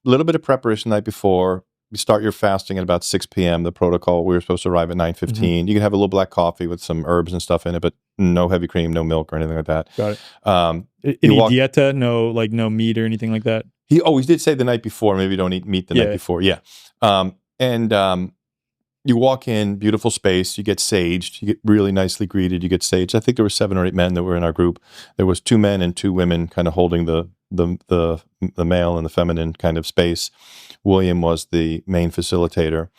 little bit of preparation the night before. You start your fasting at about 6 p.m. The protocol, we were supposed to arrive at 9:15. Mm-hmm. You can have a little black coffee with some herbs and stuff in it, but no heavy cream, no milk or anything like that. Got it. Any dieta? No, like no meat or anything like that? He did say the night before, maybe don't eat meat the night before. Yeah. You walk in, beautiful space, you get saged, you get really nicely greeted, you get saged. I think there were 7 or 8 men that were in our group. There was 2 men and 2 women kind of holding the male and the feminine kind of space. William was the main facilitator.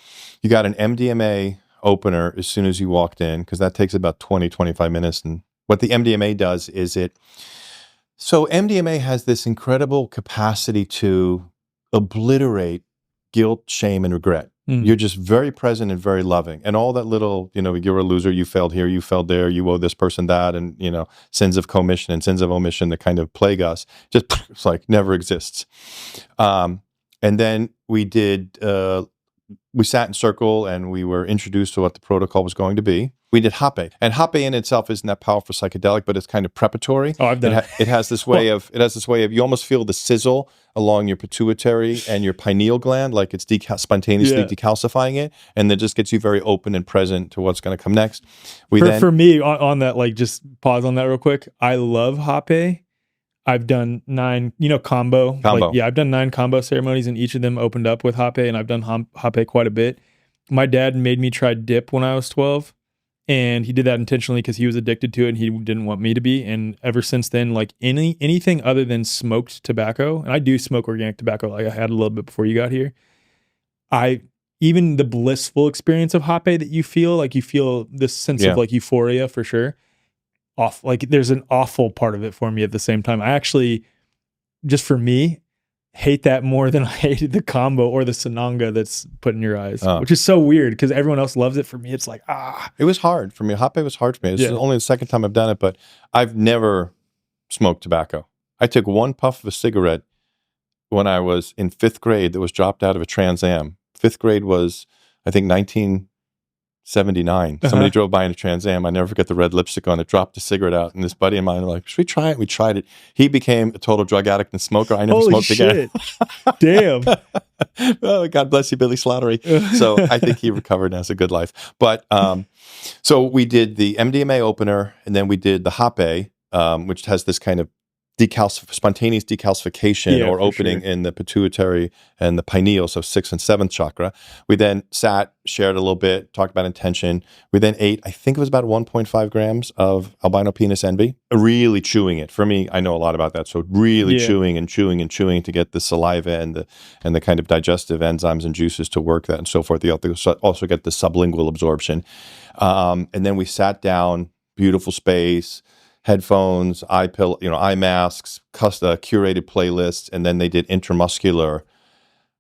You got an MDMA opener as soon as you walked in, because that takes about 20, 25 minutes. And what the MDMA does is so MDMA has this incredible capacity to obliterate guilt, shame, and regret. You're just very present and very loving. And all that little, you're a loser, you failed here, you failed there, you owe this person that, and, sins of commission and sins of omission that kind of plague us, just it's like never exists. And then we sat in circle and we were introduced to what the protocol was going to be. We did hape, and hape in itself isn't that powerful psychedelic, but it's kind of preparatory. Oh, I've done it. It has this way of you almost feel the sizzle along your pituitary and your pineal gland, like it's spontaneously decalcifying it, and that just gets you very open and present to what's going to come next. For me, on that, like just pause on that real quick. I love hape. I've done 9, combo. I've done 9 combo ceremonies, and each of them opened up with hape, and I've done hape quite a bit. My dad made me try dip when I was 12, and he did that intentionally because he was addicted to it, and he didn't want me to be. And ever since then, like anything other than smoked tobacco, and I do smoke organic tobacco, like I had a little bit before you got here. Even the blissful experience of hape that you feel this sense of like euphoria for sure. There's an awful part of it for me at the same time. I actually, just for me, hate that more than I hated the combo or the sananga that's put in your eyes, which is so weird because everyone else loves it. For me, it's like, It was hard for me. Hape was hard for me. It's only the second time I've done it, but I've never smoked tobacco. I took 1 puff of a cigarette when I was in 5th grade that was dropped out of a Trans Am. 5th grade was, I think, 1979. Somebody drove by in a Trans Am. I never forget the red lipstick on it, dropped a cigarette out, and this buddy of mine were like, should we try it? We tried it. He became a total drug addict and smoker. I never smoked again. Damn. Oh, God bless you, Billy Slattery. So I think he recovered and has a good life. But so we did the MDMA opener, and then we did the hape, which has this kind of spontaneous decalcification or opening in the pituitary and the pineal, so 6th and 7th chakra. We then sat, shared a little bit, talked about intention. We then ate, I think it was about 1.5 grams of albino penis envy, really chewing it. For me, I know a lot about that, so really chewing and chewing and chewing to get the saliva and the kind of digestive enzymes and juices to work that and so forth. You also get the sublingual absorption. And then we sat down, beautiful space, headphones, eye masks, curated playlists, and then they did intramuscular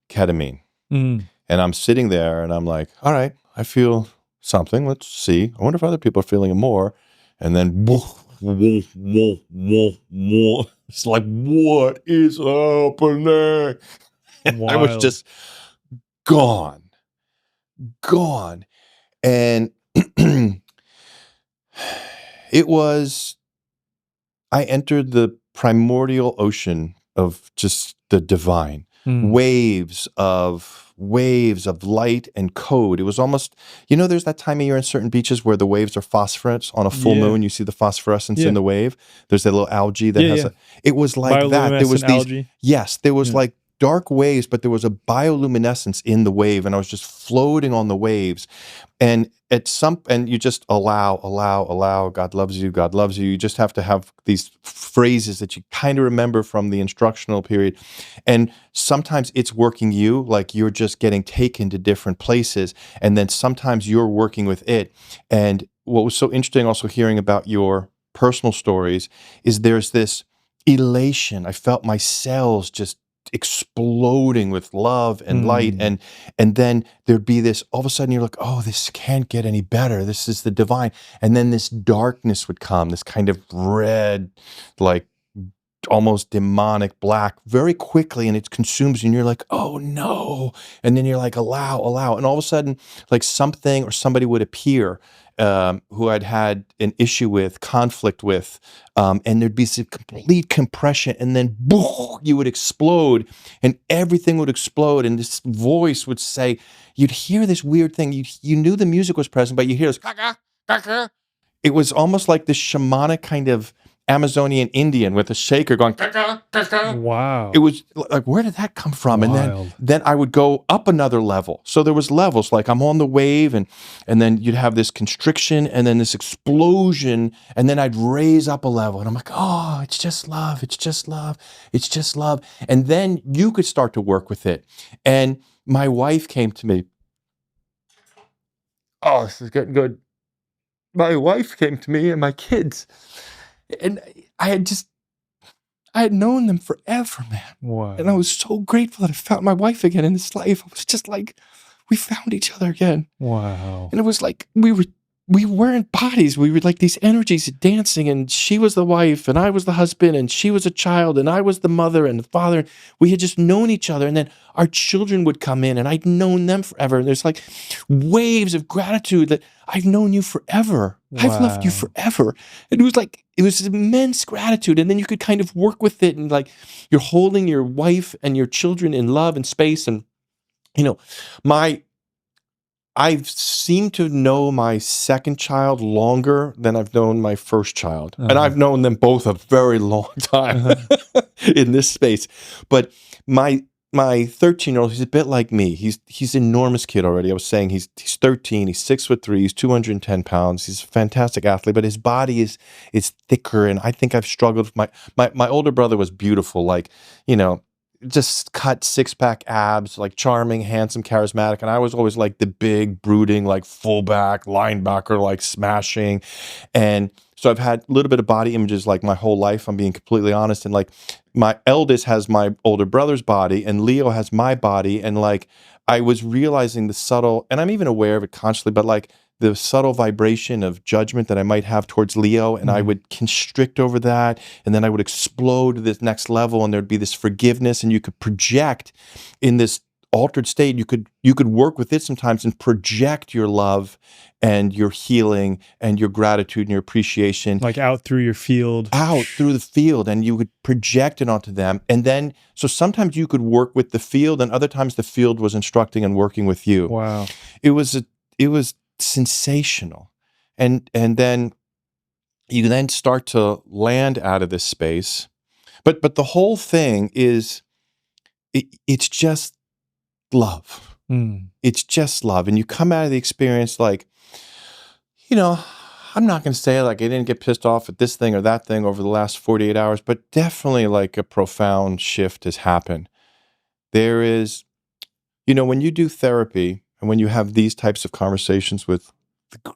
ketamine. And I'm sitting there and I'm like, all right, I feel something. Let's see. I wonder if other people are feeling it more. And then it's like, what is happening? I was just gone. And I entered the primordial ocean of just the divine, waves of light and code. It was almost, there's that time of year in certain beaches where the waves are phosphorescent. On a full moon, you see the phosphorescence in the wave. There's that little algae that has it was like that. There was algae. There was like dark waves, but there was a bioluminescence in the wave, and I was just floating on the waves. And you just allow, God loves you, God loves you. You just have to have these phrases that you kind of remember from the instructional period. And sometimes it's working you, like you're just getting taken to different places. And then sometimes you're working with it. And what was so interesting also hearing about your personal stories is there's this elation. I felt my cells just exploding with love and light, and then there'd be this, all of a sudden you're like, oh, this can't get any better, this is the divine, and then this darkness would come, this kind of red, like almost demonic black, very quickly, and it consumes you, and you're like, oh no, and then you're like, allow, and all of a sudden, like something or somebody would appear who I'd had an issue with, conflict with, and there'd be some complete compression, and then boom, you would explode, and everything would explode, and this voice would say, you'd hear this weird thing. You knew the music was present, but you hear this. It was almost like this shamanic kind of Amazonian Indian with a shaker going. Wow. It was like, where did that come from? Wild. And then I would go up another level. So there was levels, like I'm on the wave, and then you'd have this constriction and then this explosion, and then I'd raise up a level, and I'm like, oh, it's just love, it's just love, it's just love. And then you could start to work with it. And my wife came to me. Oh, this is getting good. My wife came to me and my kids, and I had known them forever, man. Wow. And I was so grateful that I found my wife again in this life. I was just like, we found each other again. Wow. And it was like we weren't bodies. We were like these energies dancing, and she was the wife, and I was the husband, and she was a child, and I was the mother and the father. We had just known each other, and then our children would come in, and I'd known them forever. And there's like waves of gratitude that I've known you forever. Wow. I've loved you forever. It was immense gratitude. And then you could kind of work with it, and like you're holding your wife and your children in love and space. And, I've seemed to know my second child longer than I've known my first child. And I've known them both a very long time in this space. But my 13-year-old, he's a bit like me. He's an enormous kid already. I was saying he's 13, he's 6'3", he's 210 pounds. He's a fantastic athlete, but his body is thicker. And I think I've struggled with my older brother was beautiful, like, just cut six-pack abs, like charming, handsome, charismatic. And I was always like the big, brooding, like fullback, linebacker, like smashing. And so I've had a little bit of body images like my whole life. I'm being completely honest. And like my eldest has my older brother's body, and Leo has my body. And like I was realizing the subtle, and I'm even aware of it consciously, but like the subtle vibration of judgment that I might have towards Leo, and I would constrict over that, and then I would explode to this next level, and there'd be this forgiveness, and you could project in this altered state. You could work with it sometimes and project your love and your healing and your gratitude and your appreciation. Like out through your field. Out through the field, and you would project it onto them. And then, so sometimes you could work with the field, and other times the field was instructing and working with you. Wow. It was sensational. And then you then start to land out of this space. But the whole thing is, it's just love. It's just love. And you come out of the experience like, I'm not going to say like I didn't get pissed off at this thing or that thing over the last 48 hours, but definitely like a profound shift has happened. There is, when you do therapy and when you have these types of conversations with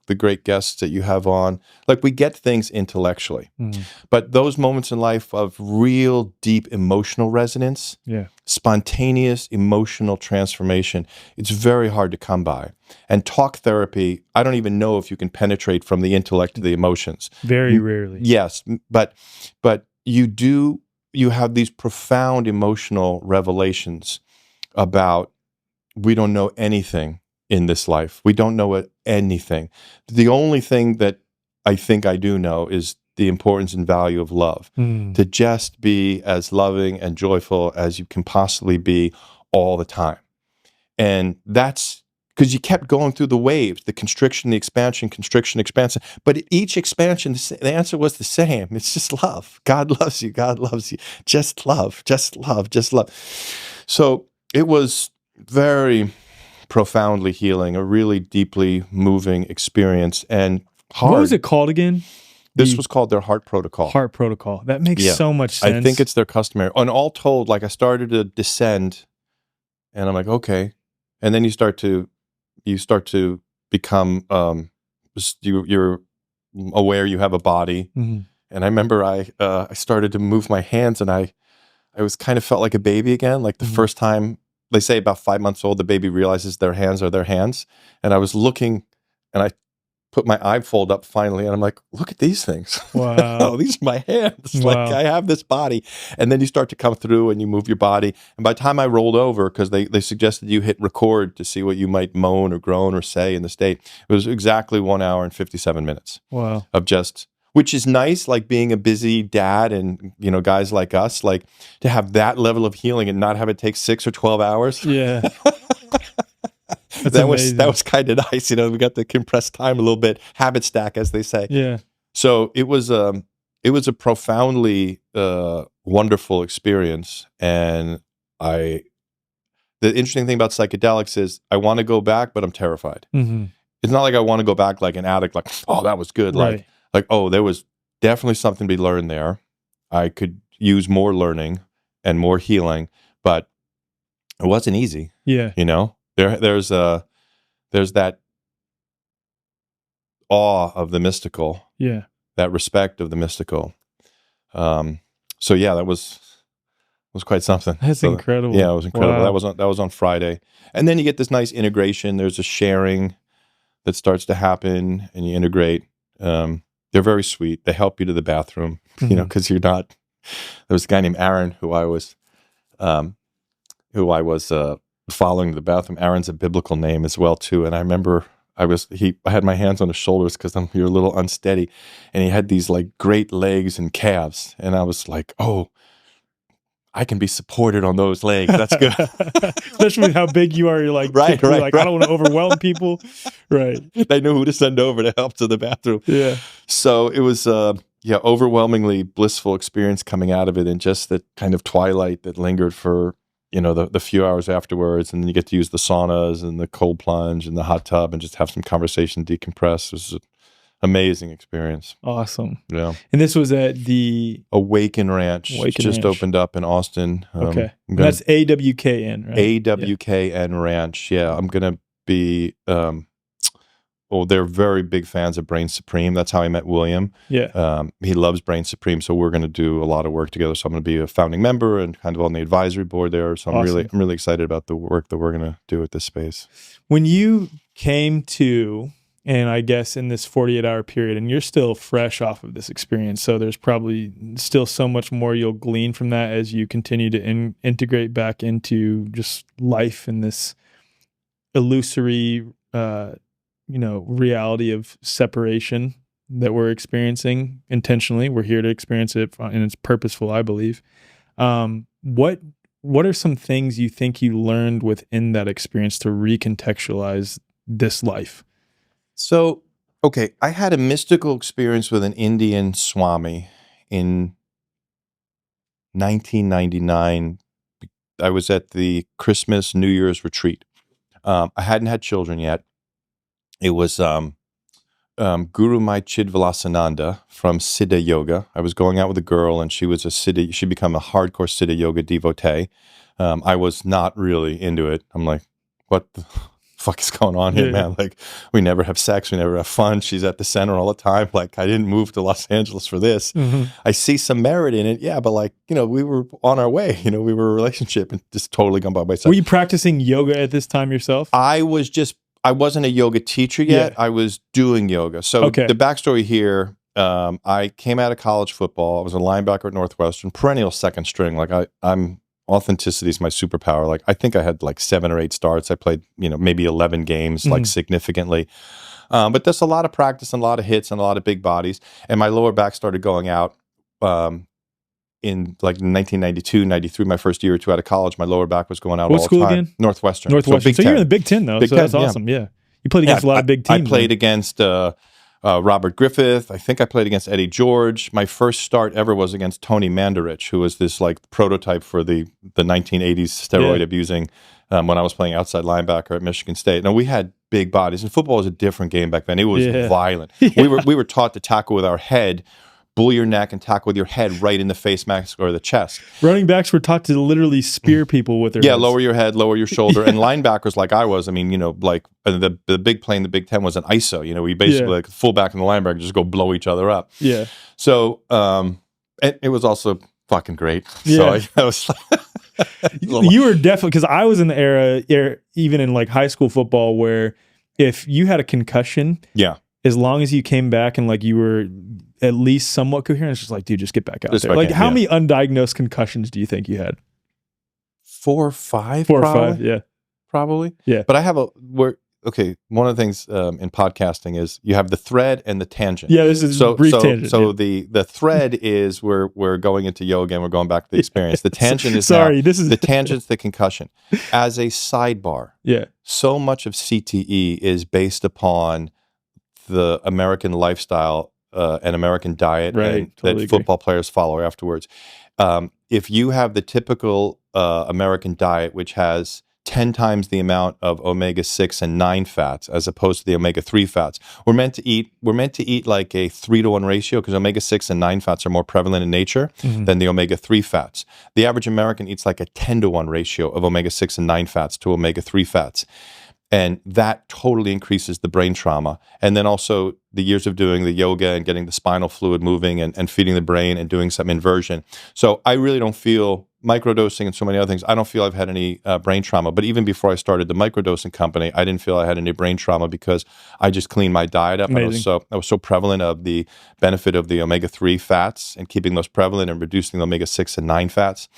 the great guests that you have on, like we get things intellectually, but those moments in life of real deep emotional resonance, spontaneous emotional transformation, it's very hard to come by. And talk therapy, I don't even know if you can penetrate from the intellect to the emotions. Very rarely. Yes, but you have these profound emotional revelations about, we don't know anything in this life. We don't know anything. The only thing that I think I do know is the importance and value of love. To just be as loving and joyful as you can possibly be all the time. And that's because you kept going through the waves, the constriction, the expansion, constriction, expansion. But at each expansion, the answer was the same. It's just love. God loves you. God loves you. Just love. Just love. Just love. So it was very profoundly healing, a really deeply moving experience, and hard. What was it called again? This was called their Heart Protocol. Heart Protocol. That makes so much sense. I think it's their customary. And all told, like I started to descend, and I'm like, okay. And then you start to become, you're aware you have a body. And I remember I started to move my hands, and I was kind of felt like a baby again, like the first time. They say about 5 months old, the baby realizes their hands are their hands. And I was looking, and put my eye fold up finally, and I'm like, look at these things. Wow. Oh, these are my hands. Wow. Like, I have this body. And then you start to come through and you move your body. And by the time I rolled over, because they suggested you hit record to see what you might moan or groan or say in the state, it was exactly 1 hour and 57 minutes. Wow. Of just, which is nice, like being a busy dad and, you know, guys like us, like to have that level of healing and not have it take 6 or 12 hours. Yeah. that was kind of nice. You know, we got to compress time a little bit, habit stack, as they say. Yeah. So it was a profoundly wonderful experience. And the interesting thing about psychedelics is I want to go back, but I'm terrified. Mm-hmm. It's not like I want to go back like an addict, like, oh, that was good. Right. Like, oh, there was definitely something to be learned there. I could use more learning and more healing, but it wasn't easy. Yeah. You know, there's that awe of the mystical. Yeah. That respect of the mystical. So yeah, that was quite something. That's incredible. Yeah, it was incredible. Wow. That was on Friday. And then you get this nice integration. There's a sharing that starts to happen and you integrate. They're very sweet. They help you to the bathroom, you know, because you're not. There was a guy named Aaron who I was following to the bathroom. Aaron's a biblical name as well too. And I remember I had my hands on his shoulders because you're a little unsteady, and he had these like great legs and calves, and I was like, oh, I can be supported on those legs. That's good. Especially with how big you are. You're like, right. I don't want to overwhelm people. Right. They knew who to send over to help to the bathroom. Yeah. So it was, overwhelmingly blissful experience coming out of it, and just that kind of twilight that lingered for, you know, the few hours afterwards. And then you get to use the saunas and the cold plunge and the hot tub and just have some conversation, decompress. It was an amazing experience. Awesome. Yeah. And this was at the Awaken Ranch. Opened up in Austin. Okay. That's AWKN, right? AWKN Ranch. Yeah. I'm going to be, they're very big fans of Brain Supreme. That's how I met William. Yeah. He loves Brain Supreme. So we're going to do a lot of work together. So I'm going to be a founding member and kind of on the advisory board there. So I'm really excited about the work that we're going to do with this space. When you came to, and I guess in this 48-hour period, and you're still fresh off of this experience, so there's probably still so much more you'll glean from that as you continue to integrate back into just life in this illusory, reality of separation that we're experiencing intentionally. We're here to experience it, and it's purposeful, I believe. What are some things you think you learned within that experience to recontextualize this life? So, okay, I had a mystical experience with an Indian Swami in 1999. I was at the Christmas New Year's retreat. I hadn't had children yet. It was Guru Mai Chidvilasananda from Siddha Yoga. I was going out with a girl, and she'd become a hardcore Siddha Yoga devotee. I was not really into it. I'm like, what the fuck is going on here, man? Like, we never have sex, we never have fun. She's at the center all the time. Like, I didn't move to Los Angeles for this. Mm-hmm. I see some merit in it, yeah, but like, you know, we were on our way. You know, we were a relationship and just totally gone by myself. Were you practicing yoga at this time yourself? I wasn't a yoga teacher yet. Yeah. I was doing yoga. So the backstory here, I came out of college football. I was a linebacker at Northwestern, perennial second string. Like I'm authenticity is my superpower. Like, I think I had like 7 or 8 starts. I played, maybe 11 games, like significantly. But there's a lot of practice and a lot of hits and a lot of big bodies. And my lower back started going out in like 1992, 93, my first year or two out of college. My lower back was going out all the time. What school again? Northwestern. So you're in the Big Ten, though. So that's awesome. Yeah. You played against a lot of big teams. I played against Robert Griffith. I think I played against Eddie George. My first start ever was against Tony Mandarich, who was this like prototype for the 1980s steroid abusing when I was playing outside linebacker at Michigan State. Now, we had big bodies, and football was a different game back then. It was violent. Yeah. We were taught to tackle with our head, bull your neck, and tackle with your head right in the face mask or the chest. Running backs were taught to literally spear people with their heads. Lower your head, lower your shoulder. And linebackers like I was, like the big play in the Big Ten was an ISO. We basically like the fullback and the linebacker just go blow each other up. Yeah. So it was also fucking great. Yeah. So I was you were definitely, because I was in the era, even in like high school football, where if you had a concussion, as long as you came back and like you were at least somewhat coherent, it's just like, dude, just get back out there. Like, how many undiagnosed concussions do you think you had? 4 or 5, Four probably. or 5, yeah. Probably. Yeah. But I have one of the things in podcasting is you have the thread and the tangent. Yeah, this is a brief tangent. So the thread is we're going into yoga and we're going back to the experience. The tangent is the tangent's the concussion. As a sidebar, so much of CTE is based upon the American lifestyle and American diet that football players follow afterwards. If you have the typical American diet, which has 10 times the amount of omega-6 and 9 fats as opposed to the omega-3 fats. We're meant to eat like a 3-to-1 ratio because omega-6 and 9 fats are more prevalent in nature than the omega-3 fats. The average American eats like a 10-to-1 ratio of omega-6 and 9 fats to omega-3 fats. And that totally increases the brain trauma. And then also the years of doing the yoga and getting the spinal fluid moving and feeding the brain and doing some inversion. So I really don't feel microdosing and so many other things. I don't feel I've had any brain trauma. But even before I started the microdosing company, I didn't feel I had any brain trauma because I just cleaned my diet up. I was so prevalent of the benefit of the omega-3 fats and keeping those prevalent and reducing the omega-6 and 9 fats.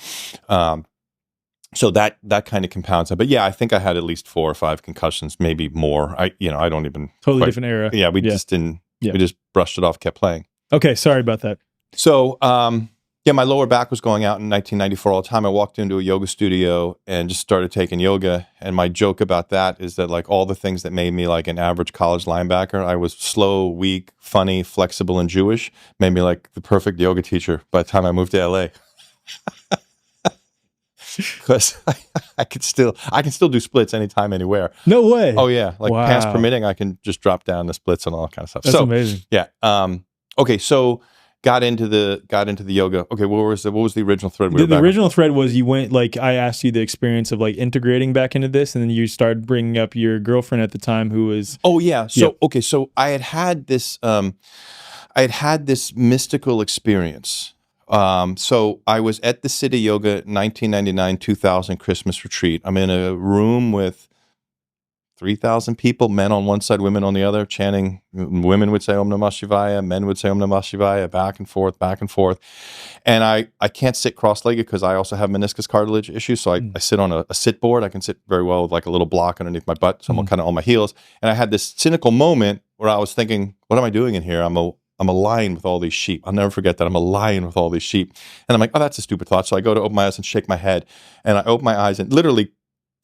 So that kind of compounds it. But yeah, I think I had at least 4 or 5 concussions, maybe more. I don't even different era. Yeah, we just didn't. Yeah. We just brushed it off, kept playing. Okay, sorry about that. So my lower back was going out in 1994 all the time. I walked into a yoga studio and just started taking yoga. And my joke about that is that like all the things that made me like an average college linebacker, I was slow, weak, funny, flexible, and Jewish, made me like the perfect yoga teacher by the time I moved to LA. Because I can still do splits anytime, anywhere. No way. Oh yeah, like pants permitting, I can just drop down the splits and all that kind of stuff. That's amazing. Yeah. Okay. So got into the yoga. Okay. What was the original thread? The original thread was you went like I asked you the experience of like integrating back into this, and then you started bringing up your girlfriend at the time who was. Oh yeah. So okay. So I had this mystical experience. So I was at the City Yoga 1999-2000 Christmas retreat. I'm in a room with 3,000 people, men on one side, women on the other, chanting. Women would say Om Namah Shivaya, men would say Om Namah Shivaya, back and forth, back and forth. And I can't sit cross-legged because I also have meniscus cartilage issues. So I sit on a sit board. I can sit very well with like a little block underneath my butt. So I'm kind of on my heels. And I had this cynical moment where I was thinking, what am I doing in here? I'm a lion with all these sheep. I'll never forget that. I'm a lion with all these sheep. And I'm like, oh, that's a stupid thought. So I go to open my eyes and shake my head. And I open my eyes and literally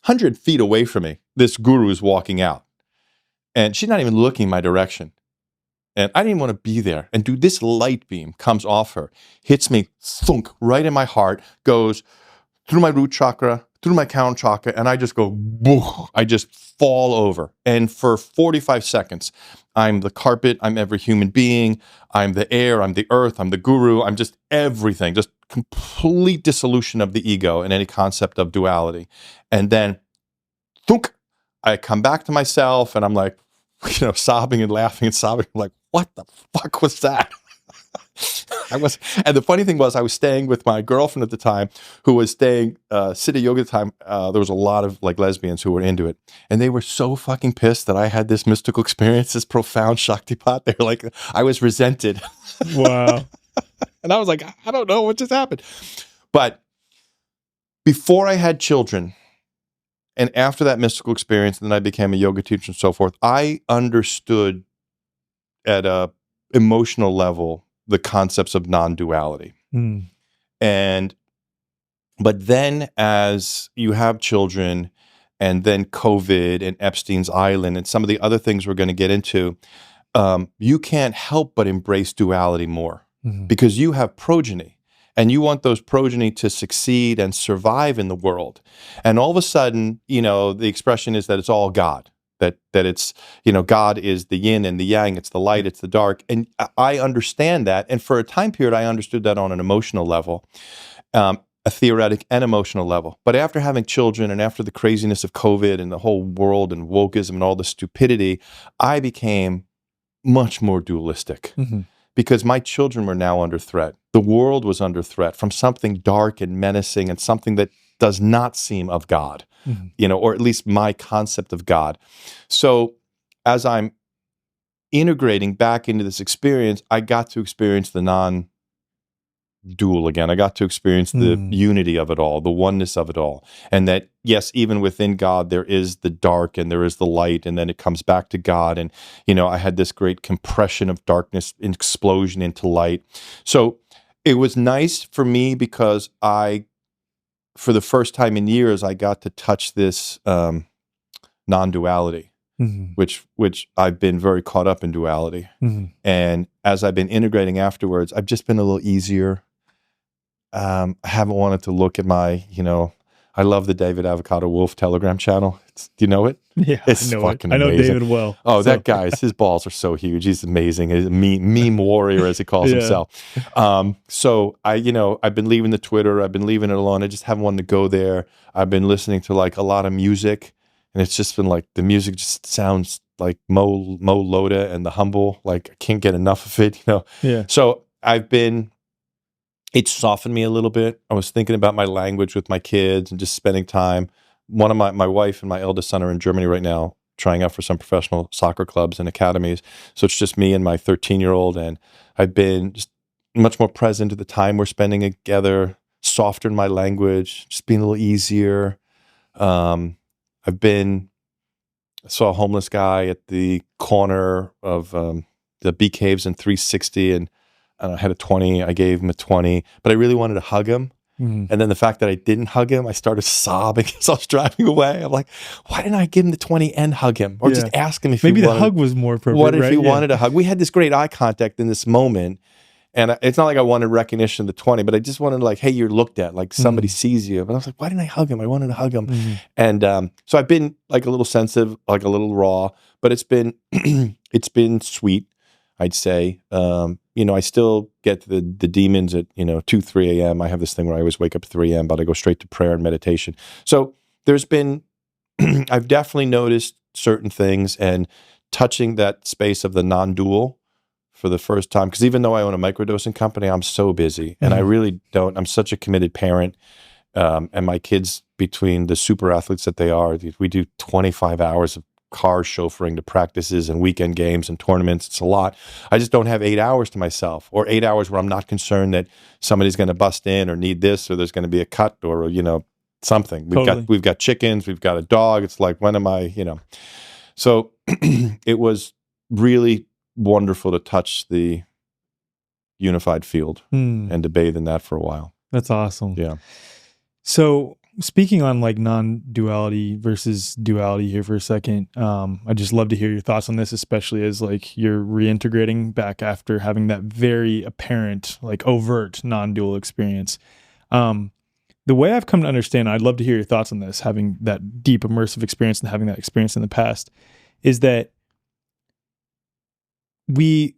100 feet away from me, this guru is walking out. And she's not even looking my direction. And I didn't want to be there. And dude, this light beam comes off her, hits me, thunk, right in my heart, goes through my root chakra, through my crown chakra, and I just go, boo, I just fall over. And for 45 seconds, I'm the carpet, I'm every human being, I'm the air, I'm the earth, I'm the guru, I'm just everything, just complete dissolution of the ego and any concept of duality. And then, thunk, I come back to myself and I'm like, sobbing and laughing and sobbing. I'm like, what the fuck was that? And the funny thing was, I was staying with my girlfriend at the time, who was staying City Yoga at the time. There was a lot of like lesbians who were into it, and they were so fucking pissed that I had this mystical experience, this profound Shaktipat. They were like, I was resented. Wow. And I was like, I don't know what just happened. But before I had children, and after that mystical experience, and then I became a yoga teacher and so forth, I understood at a emotional level the concepts of non-duality. But then as you have children and then COVID and Epstein's Island and some of the other things we're going to get into, you can't help but embrace duality more because you have progeny and you want those progeny to succeed and survive in the world. And all of a sudden, the expression is that it's all God. That it's, God is the yin and the yang, it's the light, it's the dark. And I understand that. And for a time period, I understood that on an emotional level, a theoretic and emotional level. But after having children and after the craziness of COVID and the whole world and wokeism and all the stupidity, I became much more dualistic because my children were now under threat. The world was under threat from something dark and menacing and something that does not seem of God. Or at least my concept of God. So as I'm integrating back into this experience, I got to experience the non-dual again. I got to experience the unity of it all, the oneness of it all. And that, yes, even within God, there is the dark and there is the light, and then it comes back to God. And, I had this great compression of darkness, explosion into light. So it was nice for me because for the first time in years, I got to touch this non-duality. Which I've been very caught up in duality. And as I've been integrating afterwards, I've just been a little easier. I haven't wanted to look at my, I love the David Avocado Wolf Telegram channel. Do you know it? Yeah, it's I know fucking it. I know amazing. David well. Oh, that guy, his balls are so huge. He's amazing. He's a meme warrior, as he calls himself. So I've been leaving the Twitter. I've been leaving it alone. I just haven't wanted to go there. I've been listening to like a lot of music. And it's just been like, the music just sounds like Mo Loda and The Humble. Like, I can't get enough of it, Yeah. So it's softened me a little bit. I was thinking about my language with my kids and just spending time. One of my wife and my eldest son are in Germany right now, trying out for some professional soccer clubs and academies. So it's just me and my 13-year-old. And I've been just much more present at the time we're spending together, softer in my language, just being a little easier. I saw a homeless guy at the corner of the Bee Caves in 360, and I had a 20. I gave him a 20, but I really wanted to hug him. And then the fact that I didn't hug him, I started sobbing as I was driving away. I'm like, why didn't I give him the 20 and hug him? Or just ask him if maybe he wanted. The hug was more appropriate. What if he wanted a hug? We had this great eye contact in this moment. And it's not like I wanted recognition of the 20, but I just wanted like, hey, you're looked at, like somebody sees you. But I was like, why didn't I hug him? I wanted to hug him. And so I've been like a little sensitive, like a little raw, but it's been it's been sweet, I'd say. I still get the demons at 2, 3 a.m. I have this thing where I always wake up at 3 a.m., but I go straight to prayer and meditation. So there's been I've definitely noticed certain things, and touching that space of the non-dual for the first time, because even though I own a microdosing company, I'm so busy, and I really don't. I'm such a committed parent, and my kids, between the super athletes that they are, we do 25 hours of car chauffeuring to practices and weekend games and tournaments. It's a lot. I just don't have 8 hours to myself, or 8 hours where I'm not concerned that somebody's going to bust in or need this, or there's going to be a cut, or something. We've got chickens, we've got a dog. It's like, when am I? So it was really wonderful to touch the unified field and to bathe in that for a while. That's awesome. Yeah. So speaking on like non-duality versus duality here for a second, I'd just love to hear your thoughts on this, especially as like you're reintegrating back after having that very apparent, like overt non-dual experience. The way I've come to understand, I'd love to hear your thoughts on this, having that deep immersive experience and having that experience in the past, is that the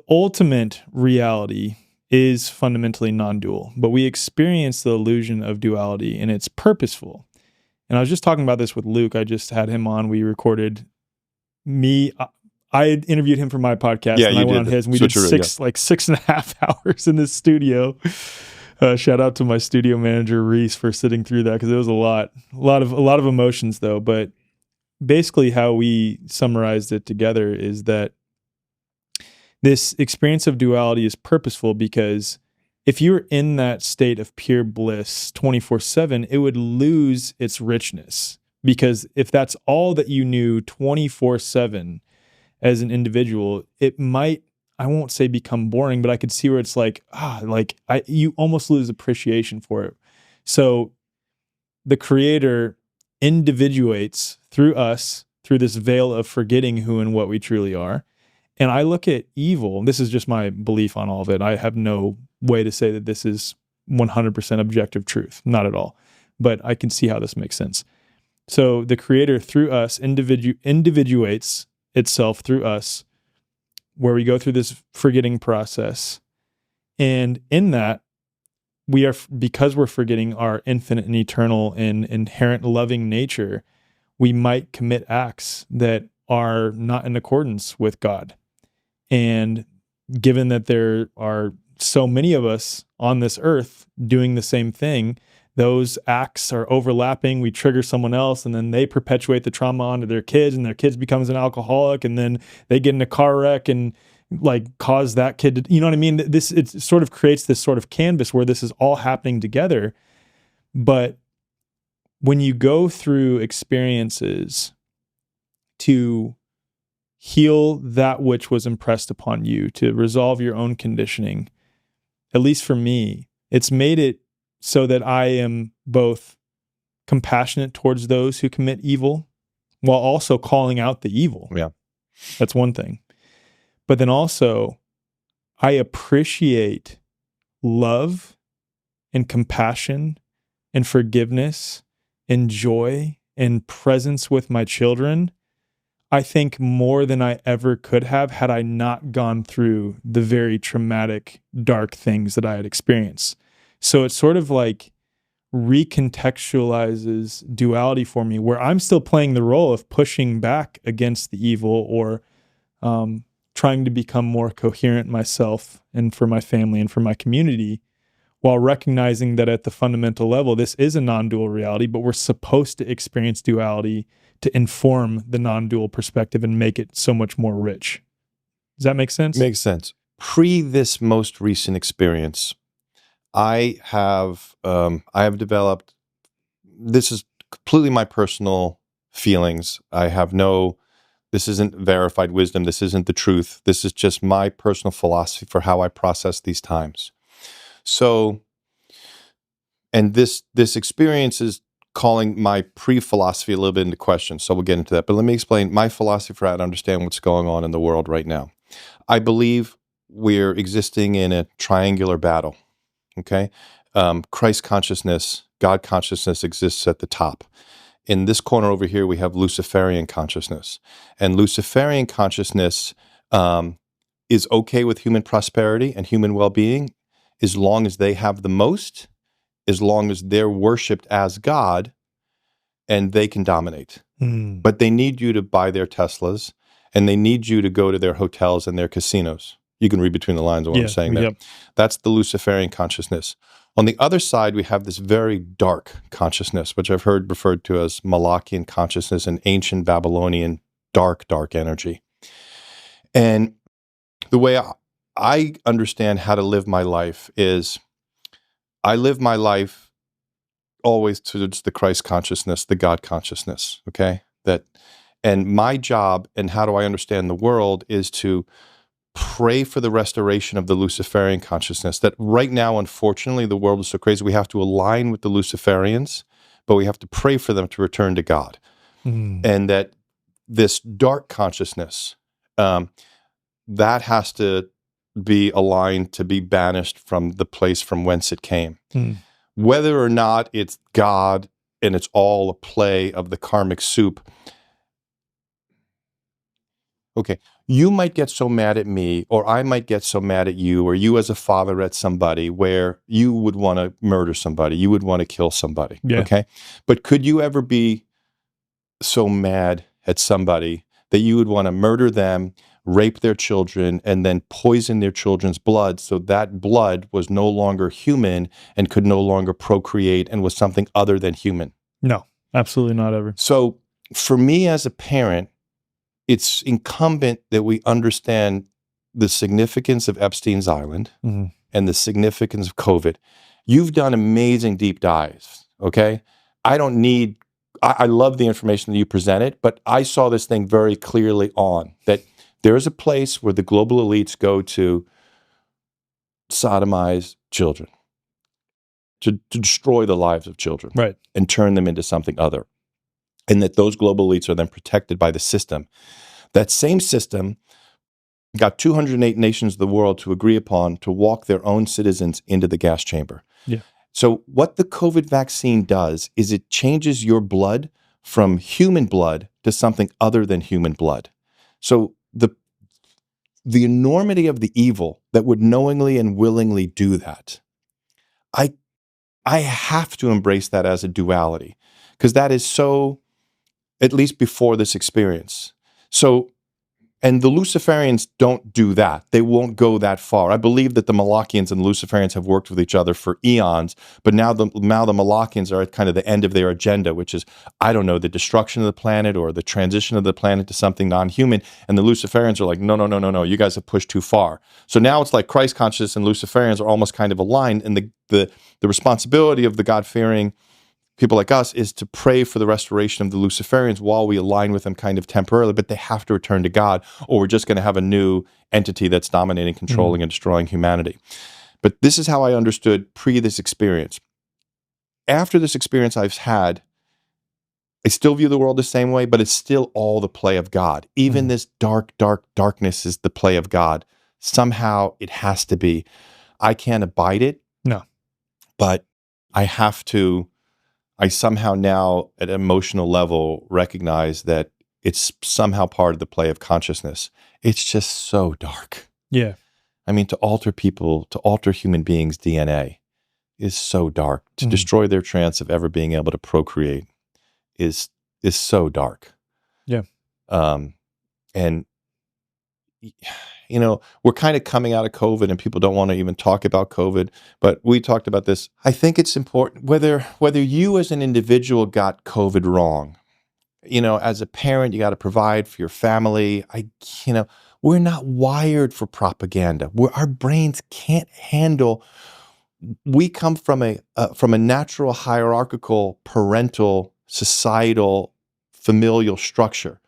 ultimate reality is fundamentally non-dual, but we experience the illusion of duality, and it's purposeful. And I was just talking about this with Luke. I just had him on. We recorded I had interviewed him for my podcast, and I went on his, and we did 6.5 hours in this studio. Shout out to my studio manager Reese for sitting through that, because it was a lot of emotions though. But basically, how we summarized it together is that this experience of duality is purposeful, because if you were in that state of pure bliss 24/7, it would lose its richness. Because if that's all that you knew 24/7 as an individual, it might, I won't say become boring, but I could see where it's like, you almost lose appreciation for it. So the Creator individuates through us, through this veil of forgetting who and what we truly are. And I look at evil, and this is just my belief on all of it. I have no way to say that this is 100% objective truth, not at all. But I can see how this makes sense. So the Creator through us individuates itself through us, where we go through this forgetting process. And in that, because we're forgetting our infinite and eternal and inherent loving nature, we might commit acts that are not in accordance with God. And given that there are so many of us on this earth doing the same thing, those acts are overlapping. We trigger someone else, and then they perpetuate the trauma onto their kids, and their kids becomes an alcoholic, and then they get in a car wreck and like cause that kid to, you know what I mean? It sort of creates this sort of canvas where this is all happening together. But when you go through experiences to heal that which was impressed upon you, to resolve your own conditioning, at least for me, it's made it so that I am both compassionate towards those who commit evil while also calling out the evil. Yeah. That's one thing. But then also, I appreciate love and compassion and forgiveness and joy and presence with my children, I think more than I ever could have had I not gone through the very traumatic, dark things that I had experienced. So it's sort of like recontextualizes duality for me, where I'm still playing the role of pushing back against the evil or trying to become more coherent myself and for my family and for my community, while recognizing that at the fundamental level, this is a non-dual reality, but we're supposed to experience duality to inform the non-dual perspective and make it so much more rich. Does that make sense? Makes sense. Pre this most recent experience, I have developed, this is completely my personal feelings. This isn't verified wisdom. This isn't the truth. This is just my personal philosophy for how I process these times. So, and this experience is calling my pre-philosophy a little bit into question. So we'll get into that. But let me explain my philosophy for how to understand what's going on in the world right now. I believe we're existing in a triangular battle. Okay? Christ consciousness, God consciousness exists at the top. In this corner over here, we have Luciferian consciousness. And Luciferian consciousness is okay with human prosperity and human well-being as long as they have the most, as long as they're worshipped as God, and they can dominate. But they need you to buy their Teslas, and they need you to go to their hotels and their casinos. You can read between the lines of what I'm saying there. Yep. That's the Luciferian consciousness. On the other side, we have this very dark consciousness, which I've heard referred to as Malachian consciousness and ancient Babylonian dark energy. And the way I understand how to live my life is I live my life always towards the Christ consciousness, the God consciousness, okay? And my job and how do I understand the world is to pray for the restoration of the Luciferian consciousness. That right now, unfortunately, the world is so crazy, we have to align with the Luciferians, but we have to pray for them to return to God. And that this dark consciousness, that has to be aligned to be banished from the place from whence it came. Whether or not it's God and it's all a play of the karmic soup. Okay, you might get so mad at me, or I might get so mad at you, or you as a father at somebody where you would want to murder somebody, you would want to kill somebody, okay? But could you ever be so mad at somebody that you would want to murder them, rape their children, and then poison their children's blood so that blood was no longer human and could no longer procreate and was something other than human? No, absolutely not ever. So for me as a parent, it's incumbent that we understand the significance of Epstein's Island and the significance of COVID. You've done amazing deep dives, okay? I love the information that you presented, but I saw this thing very clearly on that there is a place where the global elites go to sodomize children, to destroy the lives of children, right, and turn them into something other. And that those global elites are then protected by the system. That same system got 208 nations of the world to agree upon to walk their own citizens into the gas chamber. Yeah. So what the COVID vaccine does is it changes your blood from human blood to something other than human blood. So the enormity of the evil that would knowingly and willingly do that, I have to embrace that as a duality, because that is so, at least before this experience. So And the Luciferians don't do that. They won't go that far. I believe that the Malachians and the Luciferians have worked with each other for eons, but now the Malachians are at kind of the end of their agenda, which is, I don't know, the destruction of the planet or the transition of the planet to something non-human. And the Luciferians are like, no, you guys have pushed too far. So now it's like Christ consciousness and Luciferians are almost kind of aligned, and the responsibility of the God-fearing people like us is to pray for the restoration of the Luciferians while we align with them kind of temporarily, but they have to return to God, or we're just going to have a new entity that's dominating, controlling, and destroying humanity. But this is how I understood pre this experience. After this experience I've had, I still view the world the same way, but it's still all the play of God. Even this darkness is the play of God. Somehow it has to be. I can't abide it. No. But I somehow now at an emotional level recognize that it's somehow part of the play of consciousness. It's just so dark. Yeah. I mean, to alter people, to alter human beings' DNA is so dark. To destroy their chance of ever being able to procreate is so dark. Yeah. And you know, we're kind of coming out of COVID and people don't want to even talk about COVID, but we talked about this. I think it's important whether you as an individual got COVID wrong. You know, as a parent, you got to provide for your family. We're not wired for propaganda. Our brains can't handle. We come from a natural hierarchical, parental, societal, familial structure.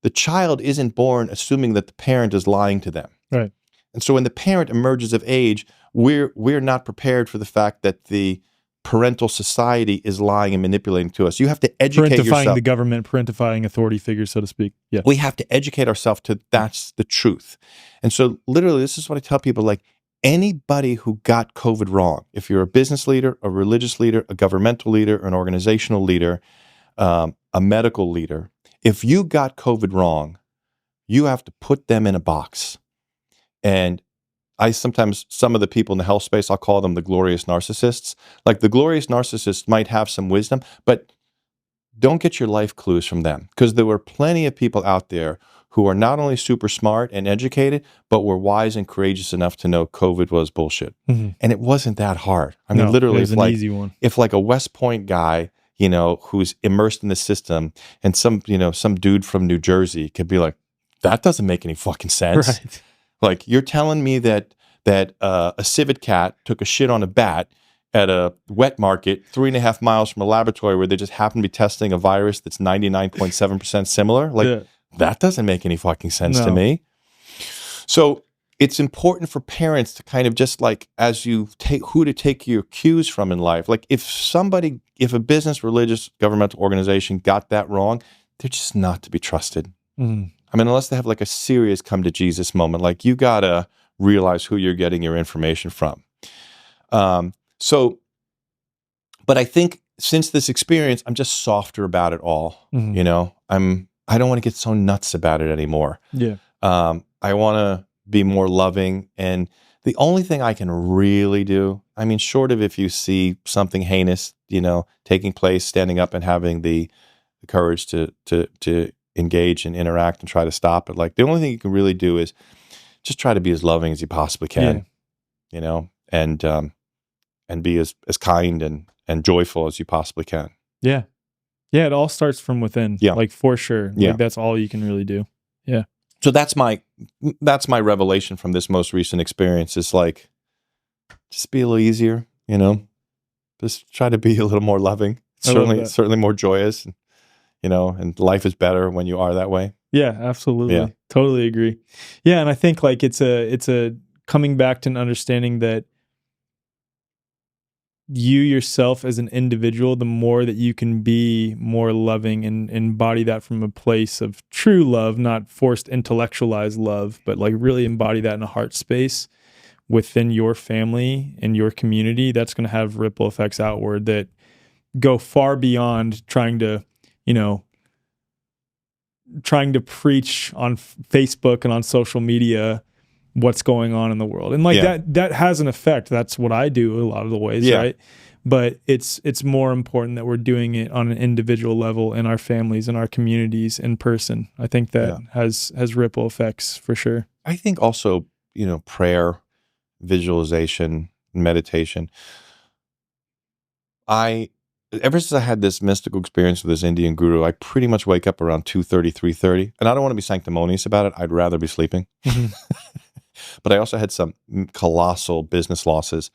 The child isn't born assuming that the parent is lying to them. Right. And so when the parent emerges of age, we're not prepared for the fact that the parental society is lying and manipulating to us. You have to educate yourself. Parentifying the government, parentifying authority figures, so to speak. Yeah. We have to educate ourselves to that's the truth. And so literally, this is what I tell people, like anybody who got COVID wrong, if you're a business leader, a religious leader, a governmental leader, an organizational leader, a medical leader, if you got COVID wrong, you have to put them in a box. And some of the people in the health space, I'll call them the glorious narcissists. Like the glorious narcissists might have some wisdom, but don't get your life clues from them, because there were plenty of people out there who are not only super smart and educated, but were wise and courageous enough to know COVID was bullshit. And it wasn't that hard. I mean, literally, it was an easy one. If like a West Point guy, you know, who's immersed in the system, and some dude from New Jersey could be like, that doesn't make any fucking sense. Right. Like, you're telling me that a civet cat took a shit on a bat at a wet market 3.5 miles from a laboratory where they just happen to be testing a virus that's 99.7% similar? Like, that doesn't make any fucking sense to me. So it's important for parents to kind of just like, as you take who to take your cues from in life. Like if a business, religious, governmental organization got that wrong, they're just not to be trusted. I mean, unless they have like a serious come to Jesus moment, like you gotta realize who you're getting your information from. But I think since this experience, I'm just softer about it all. You know, I don't want to get so nuts about it anymore. Yeah. I want to be more loving. And the only thing I can really do, I mean, short of if you see something heinous, you know, taking place, standing up and having the courage to engage and interact and try to stop it. Like the only thing you can really do is just try to be as loving as you possibly can, you know, and be as kind and joyful as you possibly can. Yeah. Yeah. It all starts from within. Yeah. Like for sure. Yeah. Like that's all you can really do. Yeah. So that's my revelation from this most recent experience is like, just be a little easier, you know, just try to be a little more loving, certainly more joyous, you know, and life is better when you are that way. Yeah, absolutely. Yeah. Totally agree. Yeah. And I think like it's a coming back to an understanding that you yourself as an individual, the more that you can be more loving and embody that from a place of true love, not forced intellectualized love, but like really embody that in a heart space within your family and your community, that's going to have ripple effects outward that go far beyond trying to preach on Facebook and on social media what's going on in the world. And like that has an effect. That's what I do a lot of the ways, right? but it's more important that we're doing it on an individual level in our families and our communities in person. I think that has ripple effects for sure. I think also, prayer, visualization, meditation. Ever since I had this mystical experience with this Indian guru, I pretty much wake up around 2:30, 3:30, and I don't want to be sanctimonious about it. I'd rather be sleeping. But I also had some colossal business losses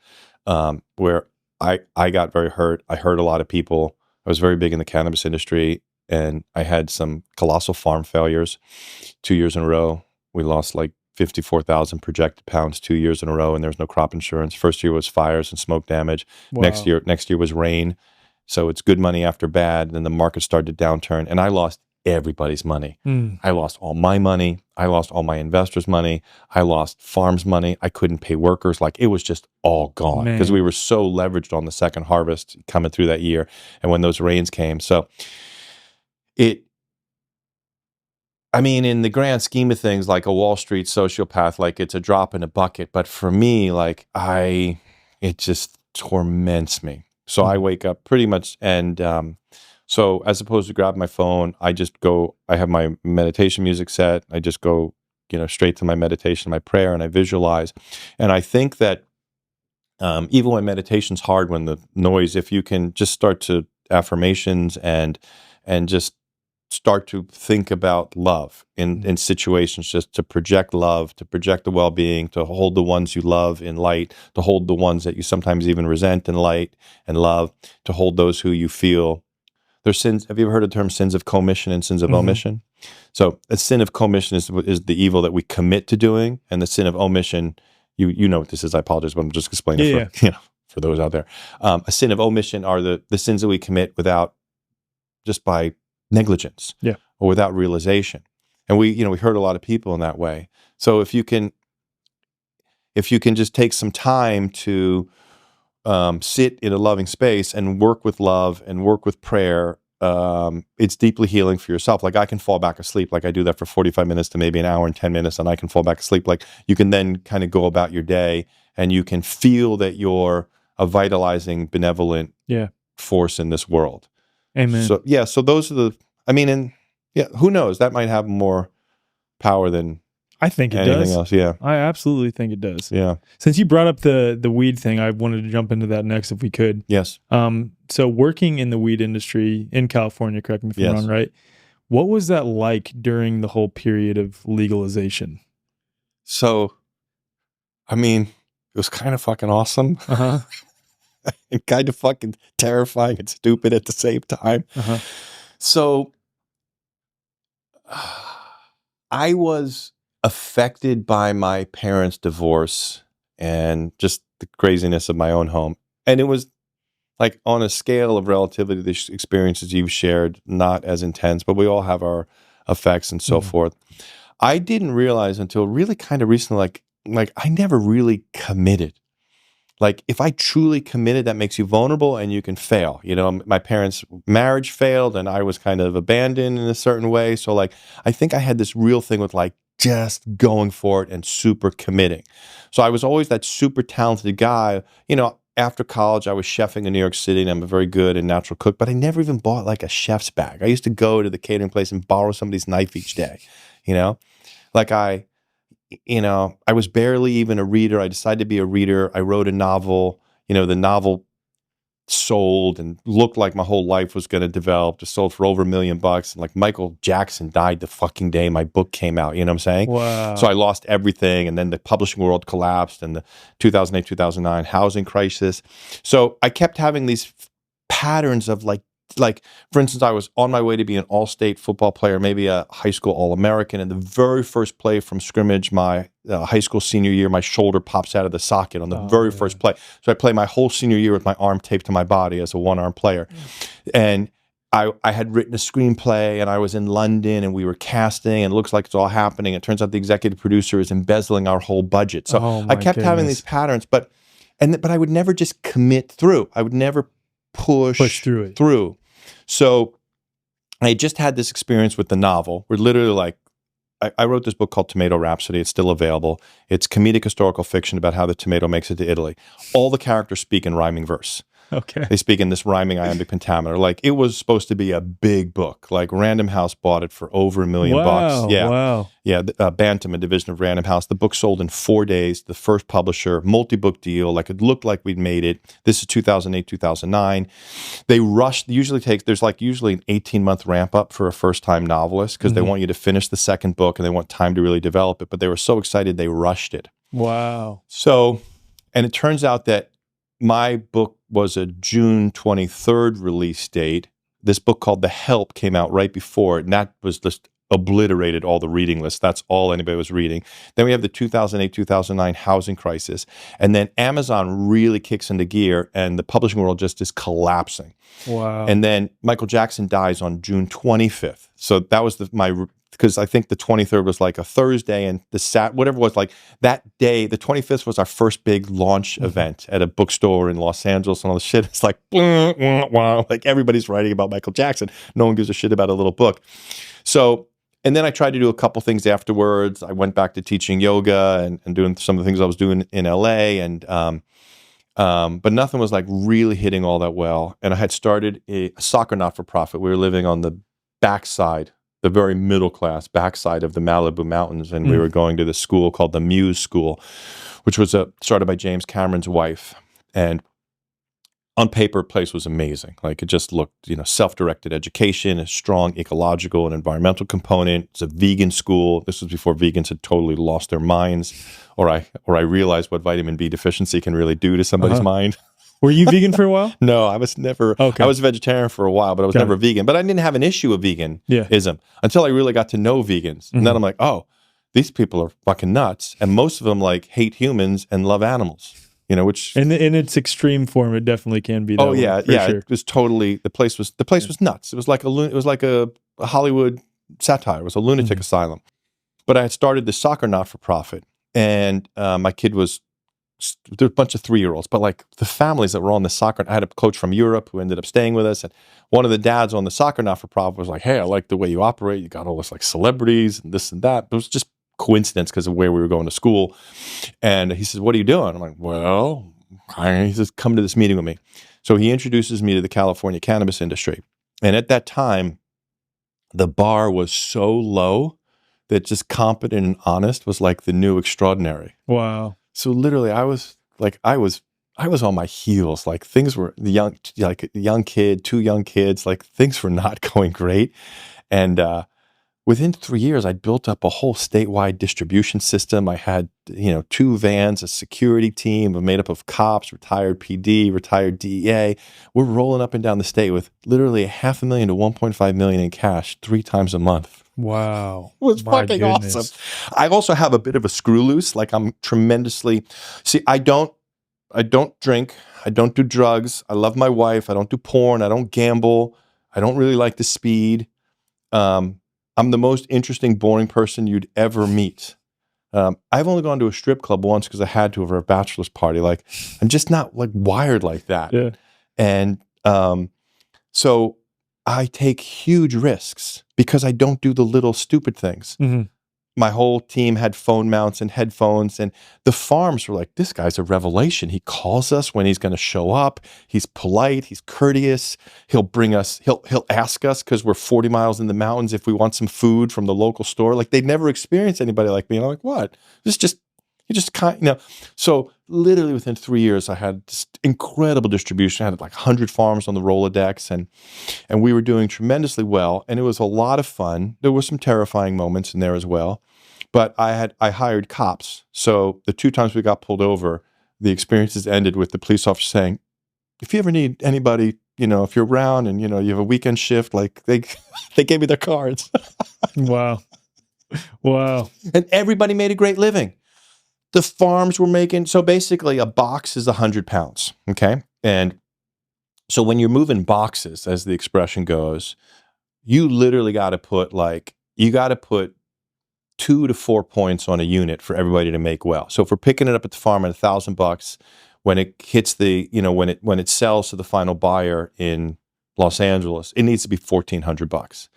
where I got very hurt. I hurt a lot of people. I was very big in the cannabis industry, and I had some colossal farm failures 2 years in a row. We lost like 54,000 projected pounds 2 years in a row, and there was no crop insurance. First year was fires and smoke damage. Wow. Next year was rain. So it's good money after bad. Then the market started to downturn, and I lost everybody's money. I lost all my money. I lost all my investors' money. I lost farms' money. I couldn't pay workers. Like, it was just all gone because we were so leveraged on the second harvest coming through that year. And when those rains came, so in the grand scheme of things, like a Wall Street sociopath, like it's a drop in a bucket. But for me, like it just torments me. So I wake up pretty much, and so as opposed to grab my phone, I have my meditation music set. I just go, straight to my meditation, my prayer, and I visualize. And I think that even when meditation's hard, when the noise, if you can just start to affirmations and just start to think about love in situations, just to project love, to project the well-being, to hold the ones you love in light, to hold the ones that you sometimes even resent in light and love, to hold those who you feel. There's sins. Have you ever heard the term sins of commission and sins of omission? So a sin of commission is the evil that we commit to doing, and the sin of omission, you know what this is. I apologize, but I'm just explaining for those out there. A sin of omission are the sins that we commit just by negligence, or without realization. And we hurt a lot of people in that way. So if you can just take some time to sit in a loving space and work with love and work with prayer, it's deeply healing for yourself. Like, I can fall back asleep. Like, I do that for 45 minutes to maybe an hour and 10 minutes, and I can fall back asleep. Like, you can then kind of go about your day, and you can feel that you're a vitalizing, benevolent force in this world. Amen. So those are who knows? That might have more power than I think it anything does. else. Yeah, I absolutely think it does. Yeah. Since you brought up the weed thing, I wanted to jump into that next if we could. Yes. So working in the weed industry in California, correct me if I'm wrong, right? What was that like during the whole period of legalization? So, it was kind of fucking awesome. And kind of fucking terrifying and stupid at the same time. So I was affected by my parents' divorce and just the craziness of my own home. And it was like, on a scale of relativity, the experiences you've shared, not as intense, but we all have our effects and so forth. I didn't realize until really kind of recently, like I never really committed. Like, if I truly committed, that makes you vulnerable and you can fail. My parents' marriage failed and I was kind of abandoned in a certain way. So, like, I think I had this real thing with, like, just going for it and super committing. So I was always that super talented guy. After college, I was chefing in New York City, and I'm a very good and natural cook, but I never even bought, like, a chef's bag. I used to go to the catering place and borrow somebody's knife each day, Like, I was barely even a reader. I decided to be a reader. I wrote a novel. The novel sold and looked like my whole life was going to develop. Just sold for over $1 million. And like, Michael Jackson died the fucking day my book came out. You know what I'm saying? Wow. So I lost everything. And then the publishing world collapsed, and the 2008, 2009 housing crisis. So I kept having these patterns of like, for instance, I was on my way to be an all-state football player, maybe a high school All-American, and the very first play from scrimmage, my high school senior year, my shoulder pops out of the socket on the very first play. So I play my whole senior year with my arm taped to my body as a one-arm player. And I had written a screenplay, and I was in London, and we were casting, and it looks like it's all happening. It turns out the executive producer is embezzling our whole budget. So I kept having these patterns, but I would never just commit through. I would never push through. So I just had this experience with the novel. We're literally like, I wrote this book called Tomato Rhapsody. It's still available. It's comedic historical fiction about how the tomato makes it to Italy. All the characters speak in rhyming verse. Okay. They speak in this rhyming iambic pentameter. Like, it was supposed to be a big book. Like, Random House bought it for over $1 million bucks. Yeah. Wow. Yeah. Bantam, a division of Random House. The book sold in 4 days. The first publisher, multi-book deal. Like, it looked like we'd made it. This is 2008, 2009. They rushed. There's usually an 18-month ramp up for a first-time novelist because they want you to finish the second book and they want time to really develop it. But they were so excited they rushed it. Wow. So, and it turns out that my book was a June 23rd release date. This book called The Help came out right before it, and that was just obliterated all the reading lists. That's all anybody was reading. Then we have the 2008, 2009 housing crisis, and then Amazon really kicks into gear, and the publishing world just is collapsing. Wow. And then Michael Jackson dies on June 25th. So that was because I think the 23rd was like a Thursday, and whatever it was, like that day, the 25th was our first big launch event at a bookstore in Los Angeles and all the shit. It's like, like everybody's writing about Michael Jackson. No one gives a shit about a little book. So, and then I tried to do a couple things afterwards. I went back to teaching yoga and doing some of the things I was doing in LA, but nothing was like really hitting all that well. And I had started a soccer not-for-profit. We were living on the backside, the very middle class backside of the Malibu Mountains, and we were going to this school called the Muse School, which was started by James Cameron's wife. And on paper, the place was amazing. Like, it just looked, self-directed education, a strong ecological and environmental component. It's a vegan school. This was before vegans had totally lost their minds, or I realized what vitamin B deficiency can really do to somebody's mind. Were you vegan for a while? No, I was never. Okay. I was a vegetarian for a while, but I was never vegan. But I didn't have an issue with veganism until I really got to know vegans. And then I'm like, oh, these people are fucking nuts. And most of them like hate humans and love animals. Which in its extreme form, it definitely can be. Sure. It was totally the place was nuts. It was like a Hollywood satire. It was a lunatic asylum. But I had started this soccer not-for-profit, and my kid was there were a bunch of 3-year-olds, but like the families that were on the soccer. I had a coach from Europe who ended up staying with us, and one of the dads on the soccer not-for-profit was like, "Hey, I like the way you operate. You got all this like celebrities and this and that." It was just coincidence because of where we were going to school. And he says, "What are you doing?" I'm like, "Well," he says, "Come to this meeting with me." So he introduces me to the California cannabis industry. And at that time, the bar was so low that just competent and honest was like the new extraordinary. Wow. So literally I was on my heels. Like, things were two young kids, like things were not going great. And, within 3 years, I'd built up a whole statewide distribution system. I had, 2 vans, a security team made up of cops, retired PD, retired DEA. We're rolling up and down the state with literally $500,000 to $1.5 million in cash 3 times a month. Wow. It was fucking awesome. I also have a bit of a screw loose. Like, I don't drink. I don't do drugs. I love my wife. I don't do porn. I don't gamble. I don't really like the speed. I'm the most interesting, boring person you'd ever meet. I've only gone to a strip club once because I had to for a bachelor's party. Like, I'm just not like wired like that. Yeah. And so I take huge risks because I don't do the little stupid things. Mm-hmm. My whole team had phone mounts and headphones, and the farms were like, "This guy's a revelation. He calls us when he's going to show up. He's polite. He's courteous. He'll ask us because we're 40 miles in the mountains if we want some food from the local store." Like, they'd never experienced anybody like me. And I'm like, "What? So literally within 3 years, I had this incredible distribution. I had like 100 farms on the Rolodex, and we were doing tremendously well. And it was a lot of fun. There were some terrifying moments in there as well. But I hired cops. So the 2 times we got pulled over, the experiences ended with the police officer saying, "If you ever need anybody, if you're around and, you have a weekend shift," like they gave me their cards. Wow. Wow. And everybody made a great living. The farms were making, so basically a box is 100 pounds, okay? And so when you're moving boxes, as the expression goes, you literally got to put 2 to 4 points on a unit for everybody to make well. So if we're picking it up at the farm at $1,000, when it hits when it sells to the final buyer in Los Angeles, it needs to be $1,400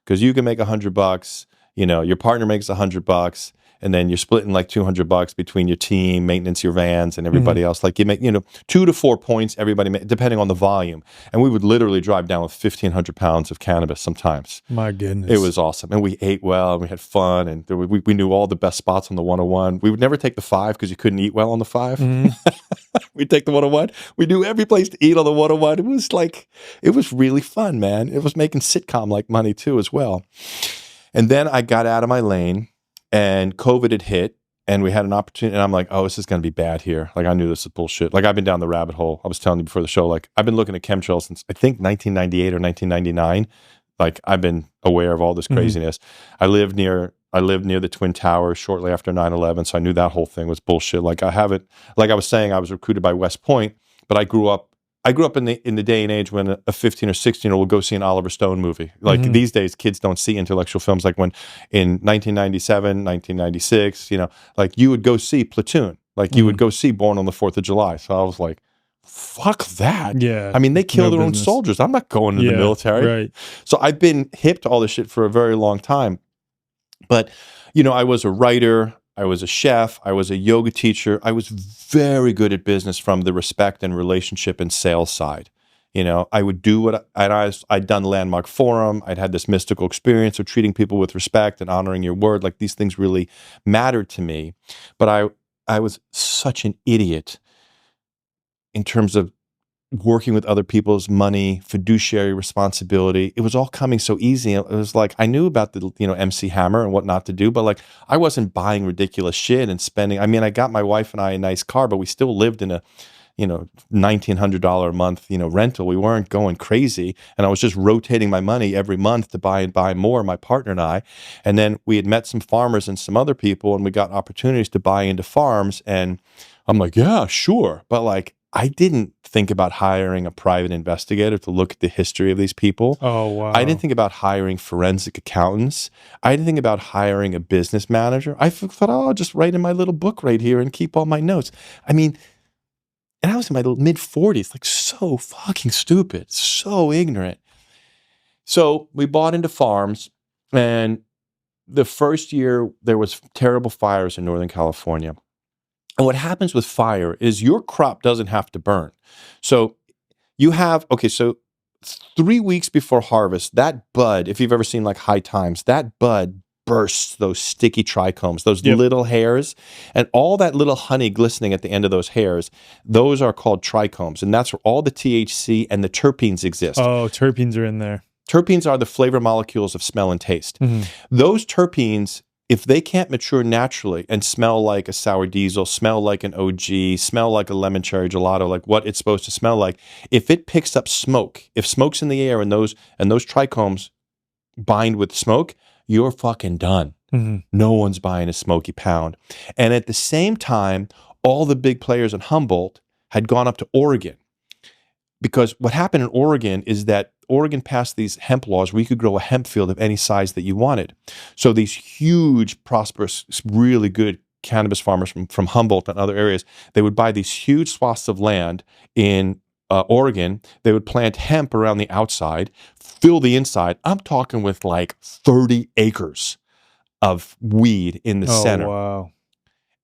because you can make $100, your partner makes $100. and then you're splitting like $200 between your team, maintenance, your vans, and everybody else. Like you make, 2 to 4 points, everybody, depending on the volume. And we would literally drive down with 1,500 pounds of cannabis sometimes. My goodness. It was awesome. And we ate well, and we had fun, and we knew all the best spots on the 101. We would never take the 5 because you couldn't eat well on the 5. We'd take the 101. We knew every place to eat on the 101. It was really fun, man. It was making sitcom-like money too as well. And then I got out of my lane, and COVID had hit, and we had an opportunity, and I'm like, oh, this is going to be bad here. Like, I knew this was bullshit. Like, I've been down the rabbit hole. I was telling you before the show, like, I've been looking at chemtrails since, I think, 1998 or 1999. Like, I've been aware of all this craziness. I lived near the Twin Towers shortly after 9/11, so I knew that whole thing was bullshit. Like, I was saying, I was recruited by West Point, but I grew up in the day and age when a 15 or 16-year-old would go see an Oliver Stone movie. Like these days, kids don't see intellectual films. Like when in 1997, 1996, like you would go see Platoon. Like you would go see Born on the 4th of July. So I was like, fuck that. Yeah. I mean, they kill their own soldiers. I'm not going to the military. Right. So I've been hip to all this shit for a very long time. But, I was a writer. I was a chef. I was a yoga teacher. I was very good at business from the respect and relationship and sales side. I would do what I'd done Landmark Forum. I'd had this mystical experience of treating people with respect and honoring your word. Like these things really mattered to me. But I was such an idiot in terms of working with other people's money, fiduciary responsibility. It was all coming so easy. It was like, I knew about the, MC Hammer and what not to do, but like, I wasn't buying ridiculous shit and spending. I mean, I got my wife and I a nice car, but we still lived in a, $1,900 a month, rental. We weren't going crazy. And I was just rotating my money every month to buy and buy more, my partner and I. And then we had met some farmers and some other people, and we got opportunities to buy into farms. And I'm like, yeah, sure. But like, I didn't think about hiring a private investigator to look at the history of these people. Oh, wow. I didn't think about hiring forensic accountants. I didn't think about hiring a business manager. I thought, I'll just write in my little book right here and keep all my notes. I mean, and I was in my mid-40s, like so fucking stupid, so ignorant. So we bought into farms, and the first year there was terrible fires in Northern California. And what happens with fire is your crop doesn't have to burn. So you have, so 3 weeks before harvest, that bud, if you've ever seen like High Times, that bud bursts those sticky trichomes, those little hairs, and all that little honey glistening at the end of those hairs, those are called trichomes. And that's where all the THC and the terpenes exist. Oh, terpenes are in there. Terpenes are the flavor molecules of smell and taste. Those terpenes, if they can't mature naturally and smell like a sour diesel, smell like an OG, smell like a lemon cherry gelato, like what it's supposed to smell like, if it picks up smoke, if smoke's in the air and those trichomes bind with smoke, you're fucking done. No one's buying a smoky pound. And at the same time, all the big players in Humboldt had gone up to Oregon. Because what happened in Oregon is that Oregon passed these hemp laws where you could grow a hemp field of any size that you wanted. So these huge, prosperous, really good cannabis farmers from Humboldt and other areas, they would buy these huge swaths of land in Oregon. They would plant hemp around the outside, fill the inside. I'm talking with like 30 acres of weed in the center. Wow.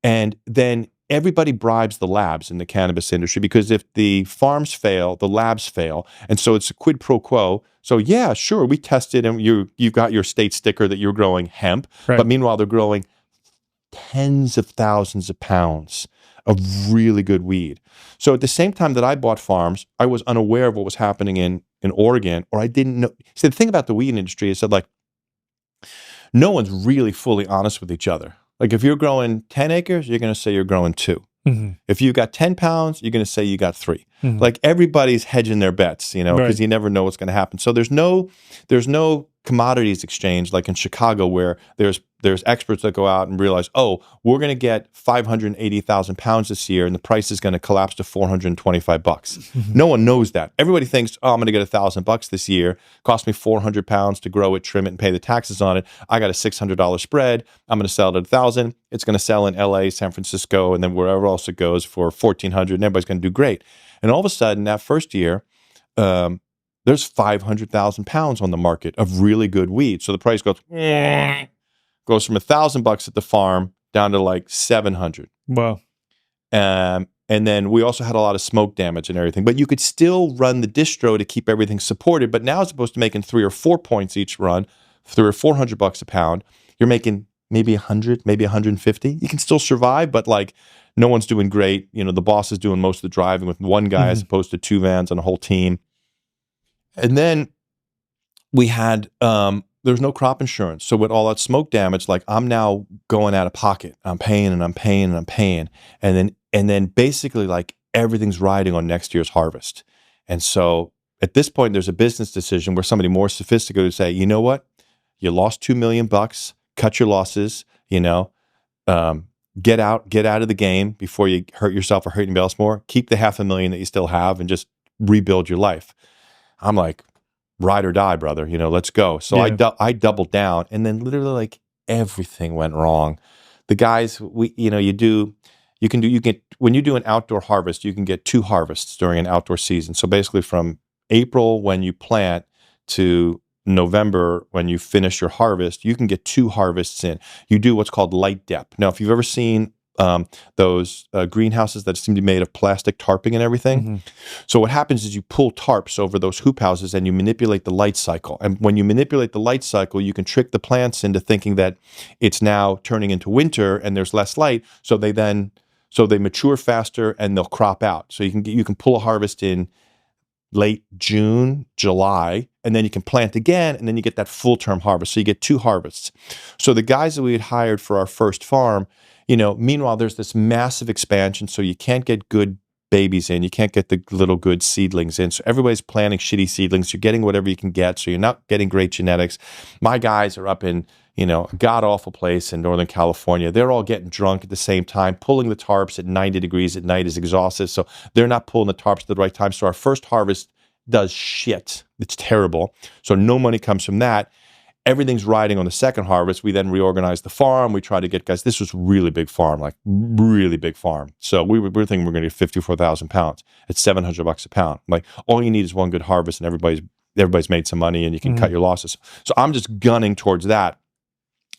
And then everybody bribes the labs in the cannabis industry, because if the farms fail, the labs fail. And so it's a quid pro quo. So yeah, sure, we tested and you've got your state sticker that you're growing hemp. Right. But meanwhile, they're growing tens of thousands of pounds of really good weed. So at the same time that I bought farms, I was unaware of what was happening in Oregon, or I didn't know. See, the thing about the weed industry is that like no one's really fully honest with each other. Like if you're growing 10 acres, you're going to say you're growing 2. If you got 10 pounds, you're going to say you got 3. Like everybody's hedging their bets, because you never know what's going to happen. So there's no commodities exchange like in Chicago where there's experts that go out and realize, oh, we're going to get 580,000 pounds this year and the price is going to collapse to $425. No one knows that. Everybody thinks, oh, I'm going to get $1,000 this year. Cost me 400 pounds to grow it, trim it, and pay the taxes on it. I got a $600 spread. I'm going to sell it at $1,000. It's going to sell in LA, San Francisco, and then wherever else it goes for $1,400, and everybody's going to do great. And all of a sudden, that first year, there's 500,000 pounds on the market of really good weed. So the price goes from $1,000 at the farm down to like 700. Wow. And then we also had a lot of smoke damage and everything. But you could still run the distro to keep everything supported. But now, as opposed to making 3 or 4 points each run, $300 or $400 a pound, you're making maybe 100, maybe 150. You can still survive, but like no one's doing great. You know, the boss is doing most of the driving with one guy as opposed to 2 vans and a whole team. And then we had there was no crop insurance. So with all that smoke damage, like I'm now going out of pocket. I'm paying and I'm paying and I'm paying. And then basically like everything's riding on next year's harvest. And so at this point, there's a business decision where somebody more sophisticated would say, you know what? You lost $2 million, cut your losses, you know, get out of the game before you hurt yourself or hurt anybody else more. Keep the $500,000 that you still have and just rebuild your life. I'm like, ride or die, brother, you know, let's go. So I doubled down, and then literally like everything went wrong. The guys, when you do an outdoor harvest, you can get 2 harvests during an outdoor season. So basically from April when you plant to November when you finish your harvest, you can get 2 harvests in. You do what's called light dep. Now, if you've ever seen those greenhouses that seem to be made of plastic tarping and everything. So what happens is you pull tarps over those hoop houses and you manipulate the light cycle. And when you manipulate the light cycle, you can trick the plants into thinking that it's now turning into winter and there's less light. So they mature faster and they'll crop out. So you can pull a harvest in late June, July, and then you can plant again, and then you get that full-term harvest. So you get 2 harvests. So the guys that we had hired for our first farm, you know, meanwhile, there's this massive expansion, so you can't get good babies in. You can't get the little good seedlings in. So everybody's planting shitty seedlings. You're getting whatever you can get, so you're not getting great genetics. My guys are up in, you know, a god-awful place in Northern California. They're all getting drunk at the same time. Pulling the tarps at 90 degrees at night is exhausted, so they're not pulling the tarps at the right time. So our first harvest does shit. It's terrible. So no money comes from that. Everything's riding on the second harvest. We then reorganize the farm. We try to get guys. This was really big farm, like really big farm. So we were thinking we're going to get 54,000 pounds at $700 a pound. Like all you need is one good harvest, and everybody's made some money, and you can cut your losses. So I'm just gunning towards that.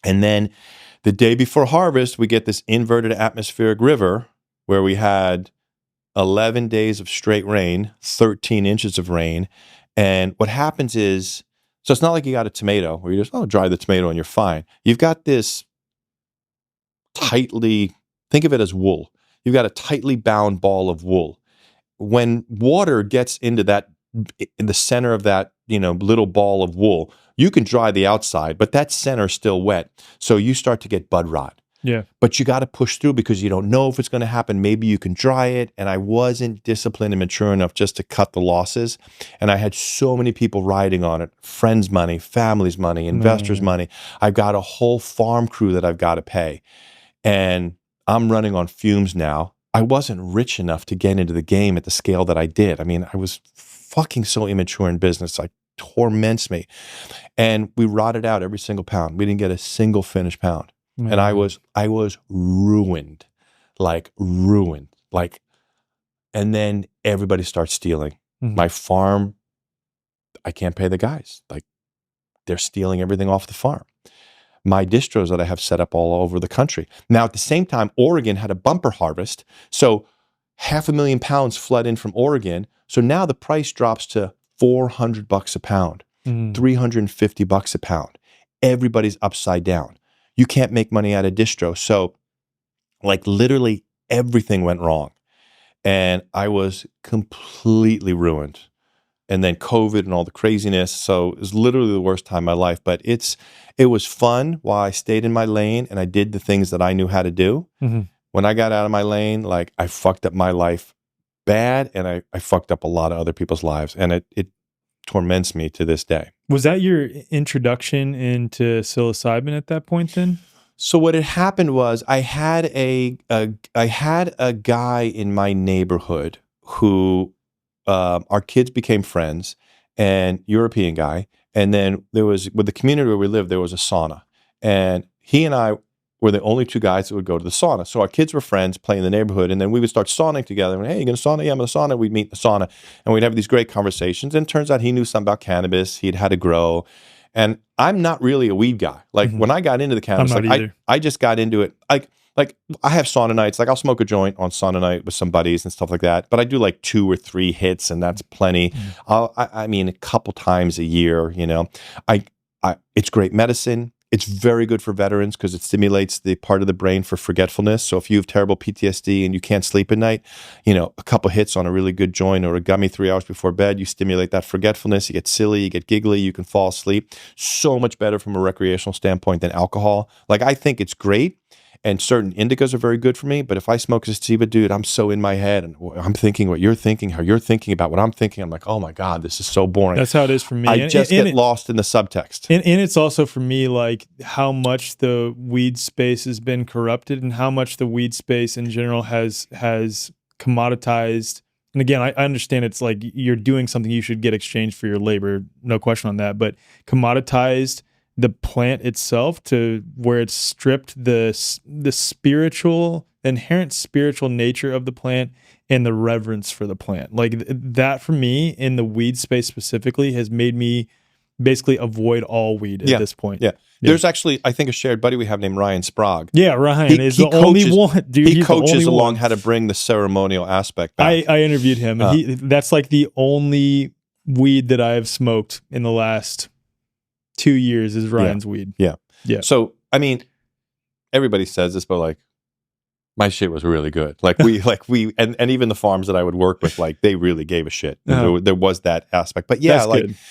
And then the day before harvest, we get this inverted atmospheric river where we had 11 days of straight rain, 13 inches of rain. And what happens is, so it's not like you got a tomato where you just, dry the tomato and you're fine. You've got this think of it as wool. You've got a tightly bound ball of wool. When water gets in the center of that, you know, little ball of wool, you can dry the outside, but that center is still wet. So you start to get bud rot. Yeah. But you got to push through because you don't know if it's going to happen. Maybe you can dry it. And I wasn't disciplined and mature enough just to cut the losses. And I had so many people riding on it. Friends' money, family's money, investors' money. I've got a whole farm crew that I've got to pay. And I'm running on fumes now. I wasn't rich enough to get into the game at the scale that I did. I mean, I was fucking so immature in business. Like, torments me. And we rotted out every single pound. We didn't get a single finished pound. And I was ruined, like, and then everybody starts stealing. My farm, I can't pay the guys. Like, they're stealing everything off the farm. My distros that I have set up all over the country. Now, at the same time, Oregon had a bumper harvest. So 500,000 pounds flood in from Oregon. So now the price drops to $400 a pound, $350 a pound. Everybody's upside down. You can't make money out of distro. So like literally everything went wrong. And I was completely ruined. And then COVID and all the craziness. So it was literally the worst time of my life. But it was fun while I stayed in my lane and I did the things that I knew how to do. When I got out of my lane, like I fucked up my life bad, and I fucked up a lot of other people's lives. And it torments me to this day. Was that your introduction into psilocybin at that point then? So what had happened was I had a guy in my neighborhood who our kids became friends, and European guy. And then there was, with the community where we lived, there was a sauna. And he and I were the only 2 guys that would go to the sauna. So our kids were friends, playing in the neighborhood, and then we would start sauning together. And, hey, you going to sauna? Yeah, I'm going to sauna. We'd meet in the sauna, and we'd have these great conversations. And it turns out he knew something about cannabis. He'd had to grow. And I'm not really a weed guy. Like when I got into the cannabis, I just got into it. Like like I have sauna nights. Like I'll smoke a joint on sauna night with some buddies and stuff like that. But I do like 2 or 3 hits, and that's plenty. I mean, a couple times a year. It's great medicine. It's very good for veterans because it stimulates the part of the brain for forgetfulness. So if you have terrible PTSD and you can't sleep at night, a couple hits on a really good joint or a gummy 3 hours before bed, you stimulate that forgetfulness. You get silly, you get giggly, you can fall asleep. So much better from a recreational standpoint than alcohol. Like I think it's great. And certain indicas are very good for me. But if I smoke a sativa, dude, I'm so in my head and I'm thinking what you're thinking, how you're thinking about what I'm thinking. I'm like, oh my God, this is so boring. That's how it is for me. I just get lost in the subtext. And it's also for me, like how much the weed space has been corrupted and how much the weed space in general has commoditized. And again, I understand it's like you're doing something you should get exchanged for your labor. No question on that. But commoditized the plant itself to where it's stripped the inherent spiritual nature of the plant and the reverence for the plant. Like that for me in the weed space specifically has made me basically avoid all weed at this point. Yeah. There's actually, I think, a shared buddy we have named Ryan Sprague. Yeah, Ryan is the only one. Dude, he coaches along how to bring the ceremonial aspect back. I interviewed him. That's like the only weed that I have smoked in the last 2 years is Ryan's weed. Yeah. So, I mean, everybody says this, but like, my shit was really good. Like and even the farms that I would work with, like they really gave a shit. There was that aspect, but yeah,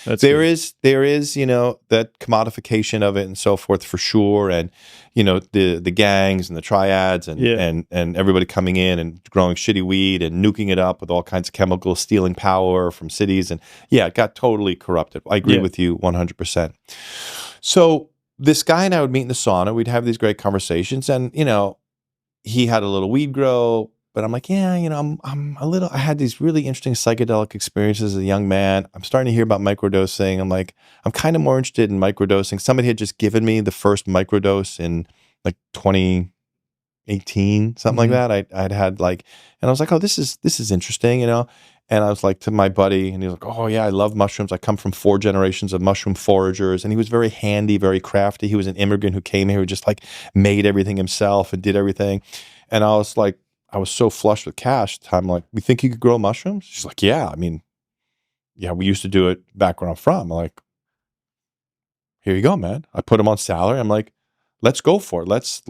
there is, that commodification of it and so forth for sure. And, the gangs and the triads and everybody coming in and growing shitty weed and nuking it up with all kinds of chemicals, stealing power from cities. And yeah, it got totally corrupted. I agree with you 100%. So this guy and I would meet in the sauna. We'd have these great conversations and, he had a little weed grow, but I'm like, yeah, I had these really interesting psychedelic experiences as a young man. I'm starting to hear about microdosing. I'm like, I'm kind of more interested in microdosing. Somebody had just given me the first microdose in like 2018, something like that. I'd had like, and I was like, oh, this is interesting, And I was like to my buddy, and he was like, oh yeah, I love mushrooms. I come from 4 generations of mushroom foragers. And he was very handy, very crafty. He was an immigrant who came here, who just like made everything himself and did everything. And I was like, I was so flush with cash at the time. Like, we think you could grow mushrooms? She's like, yeah, I mean, yeah, we used to do it back where I'm from. I'm like, here you go, man. I put him on salary. I'm like, let's go for it. Let's,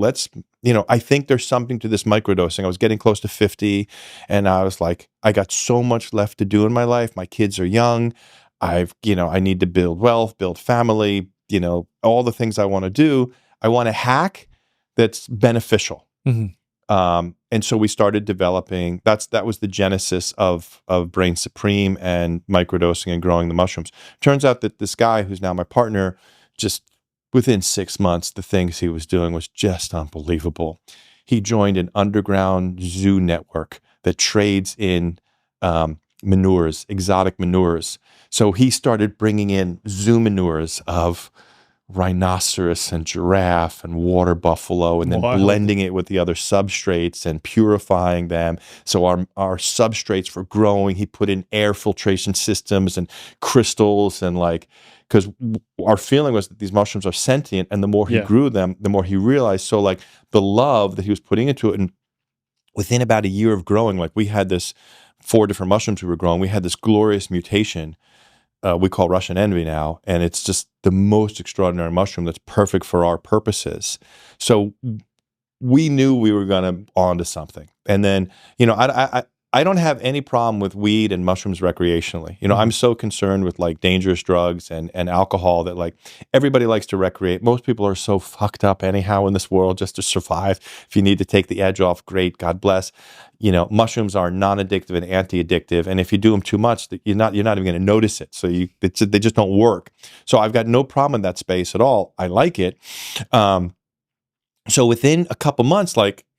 I think there's something to this microdosing. I was getting close to 50 and I was like, I got so much left to do in my life. My kids are young. I need to build wealth, build family, all the things I want to do. I want a hack that's beneficial. And so we started developing, that was the genesis of Brain Supreme and microdosing and growing the mushrooms. Turns out that this guy who's now my partner, just within 6 months, the things he was doing was just unbelievable. He joined an underground zoo network that trades in manures, exotic manures. So he started bringing in zoo manures of rhinoceros and giraffe and water buffalo and then blending it with the other substrates and purifying them. So our substrates for growing, he put in air filtration systems and crystals and because our feeling was that these mushrooms are sentient, and the more he grew them, the more he realized. So the love that he was putting into it, and within about a year of growing, we had this 4 different mushrooms we were growing, we had this glorious mutation we call Russian envy now, and it's just the most extraordinary mushroom that's perfect for our purposes. So we knew we were going to onto something. And then, I don't have any problem with weed and mushrooms recreationally. I'm so concerned with dangerous drugs and alcohol that everybody likes to recreate. Most people are so fucked up anyhow in this world just to survive. If you need to take the edge off, great, God bless. Mushrooms are non-addictive and anti-addictive, and if you do them too much, you're not even going to notice it. So they just don't work. So I've got no problem in that space at all. I like it. So within a couple months,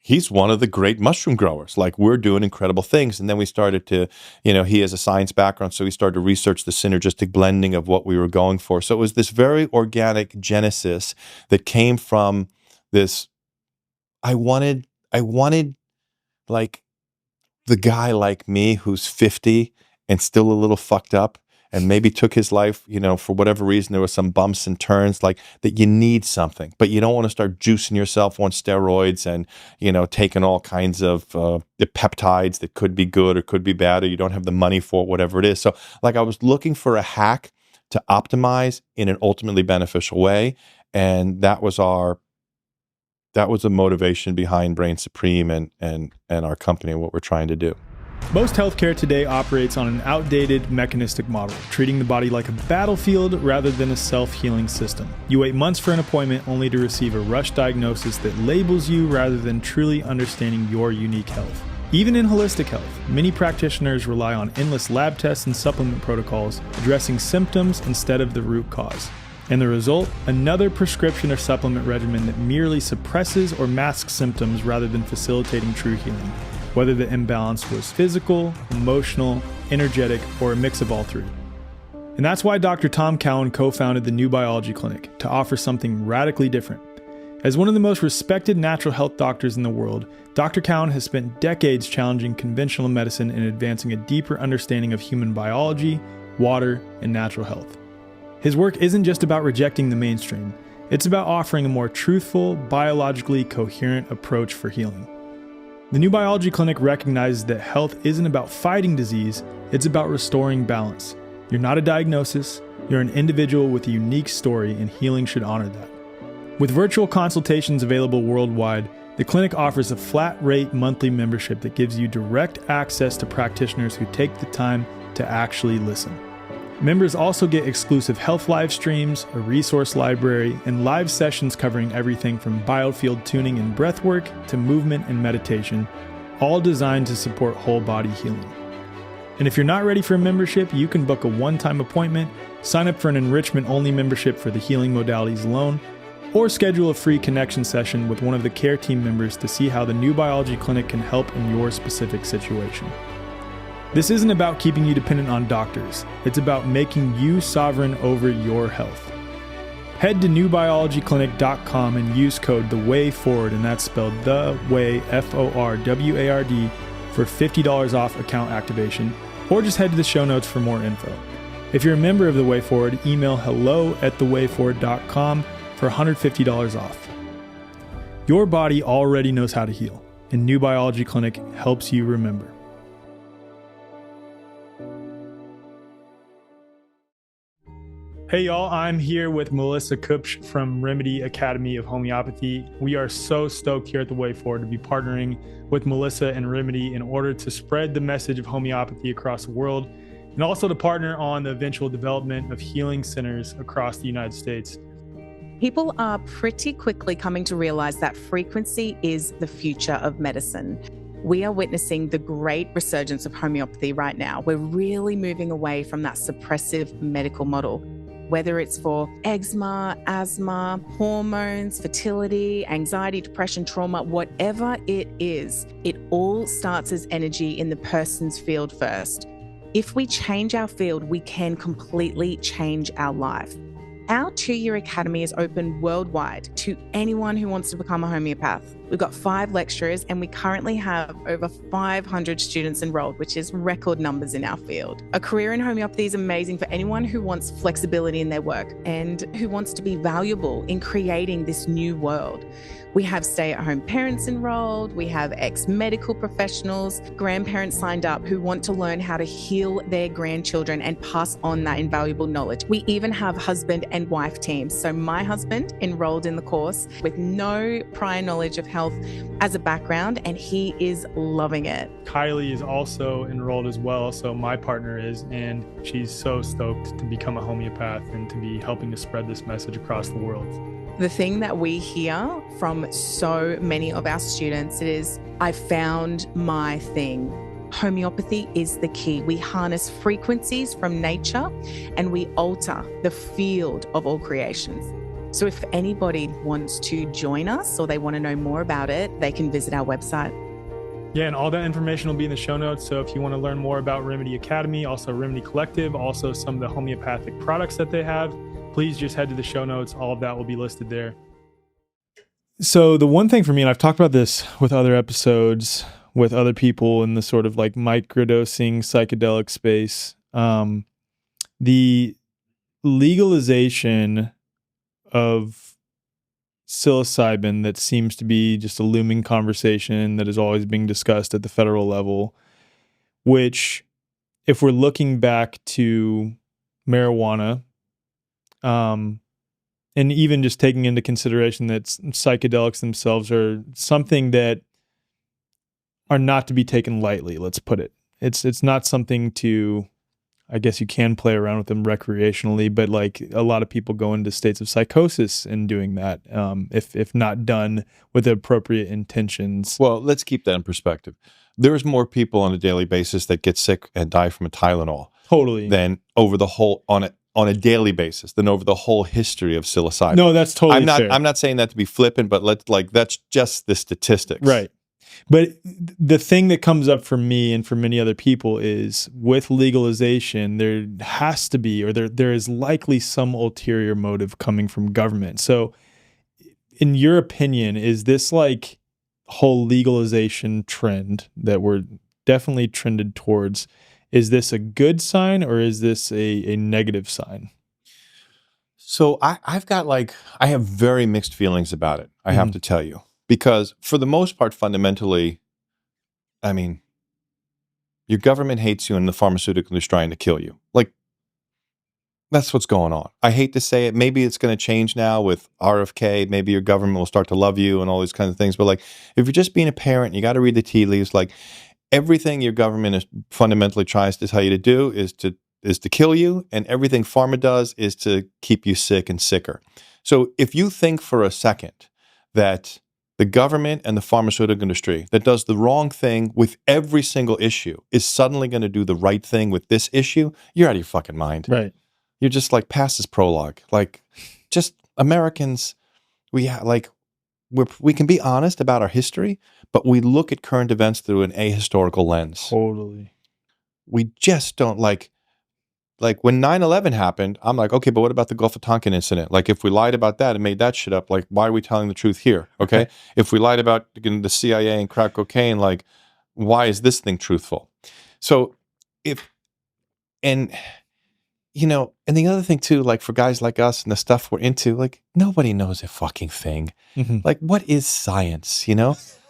he's one of the great mushroom growers. We're doing incredible things. And then we started to, he has a science background, so we started to research the synergistic blending of what we were going for. So it was this very organic genesis that came from this. I wanted the guy like me who's 50 and still a little fucked up and maybe took his life, for whatever reason, there was some bumps and turns, like that you need something, but you don't want to start juicing yourself on steroids and, taking all kinds of the peptides that could be good or could be bad, or you don't have the money for it, whatever it is. So like I was looking for a hack to optimize in an ultimately beneficial way. And that was the motivation behind Brain Supreme and our company and what we're trying to do. Most healthcare today operates on an outdated mechanistic model, treating the body like a battlefield rather than a self-healing system. You wait months for an appointment only to receive a rush diagnosis that labels you rather than truly understanding your unique health. Even in holistic health, many practitioners rely on endless lab tests and supplement protocols, addressing symptoms instead of the root cause. And the result? Another prescription or supplement regimen that merely suppresses or masks symptoms rather than facilitating true healing, whether the imbalance was physical, emotional, energetic, or a mix of all three. And that's why Dr. Tom Cowan co-founded the New Biology Clinic, to offer something radically different. As one of the most respected natural health doctors in the world, Dr. Cowan has spent decades challenging conventional medicine and advancing a deeper understanding of human biology, water, and natural health. His work isn't just about rejecting the mainstream, it's about offering a more truthful, biologically coherent approach for healing. The New Biology Clinic recognizes that health isn't about fighting disease, it's about restoring balance. You're not a diagnosis, you're an individual with a unique story, and healing should honor that. With virtual consultations available worldwide, the clinic offers a flat-rate monthly membership that gives you direct access to practitioners who take the time to actually listen. Members also get exclusive health live streams, a resource library, and live sessions covering everything from biofield tuning and breathwork to movement and meditation, all designed to support whole body healing. And if you're not ready for a membership, you can book a one-time appointment, sign up for an enrichment-only membership for the healing modalities alone, or schedule a free connection session with one of the care team members to see how the New Biology Clinic can help in your specific situation. This isn't about keeping you dependent on doctors. It's about making you sovereign over your health. Head to newbiologyclinic.com and use code THEWAYFORWARD, and that's spelled The Way, FORWARD, for $50 off account activation, or just head to the show notes for more info. If you're a member of The Way Forward, email hello@thewayforward.com for $150 off. Your body already knows how to heal, and New Biology Clinic helps you remember. Hey y'all, I'm here with Melissa Kupsch from Remedy Academy of Homeopathy. We are so stoked here at The Way Forward to be partnering with Melissa and Remedy in order to spread the message of homeopathy across the world, and also to partner on the eventual development of healing centers across the United States. People are pretty quickly coming to realize that frequency is the future of medicine. We are witnessing the great resurgence of homeopathy right now. We're really moving away from that suppressive medical model. Whether it's for eczema, asthma, hormones, fertility, anxiety, depression, trauma, whatever it is, it all starts as energy in the person's field first. If we change our field, we can completely change our life. Our 2-year academy is open worldwide to anyone who wants to become a homeopath. We've got 5 lecturers and we currently have over 500 students enrolled, which is record numbers in our field. A career in homeopathy is amazing for anyone who wants flexibility in their work and who wants to be valuable in creating this new world. We have stay-at-home parents enrolled, we have ex-medical professionals, grandparents signed up who want to learn how to heal their grandchildren and pass on that invaluable knowledge. We even have husband and wife teams. So my husband enrolled in the course with no prior knowledge of health as a background, and he is loving it. Kylie is also enrolled as well, so my partner is, and she's so stoked to become a homeopath and to be helping to spread this message across the world. The thing that we hear from so many of our students is, I found my thing. Homeopathy is the key. We harness frequencies from nature and we alter the field of all creations. So if anybody wants to join us or they want to know more about it, they can visit our website. Yeah, and all that information will be in the show notes. So if you want to learn more about Remedy Academy, also RMDY Collective, also some of the homeopathic products that they have, please just head to the show notes. All of that will be listed there. So the one thing for me, and I've talked about this with other episodes, with other people in the sort of like microdosing psychedelic space, the legalization of psilocybin that seems to be just a looming conversation that is always being discussed at the federal level, which, if we're looking back to marijuana, and even just taking into consideration that psychedelics themselves are something that are not to be taken lightly, let's put it. It's not something to, I guess you can play around with them recreationally, but like a lot of people go into states of psychosis in doing that, if not done with the appropriate intentions. Well, let's keep that in perspective. There's more people on a daily basis that get sick and die from a Tylenol Totally. than over the whole on a daily basis than over the whole history of psilocybin. No, that's totally fair. I'm not saying that to be flippant, but that's just the statistics. Right. But the thing that comes up for me and for many other people is, with legalization, there has to be, or there is likely some ulterior motive coming from government. So in your opinion, is this like whole legalization trend that we're definitely trended towards, is this a good sign or is this a negative sign? So I have very mixed feelings about it, I have to tell you. Because for the most part, fundamentally, I mean, your government hates you and the pharmaceutical is trying to kill you. Like, that's what's going on. I hate to say it. Maybe it's going to change now with RFK. Maybe your government will start to love you and all these kinds of things. But like, if you're just being a parent, you got to read the tea leaves. Like, everything your government is fundamentally tries to tell you to do is to kill you, and everything pharma does is to keep you sick and sicker. So if you think for a second that the government and the pharmaceutical industry that does the wrong thing with every single issue is suddenly going to do the right thing with this issue, you're out of your fucking mind. Right. You're just like past this prologue. Like, just Americans, we can be honest about our history, but we look at current events through an ahistorical lens. Totally. We just don't like when 9/11 happened, I'm like, okay, but what about the Gulf of Tonkin incident? Like, if we lied about that and made that shit up, like, why are we telling the truth here? Okay. If we lied about the CIA and crack cocaine, like, why is this thing truthful? So and the other thing too, like, for guys like us and the stuff we're into, like, nobody knows a fucking thing. Like, what is science,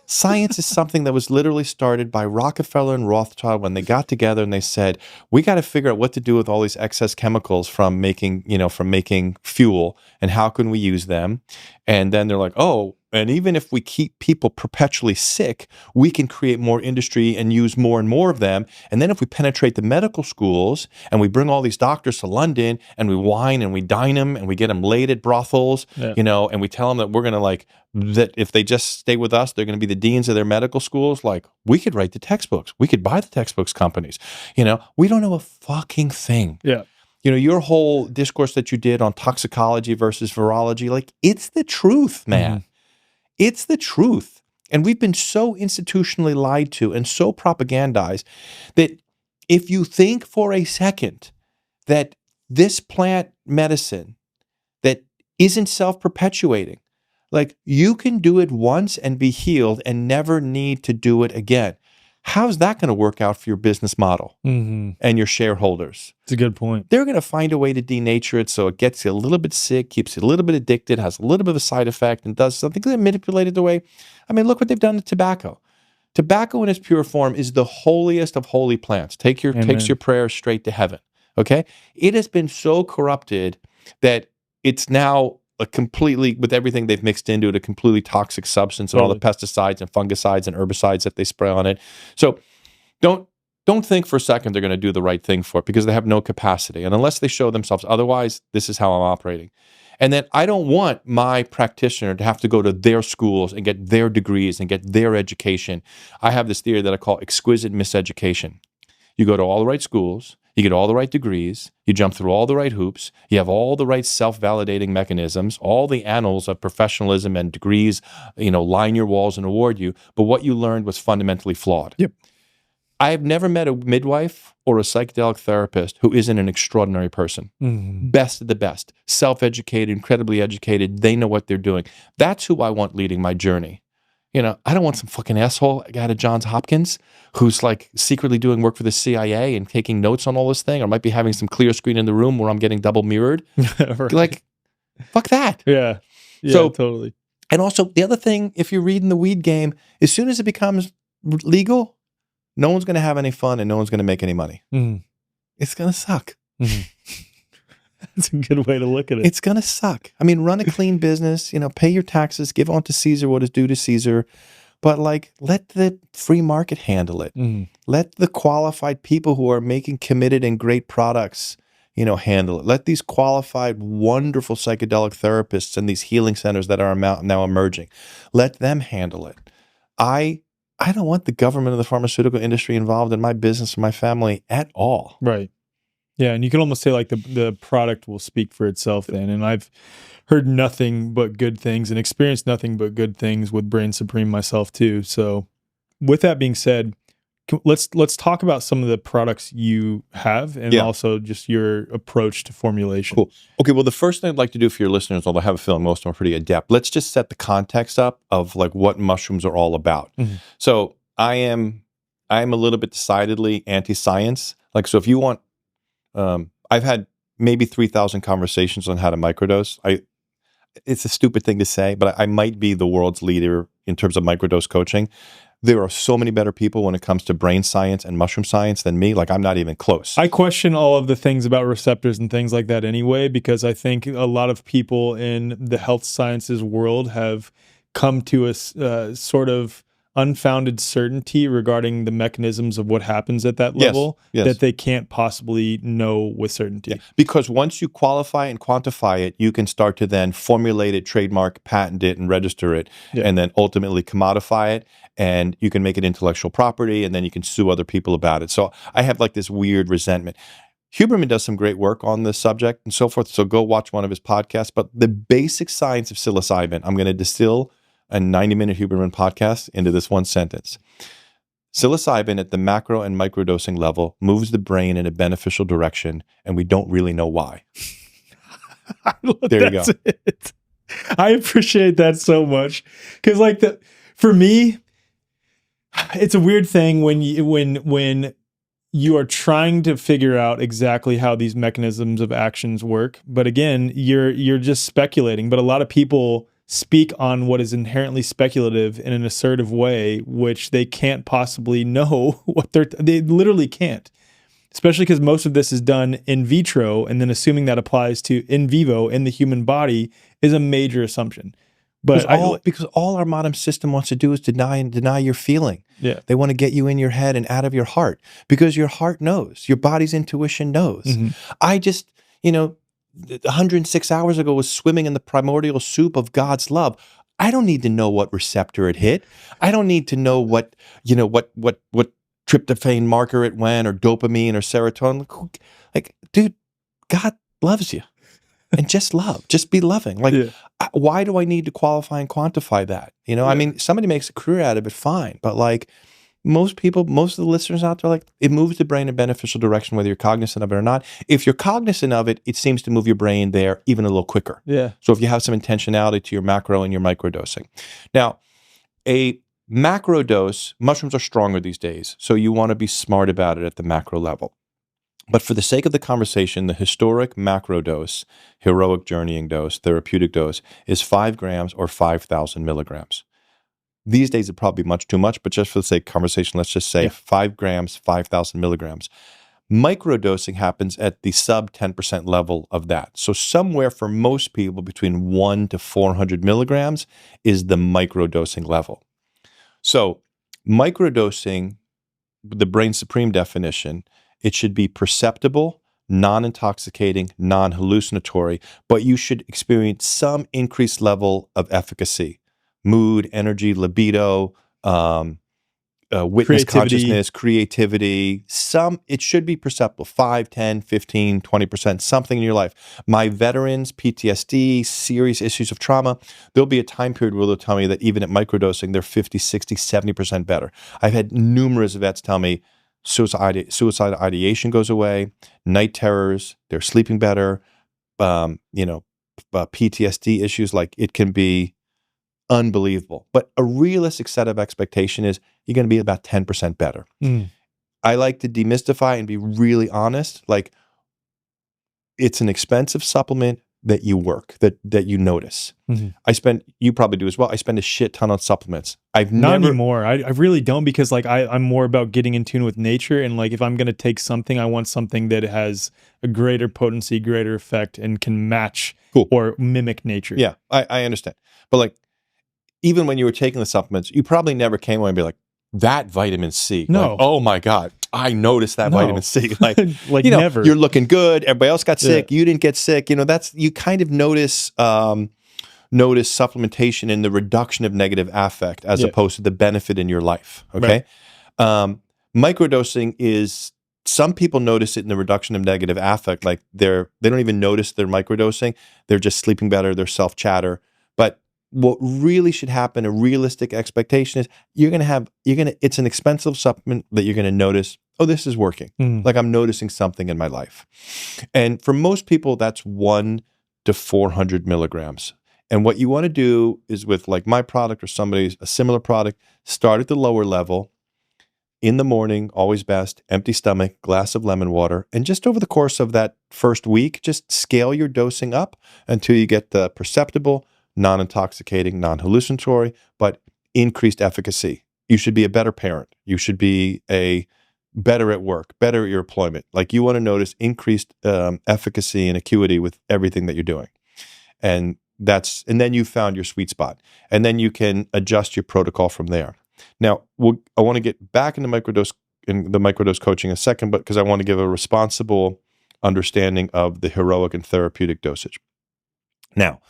Science is something that was literally started by Rockefeller and Rothschild when they got together and they said, we got to figure out what to do with all these excess chemicals from making fuel, and how can we use them? And then they're like, oh, and even if we keep people perpetually sick, we can create more industry and use more and more of them. And then if we penetrate the medical schools and we bring all these doctors to London and we wine and we dine them and we get them laid at brothels, and we tell them that we're going to that if they just stay with us, they're going to be the deans of their medical schools. Like, we could write the textbooks. We could buy the textbooks companies. We don't know a fucking thing. Yeah. Your whole discourse that you did on toxicology versus virology, like, it's the truth, man. It's the truth. And we've been so institutionally lied to and so propagandized that if you think for a second that this plant medicine that isn't self-perpetuating, like, you can do it once and be healed and never need to do it again. How's that going to work out for your business model and your shareholders? It's a good point. They're going to find a way to denature it so it gets you a little bit sick, keeps you a little bit addicted, has a little bit of a side effect, and does something. They manipulate it away. I mean, look what they've done to tobacco. Tobacco in its pure form is the holiest of holy plants. Takes your prayers straight to heaven. Okay? It has been so corrupted that it's now completely, with everything they've mixed into it, a completely toxic substance, and all the pesticides and fungicides and herbicides that they spray on it. So don't think for a second they're going to do the right thing for it, because they have no capacity. And unless they show themselves otherwise, this is how I'm operating. And then I don't want my practitioner to have to go to their schools and get their degrees and get their education. I have this theory that I call exquisite miseducation. You go to all the right schools, you get all the right degrees, you jump through all the right hoops, you have all the right self-validating mechanisms, all the annals of professionalism and degrees, line your walls and award you, but what you learned was fundamentally flawed. Yep. I have never met a midwife or a psychedelic therapist who isn't an extraordinary person. Best of the best, self-educated, incredibly educated, they know what they're doing. That's who I want leading my journey. I don't want some fucking asshole guy at Johns Hopkins who's like secretly doing work for the CIA and taking notes on all this thing, or might be having some clear screen in the room where I'm getting double mirrored. Right. Like, fuck that. Yeah. Yeah, So, totally. And also, the other thing, if you're reading the weed game, as soon as it becomes legal, no one's going to have any fun and no one's going to make any money. Mm. It's going to suck. Mm. That's a good way to look at it. It's going to suck. I mean, run a clean business, pay your taxes, give on to Caesar what is due to Caesar, but like, let the free market handle it. Mm. Let the qualified people who are making committed and great products, handle it. Let these qualified, wonderful psychedelic therapists and these healing centers that are now emerging, let them handle it. I don't want the government or the pharmaceutical industry involved in my business or my family at all. Right. Yeah, and you can almost say like the product will speak for itself then. And I've heard nothing but good things and experienced nothing but good things with Brain Supreme myself too. So with that being said, let's talk about some of the products you have and also just your approach to formulation. Cool. Okay, well, the first thing I'd like to do for your listeners, although I have a feeling most of them are pretty adept, let's just set the context up of like what mushrooms are all about. Mm-hmm. So I am a little bit decidedly anti-science. Like, so if you want, I've had maybe 3,000 conversations on how to microdose. It's a stupid thing to say, but I might be the world's leader in terms of microdose coaching. There are so many better people when it comes to brain science and mushroom science than me. Like, I'm not even close. I question all of the things about receptors and things like that anyway, because I think a lot of people in the health sciences world have come to a sort of unfounded certainty regarding the mechanisms of what happens at that level that they can't possibly know with certainty. Yeah. Because once you qualify and quantify it, you can start to then formulate it, trademark, patent it, and register it, and then ultimately commodify it, and you can make it intellectual property, and then you can sue other people about it. So I have like this weird resentment. Huberman does some great work on this subject and so forth, so go watch one of his podcasts. But the basic science of psilocybin, I'm going to distill a 90-minute Huberman podcast into this one sentence. Psilocybin at the macro and microdosing level moves the brain in a beneficial direction, and we don't really know why. There you go. It. I appreciate that so much because, like, for me, it's a weird thing when you are trying to figure out exactly how these mechanisms of actions work. But again, you're just speculating. But a lot of people speak on what is inherently speculative in an assertive way, which they can't possibly know what they literally can't, especially because most of this is done in vitro, and then assuming that applies to in vivo in the human body is a major assumption. But because all our modern system wants to do is deny your feeling. Yeah. They want to get you in your head and out of your heart because your heart knows, your body's intuition knows. Mm-hmm. I just, 106 hours ago was swimming in the primordial soup of God's love. I don't need to know what receptor it hit. I don't need to know what tryptophan marker it went, or dopamine or serotonin. Like, dude, God loves you. And just love, just be loving. Like, why do I need to qualify and quantify that? I mean, somebody makes a career out of it, fine. But like, most of the listeners out there, like, it moves the brain in a beneficial direction, whether you're cognizant of it or not. If you're cognizant of it, it seems to move your brain there even a little quicker. Yeah. So if you have some intentionality to your macro and your microdosing. Now, a macro dose, mushrooms are stronger these days, so you want to be smart about it at the macro level. But for the sake of the conversation, the historic macro dose, heroic journeying dose, therapeutic dose is 5 grams or 5,000 milligrams. These days, it'd probably be much too much, but just for the sake of conversation, let's just say 5 grams, 5,000 milligrams. Microdosing happens at the sub 10% level of that. So somewhere for most people between 1 to 400 milligrams is the microdosing level. So microdosing, the Brain Supreme definition, it should be perceptible, non-intoxicating, non-hallucinatory, but you should experience some increased level of efficacy. Mood, energy, libido, witness consciousness, creativity. It should be perceptible, 5, 10, 15, 20%, something in your life. My veterans, PTSD, serious issues of trauma, there'll be a time period where they'll tell me that even at microdosing, they're 50, 60, 70% better. I've had numerous vets tell me suicide ideation goes away, night terrors, they're sleeping better, PTSD issues, like, it can be unbelievable. But a realistic set of expectation is you're going to be about 10% better. I like to demystify and be really honest. Like, it's an expensive supplement that you work, that you notice. You probably do as well. I spend a shit ton on supplements. Not anymore. I really don't, because like I'm more about getting in tune with nature, and like if I'm going to take something, I want something that has a greater potency, greater effect, and can match or mimic nature. Yeah, I understand. But like, even when you were taking the supplements, you probably never came away and be like, that vitamin C. No. Like, oh my God, I noticed that vitamin C. Like, like never. You're looking good. Everybody else got sick. You didn't get sick. You kind of notice supplementation in the reduction of negative affect as opposed to the benefit in your life. Okay. Right. Microdosing is, some people notice it in the reduction of negative affect. Like they don't even notice they're microdosing. They're just sleeping better. They're self-chatter. But what really should happen, a realistic expectation is it's an expensive supplement that you're going to notice, oh, this is working. Like I'm noticing something in my life. And for most people, that's 1 to 400 milligrams. And what you want to do is with like my product or a similar product, start at the lower level in the morning, always best, empty stomach, glass of lemon water. And just over the course of that first week, just scale your dosing up until you get the perceptible, non-intoxicating, non-hallucinatory, but increased efficacy. You should be a better parent. You should be better at work, better at your employment. Like you want to notice increased efficacy and acuity with everything that you're doing. And then you found your sweet spot. And then you can adjust your protocol from there. Now, I want to get back into the microdose coaching in a second, but because I want to give a responsible understanding of the heroic and therapeutic dosage. Now,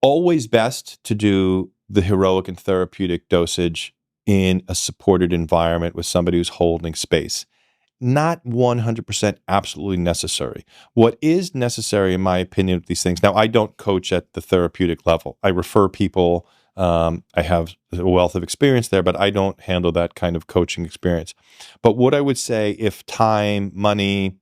always best to do the heroic and therapeutic dosage in a supported environment with somebody who's holding space. Not 100% absolutely necessary. What is necessary, in my opinion, with these things, now I don't coach at the therapeutic level. I refer people, I have a wealth of experience there, but I don't handle that kind of coaching experience. But what I would say, if time, money,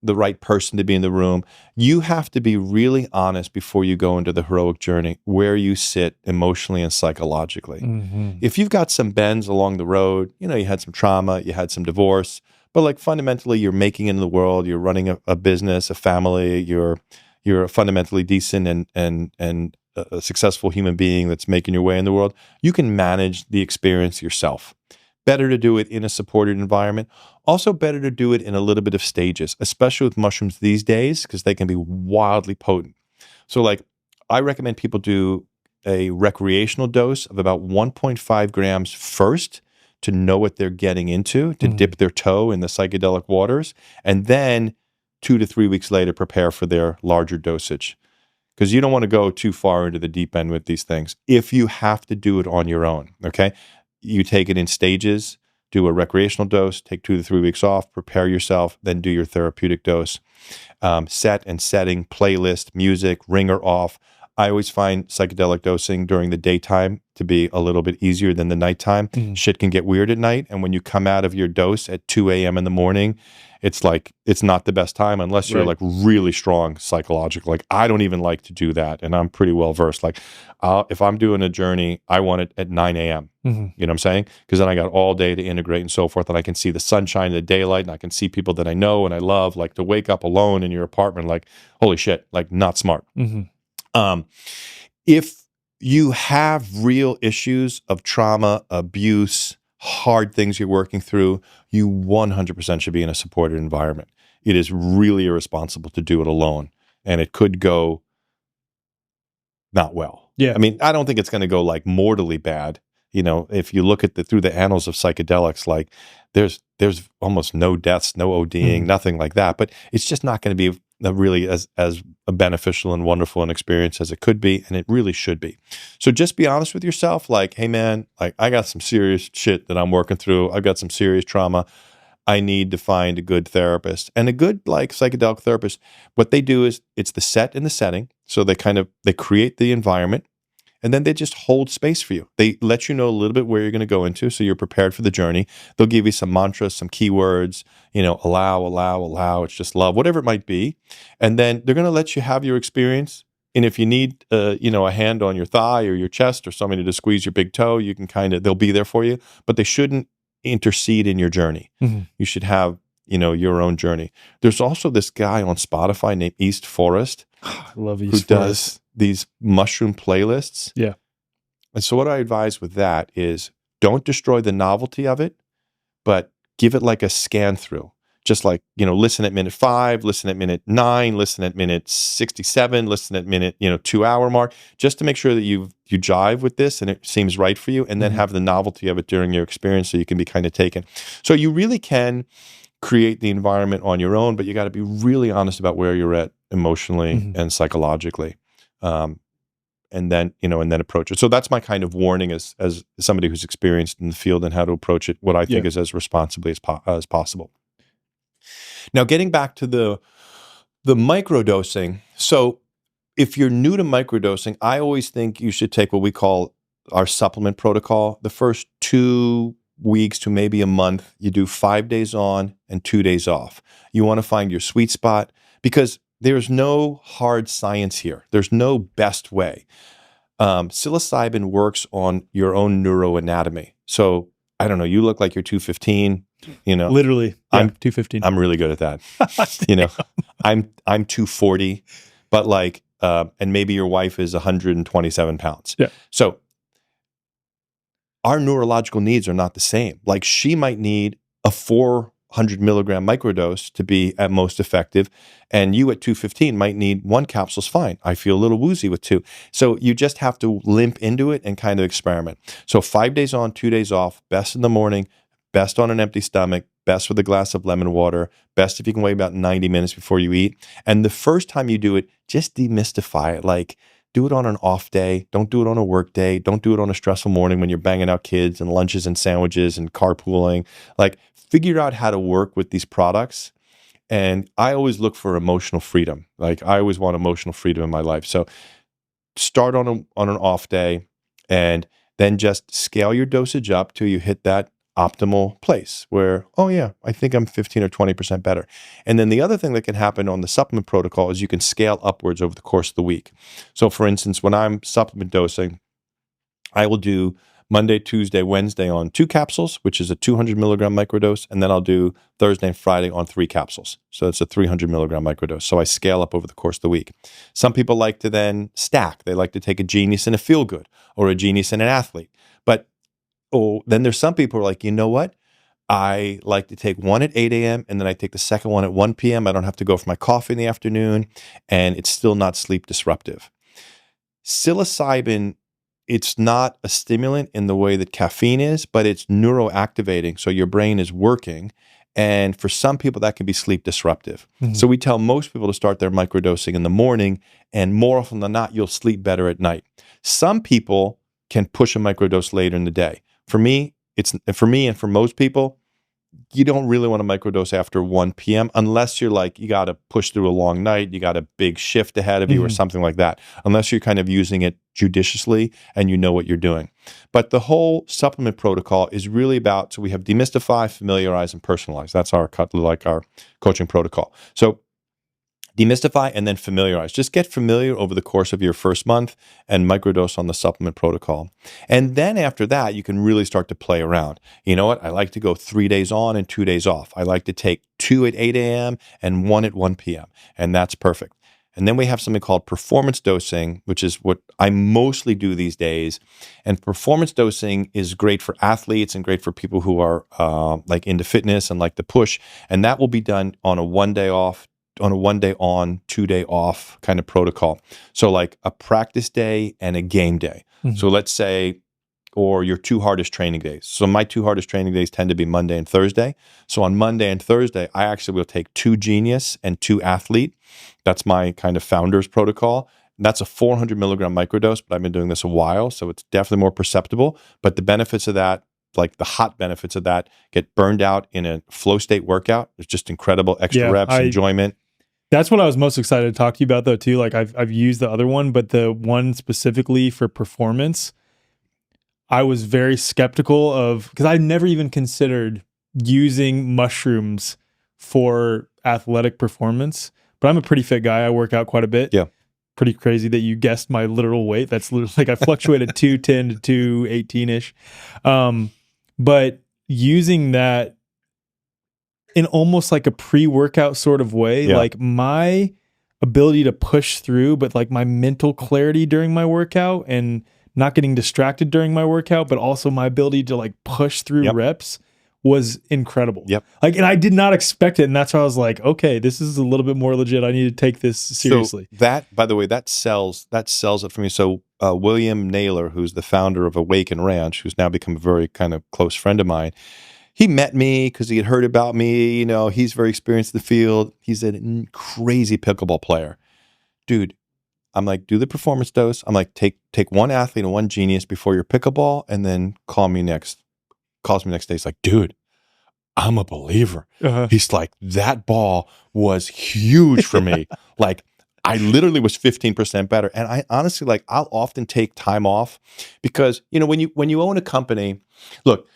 the right person to be in the room, you have to be really honest before you go into the heroic journey where you sit emotionally and psychologically. If you've got some bends along the road, you had some trauma, you had some divorce, but like fundamentally you're making it in the world, you're running a business, a family, you're a fundamentally decent and a successful human being that's making your way in the world, you can manage the experience yourself. Better to do it in a supported environment. Also better to do it in a little bit of stages, especially with mushrooms these days, because they can be wildly potent. So like I recommend people do a recreational dose of about 1.5 grams first to know what they're getting into, to dip their toe in the psychedelic waters, and then 2 to 3 weeks later prepare for their larger dosage. Because you don't want to go too far into the deep end with these things if you have to do it on your own, okay? You take it in stages, do a recreational dose, take 2 to 3 weeks off, prepare yourself, then do your therapeutic dose. Set and setting, playlist, music, ringer off. I always find psychedelic dosing during the daytime to be a little bit easier than the nighttime. Shit can get weird at night. And when you come out of your dose at 2 a.m. in the morning, it's like, it's not the best time unless you're like really strong psychological. Like I don't even like to do that. And I'm pretty well versed. Like if I'm doing a journey, I want it at 9 a.m. You know what I'm saying? Because then I got all day to integrate and so forth. And I can see the sunshine, the daylight, and I can see people that I know and I love. Like to wake up alone in your apartment, like, holy shit, like not smart. If you have real issues of trauma, abuse, hard things you're working through, you 100% should be in a supported environment. It is really irresponsible to do it alone, and it could go not well. Yeah. I mean, I don't think it's going to go like mortally bad. If you look at through the annals of psychedelics, like there's almost no deaths, no ODing, nothing like that. But it's just not going to be really as a beneficial and wonderful an experience as it could be, and it really should be. So just be honest with yourself, like, hey man, like I got some serious shit that I'm working through. I've got some serious trauma. I need to find a good therapist. And a good like psychedelic therapist, what they do is it's the set and the setting. So they create the environment, and then they just hold space for you. They let you know a little bit where you're going to go into, so you're prepared for the journey. They'll give you some mantras, some keywords, allow, it's just love, whatever it might be. And then they're going to let you have your experience And if you need, a hand on your thigh or your chest or somebody to squeeze your big toe, you can they'll be there for you, but they shouldn't intercede in your journey. Mm-hmm. You should have, your own journey. There's also this guy on Spotify named East Forest. I love East who Forest. Does these mushroom playlists. Yeah. And so what I advise with that is don't destroy the novelty of it, but give it like a scan through. Just like, listen at minute 5, listen at minute 9, listen at minute 67, listen at minute, 2-hour mark, just to make sure that you jive with this and it seems right for you, and then have the novelty of it during your experience so you can be kind of taken. So you really can create the environment on your own, but you got to be really honest about where you're at emotionally and psychologically. And then approach it. So that's my kind of warning as somebody who's experienced in the field and how to approach it, what I think is as responsibly as possible. Now, getting back to the microdosing. So if you're new to microdosing, I always think you should take what we call our supplement protocol. The first 2 weeks to maybe a month, you do 5 days on and 2 days off. You want to find your sweet spot because there's no hard science here. There's no best way. Psilocybin works on your own neuroanatomy. So I don't know, you look like you're 215. Literally, I'm 215. I'm really good at that. I'm 240, but and maybe your wife is 127 pounds. Yeah. So our neurological needs are not the same. Like she might need a 400 milligram microdose to be at most effective, and you at 215 might need 1 capsule's fine. I feel a little woozy with 2. So you just have to limp into it and kind of experiment. So 5 days on, 2 days off, best in the morning, best on an empty stomach, best with a glass of lemon water, best if you can wait about 90 minutes before you eat. And the first time you do it, just demystify it. Like, do it on an off day. Don't do it on a work day. Don't do it on a stressful morning when you're banging out kids and lunches and sandwiches and carpooling. Like, figure out how to work with these products. And I always look for emotional freedom. Like, I always want emotional freedom in my life. So start on an off day and then just scale your dosage up till you hit that optimal place where, oh yeah, I think I'm 15 or 20% better. And then the other thing that can happen on the supplement protocol is you can scale upwards over the course of the week. So for instance, when I'm supplement dosing, I will do Monday, Tuesday, Wednesday on 2 capsules, which is a 200 milligram microdose. And then I'll do Thursday and Friday on 3 capsules. So it's a 300 milligram microdose. So I scale up over the course of the week. Some people like to then stack. They like to take a genius and a feel good, or a genius and an athlete. But then there's some people who are like, you know what? I like to take one at 8 a.m. and then I take the second one at 1 p.m. I don't have to go for my coffee in the afternoon, and it's still not sleep disruptive. Psilocybin, it's not a stimulant in the way that caffeine is, but it's neuroactivating. So your brain is working. And for some people, that can be sleep disruptive. Mm-hmm. So we tell most people to start their microdosing in the morning, and more often than not, you'll sleep better at night. Some people can push a microdose later in the day. For me and for most people, you don't really want to microdose after 1 p.m. unless you're like, you got to push through a long night, you got a big shift ahead of you or something like that, unless you're kind of using it judiciously and you know what you're doing. But the whole supplement protocol is really about, so we have demystify, familiarize, and personalize. That's our coaching protocol. So demystify and then familiarize. Just get familiar over the course of your first month and microdose on the supplement protocol. And then after that, you can really start to play around. You know what? I like to go 3 days on and 2 days off. I like to take 2 at 8 a.m. and 1 at 1 p.m. And that's perfect. And then we have something called performance dosing, which is what I mostly do these days. And performance dosing is great for athletes and great for people who are like into fitness and like to push. And that will be done on a 1 day off, on a 1 day on, 2 day off kind of protocol. So like a practice day and a game day. Mm-hmm. So let's say, or your 2 hardest training days. So my 2 hardest training days tend to be Monday and Thursday. So on Monday and Thursday, I actually will take 2 genius and 2 athlete. That's my kind of founder's protocol. That's a 400 milligram microdose, but I've been doing this a while, so it's definitely more perceptible. But the benefits of that, like the hot benefits of that, get burned out in a flow state workout. It's just incredible extra reps, enjoyment. That's what I was most excited to talk to you about, though, too. Like I've used the other one, but the one specifically for performance, I was very skeptical of, because I never even considered using mushrooms for athletic performance. But I'm a pretty fit guy. I work out quite a bit. Yeah. pretty crazy that you guessed my literal weight. That's literally like I fluctuated 210 to 218 ish. But using that in almost like a pre-workout sort of way, like my ability to push through, but like my mental clarity during my workout and not getting distracted during my workout, but also my ability to like push through reps was incredible. Like, and I did not expect it. And that's why I was like, okay, this is a little bit more legit. I need to take this seriously. So that, by the way, that sells it for me. So William Naylor, who's the founder of Awaken Ranch, who's now become a very kind of close friend of mine, he met me because he had heard about me. You know, he's very experienced in the field. He's a crazy pickleball player. Dude, I'm like, do the performance dose. I'm like, take one athlete and one genius before your pickleball, and then calls me next day. He's like, dude, I'm a believer. He's like, that ball was huge for me. Like, I literally was 15% better. And I honestly, like, I'll often take time off because, you know, when you own a company, look,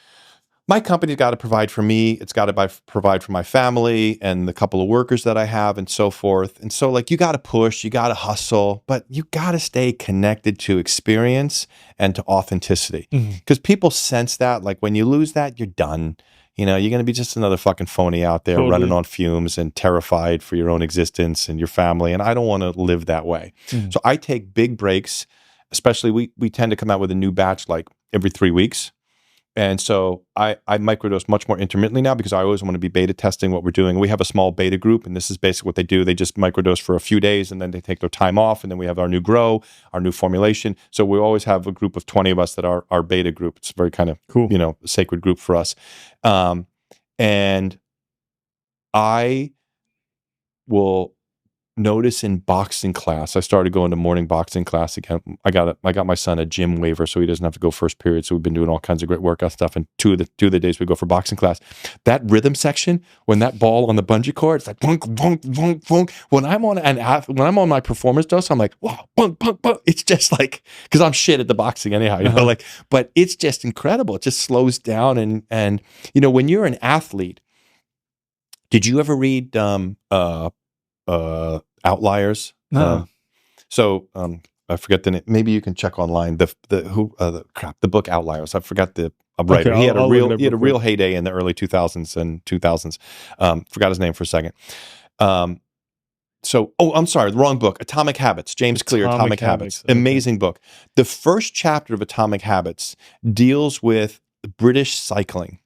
my company's got to provide for me. It's got to provide for my family and the couple of workers that I have and so forth. And so, like, you got to push, you got to hustle, but you got to stay connected to experience and to authenticity. Because people sense that, like, when you lose that, you're done. You know, you're going to be just another fucking phony out there running on fumes and terrified for your own existence and your family. And I don't want to live that way. So I take big breaks, especially we tend to come out with a new batch like every 3 weeks. And so I microdose much more intermittently now because I always want to be beta testing what we're doing. We have a small beta group, and this is basically what they do. They just microdose for a few days, and then they take their time off, and then we have our new grow, our new formulation. So we always have a group of 20 of us that are our beta group. It's a very kind of cool, you know, sacred group for us. And I will notice in boxing class, I started going to morning boxing class again. I got my son a gym waiver so he doesn't have to go first period. So we've been doing all kinds of great workout stuff. And two of the days we go for boxing class, that rhythm section, when that ball on the bungee cord, it's like bunk, bunk, bunk, bunk. When I'm on my performance dose, I'm like, wow, bunk, bunk, bunk. It's just like, because I'm shit at the boxing anyhow, you know, like, but it's just incredible. It just slows down. And you know, when you're an athlete, did you ever read Outliers? No. I forget the name. Maybe you can check online. The book Outliers. I forgot the writer. Okay, He had a real heyday heyday in the early 2000s and 2000s. Forgot his name for a second. I'm sorry, the wrong book. Atomic Habits. James Clear, Atomic Habits. Okay. Amazing book. The first chapter of Atomic Habits deals with British cycling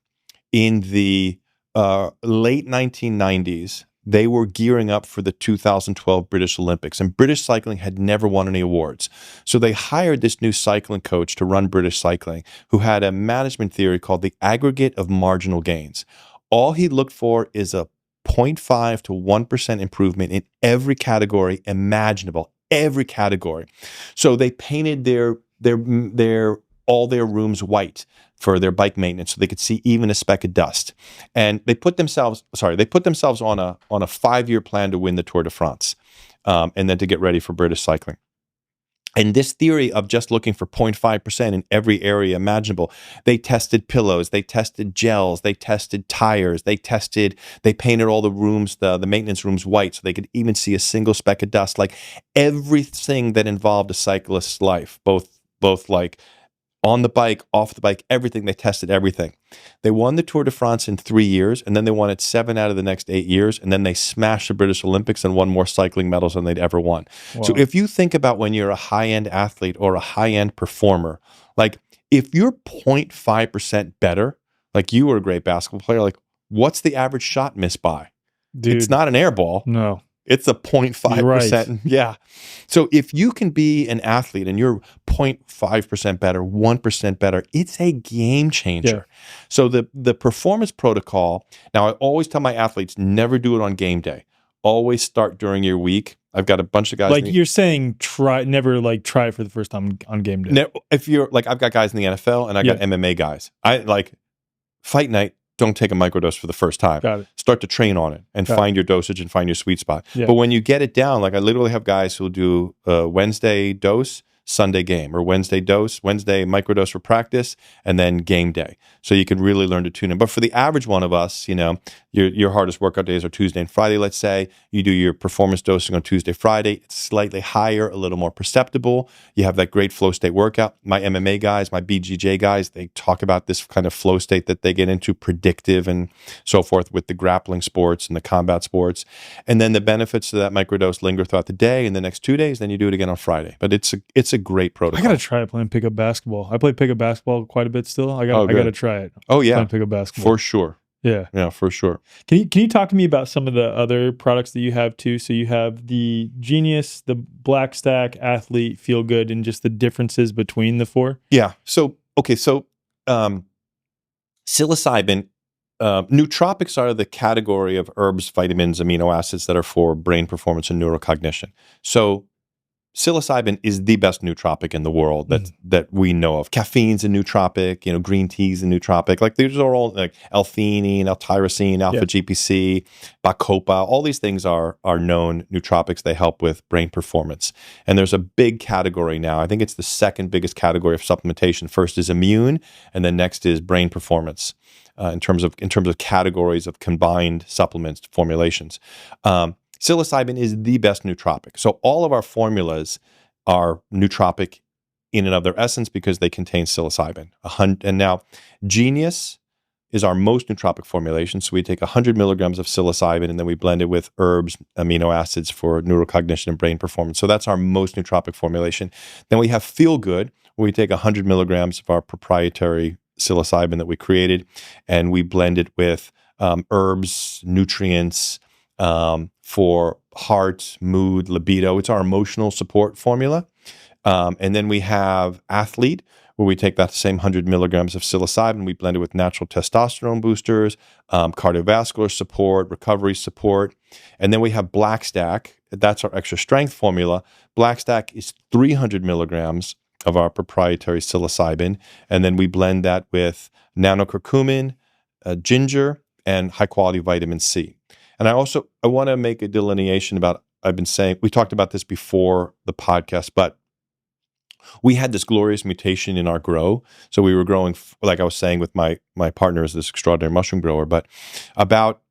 in the late 1990s. They were gearing up for the 2012 British Olympics, and British cycling had never won any awards. So they hired this new cycling coach to run British cycling, who had a management theory called the aggregate of marginal gains. All he looked for is a 0.5 to 1% improvement in every category imaginable, every category. So they painted all their rooms white for their bike maintenance so they could see even a speck of dust. And they put themselves on a 5-year plan to win the Tour de France, and then to get ready for British cycling. And this theory of just looking for 0.5% in every area imaginable, they tested pillows, they tested gels, they tested tires, they painted all the rooms, the maintenance rooms white so they could even see a single speck of dust. Like everything that involved a cyclist's life, both like on the bike, off the bike, everything. They tested everything. They won the Tour de France in 3 years, and then they won it 7 out of the next 8 years, and then they smashed the British Olympics and won more cycling medals than they'd ever won. Wow. So if you think about when you're a high-end athlete or a high-end performer, like if you're 0.5% better, like you were a great basketball player, like what's the average shot missed by? Dude, it's not an air ball. No. It's a 0.5%. Right. Yeah. So if you can be an athlete and you're 0.5% better, 1% better, it's a game changer. Yeah. So the performance protocol, now I always tell my athletes, never do it on game day. Always start during your week. I've got a bunch of guys. Like you're saying, never try it for the first time on game day. If you're like, I've got guys in the NFL and I got MMA guys. I like fight night. Don't take a microdose for the first time. Got it. Start to train on it and find your dosage and find your sweet spot. Yeah. But when you get it down, like I literally have guys who'll do a Wednesday dose, Sunday game, or Wednesday microdose for practice, and then game day. So you can really learn to tune in. But for the average one of us, your hardest workout days are Tuesday and Friday, let's say. You do your performance dosing on Tuesday, Friday. It's slightly higher, a little more perceptible. You have that great flow state workout. My MMA guys, my BJJ guys, they talk about this kind of flow state that they get into, predictive and so forth, with the grappling sports and the combat sports. And then the benefits of that microdose linger throughout the day, and the next 2 days, then you do it again on Friday. But it's a great protocol. I gotta try playing pickup basketball. I play pickup basketball quite a bit still. I gotta try it. Oh yeah, playing pickup basketball for sure. Yeah, for sure. Can you talk to me about some of the other products that you have too? So you have the Genius, the Blackstack, Athlete, Feel Good, and just the differences between the four. Yeah. So psilocybin. Nootropics are the category of herbs, vitamins, amino acids that are for brain performance and neurocognition. So psilocybin is the best nootropic in the world that we know of. Caffeine's a nootropic, green tea's a nootropic. Like these are all like L-theanine, L-tyrosine, alpha-GPC, Bacopa. All these things are known nootropics. They help with brain performance. And there's a big category now. I think it's the second biggest category of supplementation. First is immune, and then next is brain performance. In terms of categories of combined supplements, formulations. Psilocybin is the best nootropic. So all of our formulas are nootropic in and of their essence because they contain psilocybin. And now Genius is our most nootropic formulation. So we take 100 milligrams of psilocybin and then we blend it with herbs, amino acids for neurocognition and brain performance. So that's our most nootropic formulation. Then we have Feel Good, where we take 100 milligrams of our proprietary psilocybin that we created, and we blend it with herbs, nutrients, for heart, mood, libido. It's our emotional support formula. And then we have Athlete, where we take that same 100 milligrams of psilocybin, we blend it with natural testosterone boosters, cardiovascular support, recovery support. And then we have Blackstack. That's our extra strength formula. Blackstack is 300 milligrams of our proprietary psilocybin. And then we blend that with nanocurcumin, ginger, and high-quality vitamin C. And I want to make a delineation about, I've been saying, we talked about this before the podcast, but we had this glorious mutation in our grow. So we were growing, like I was saying, with my partner is this extraordinary mushroom grower, but about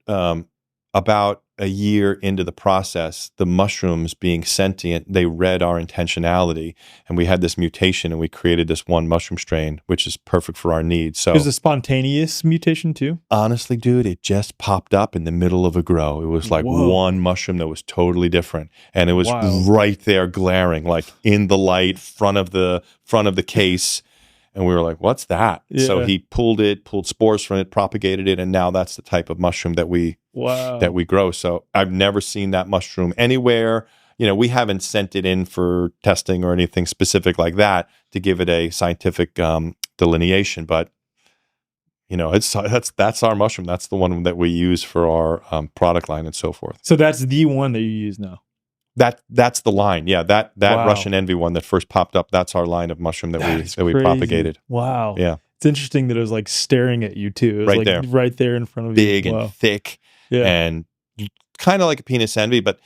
a year into the process, the mushrooms being sentient, they read our intentionality, and we had this mutation, and we created this one mushroom strain, which is perfect for our needs. So it was a spontaneous mutation too? Honestly, dude, it just popped up in the middle of a grow. It was like one mushroom that was totally different, and it was right there glaring, like in the light, front of the case. And we were like, what's that? Yeah. So he pulled spores from it, propagated it, and now that's the type of mushroom that we grow. So I've never seen that mushroom anywhere. We haven't sent it in for testing or anything specific like that to give it a scientific delineation. But that's our mushroom. That's the one that we use for our product line and so forth. So that's the one that you use now. That's the line. Yeah, that Russian Envy one that first popped up, that's our line of mushroom that we propagated. Wow. Yeah. It's interesting that it was like staring at you too. It was right there in front of you. Big and thick. Yeah. And kind of like a penis envy, but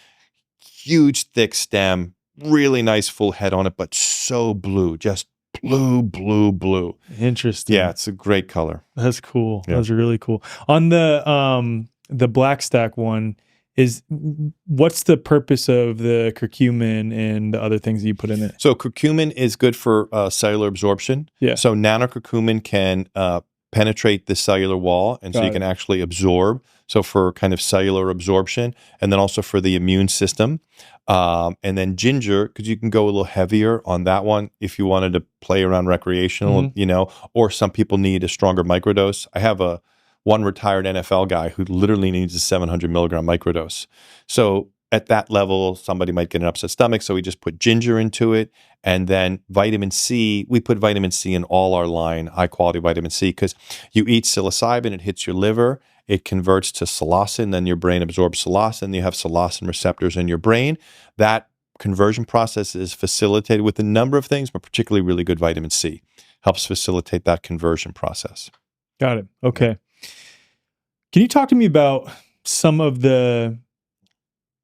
huge, thick stem, really nice full head on it, but so blue, just blue. Interesting. Yeah, it's a great color. That's cool. Yeah. That's really cool. On the Blackstack one, what's the purpose of the curcumin and the other things that you put in it? So curcumin is good for cellular absorption. Yeah. So nanocurcumin can penetrate the cellular wall, and so you can actually absorb. So for kind of cellular absorption, and then also for the immune system. And then ginger, because you can go a little heavier on that one if you wanted to play around recreational, or some people need a stronger microdose. I have one retired NFL guy who literally needs a 700 milligram microdose. So at that level, somebody might get an upset stomach. So we just put ginger into it. And then vitamin C, we put vitamin C in all our line, high quality vitamin C, because you eat psilocybin, it hits your liver, it converts to psilocin, then your brain absorbs psilocin, you have psilocin receptors in your brain. That conversion process is facilitated with a number of things, but particularly really good vitamin C. Helps facilitate that conversion process. Got it. Okay. Can you talk to me about some of the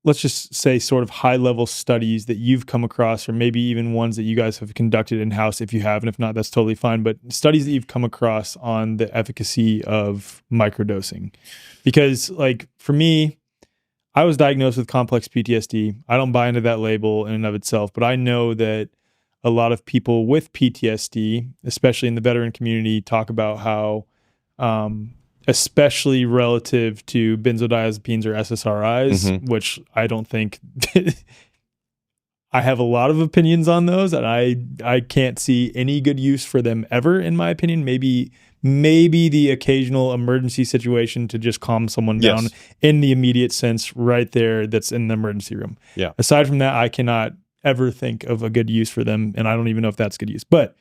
let's just say sort of high level studies that you've come across, or maybe even ones that you guys have conducted in-house if you have, and if not, that's totally fine, but studies that you've come across on the efficacy of microdosing. Because like for me, I was diagnosed with complex PTSD. I don't buy into that label in and of itself, but I know that a lot of people with PTSD, especially in the veteran community, talk about how, especially relative to benzodiazepines or SSRIs, which I don't think I have a lot of opinions on those, and I can't see any good use for them ever, in my opinion. Maybe the occasional emergency situation to just calm someone down in the immediate sense right there that's in the emergency room. Yeah. Aside from that, I cannot ever think of a good use for them, and I don't even know if that's good use. But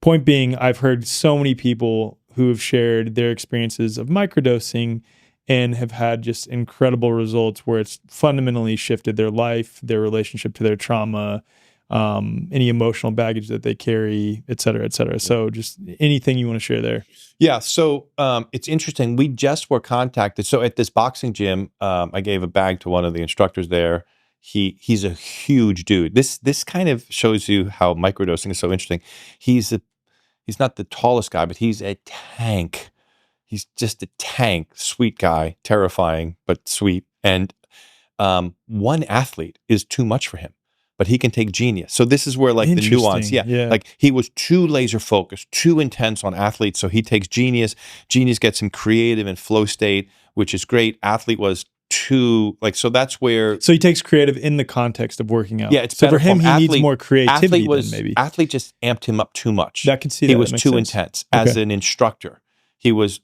point being, I've heard so many people who have shared their experiences of microdosing and have had just incredible results where it's fundamentally shifted their life, their relationship to their trauma, any emotional baggage that they carry, et cetera, et cetera. So just anything you want to share there. Yeah. So it's interesting. We just were contacted. So at this boxing gym, I gave a bag to one of the instructors there. He's a huge dude. This kind of shows you how microdosing is so interesting. He's not the tallest guy, but he's a tank. He's just a tank, sweet guy, terrifying, but sweet. And one athlete is too much for him, but he can take genius. So this is where like the nuance, like he was too laser focused, too intense on athletes. So he takes genius. Genius gets him creative and flow state, which is great. Athlete was too so that's where. So he takes creative in the context of working out. Yeah, it's so better for him. He athlete, needs more creativity. Athlete just amped him up too much. I can see that. He was too intense as an instructor. He was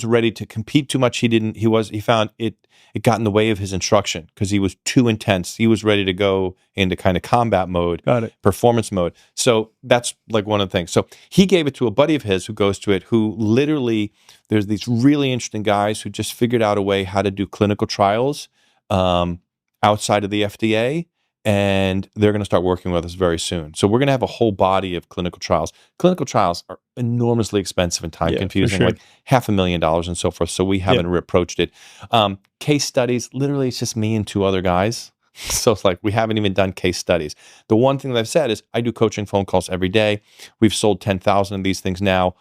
ready to compete too much. He found it got in the way of his instruction because he was too intense. He was ready to go into kind of combat mode, performance mode. So that's like one of the things. So he gave it to a buddy of his who goes to it, who literally, there's these really interesting guys who just figured out a way how to do clinical trials outside of the FDA. And they're going to start working with us very soon. So we're going to have a whole body of clinical trials. Clinical trials are enormously expensive and time confusing, like $500,000 and so forth. So we haven't approached it. Case studies, literally it's just me and two other guys. So it's like we haven't even done case studies. The one thing that I've said is I do coaching phone calls every day. We've sold 10,000 of these things now.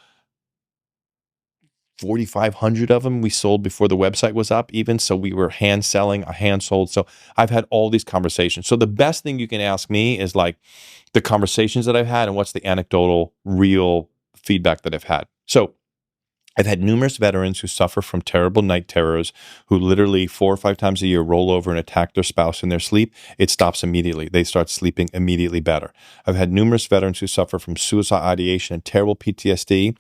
4,500 of them we sold before the website was up even. So we were hand selling, hand sold. So I've had all these conversations. So the best thing you can ask me is like the conversations that I've had and what's the anecdotal, real feedback that I've had. So I've had numerous veterans who suffer from terrible night terrors, who literally 4 or 5 times a year roll over and attack their spouse in their sleep. It stops immediately. They start sleeping immediately better. I've had numerous veterans who suffer from suicide ideation and terrible PTSD,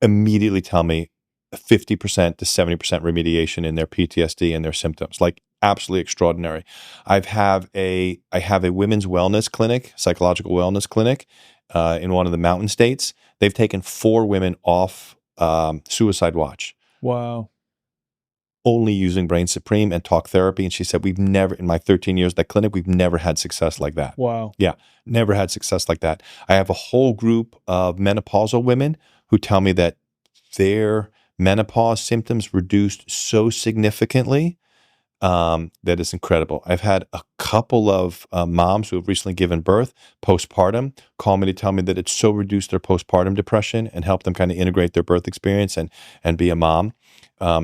immediately tell me 50% to 70% remediation in their PTSD and their symptoms, like absolutely extraordinary. I have a women's wellness clinic, psychological wellness clinic in one of the mountain states. They've taken 4 women off suicide watch. Wow. Only using Brain Supreme and talk therapy. And she said, we've never, in my 13 years at that clinic, we've never had success like that. Wow. Yeah, never had success like that. I have a whole group of menopausal women who tell me that their menopause symptoms reduced so significantly that it's incredible. I've had a couple of moms who have recently given birth postpartum call me to tell me that it's so reduced their postpartum depression and helped them kind of integrate their birth experience and be a mom.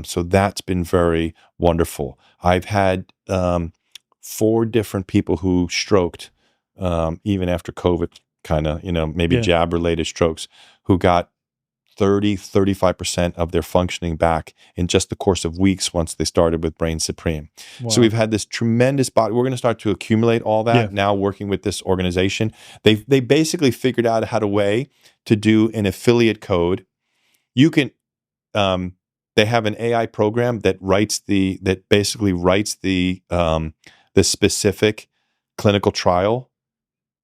So that's been very wonderful. I've had 4 different people who stroked even after COVID, kind of, maybe jab-related strokes, who got 30-35% of their functioning back in just the course of weeks once they started with Brain Supreme. Wow. So we've had this tremendous body. We're going to start to accumulate all that now working with this organization. They basically figured out how to do an affiliate code. You can they have an AI program that basically writes the specific clinical trial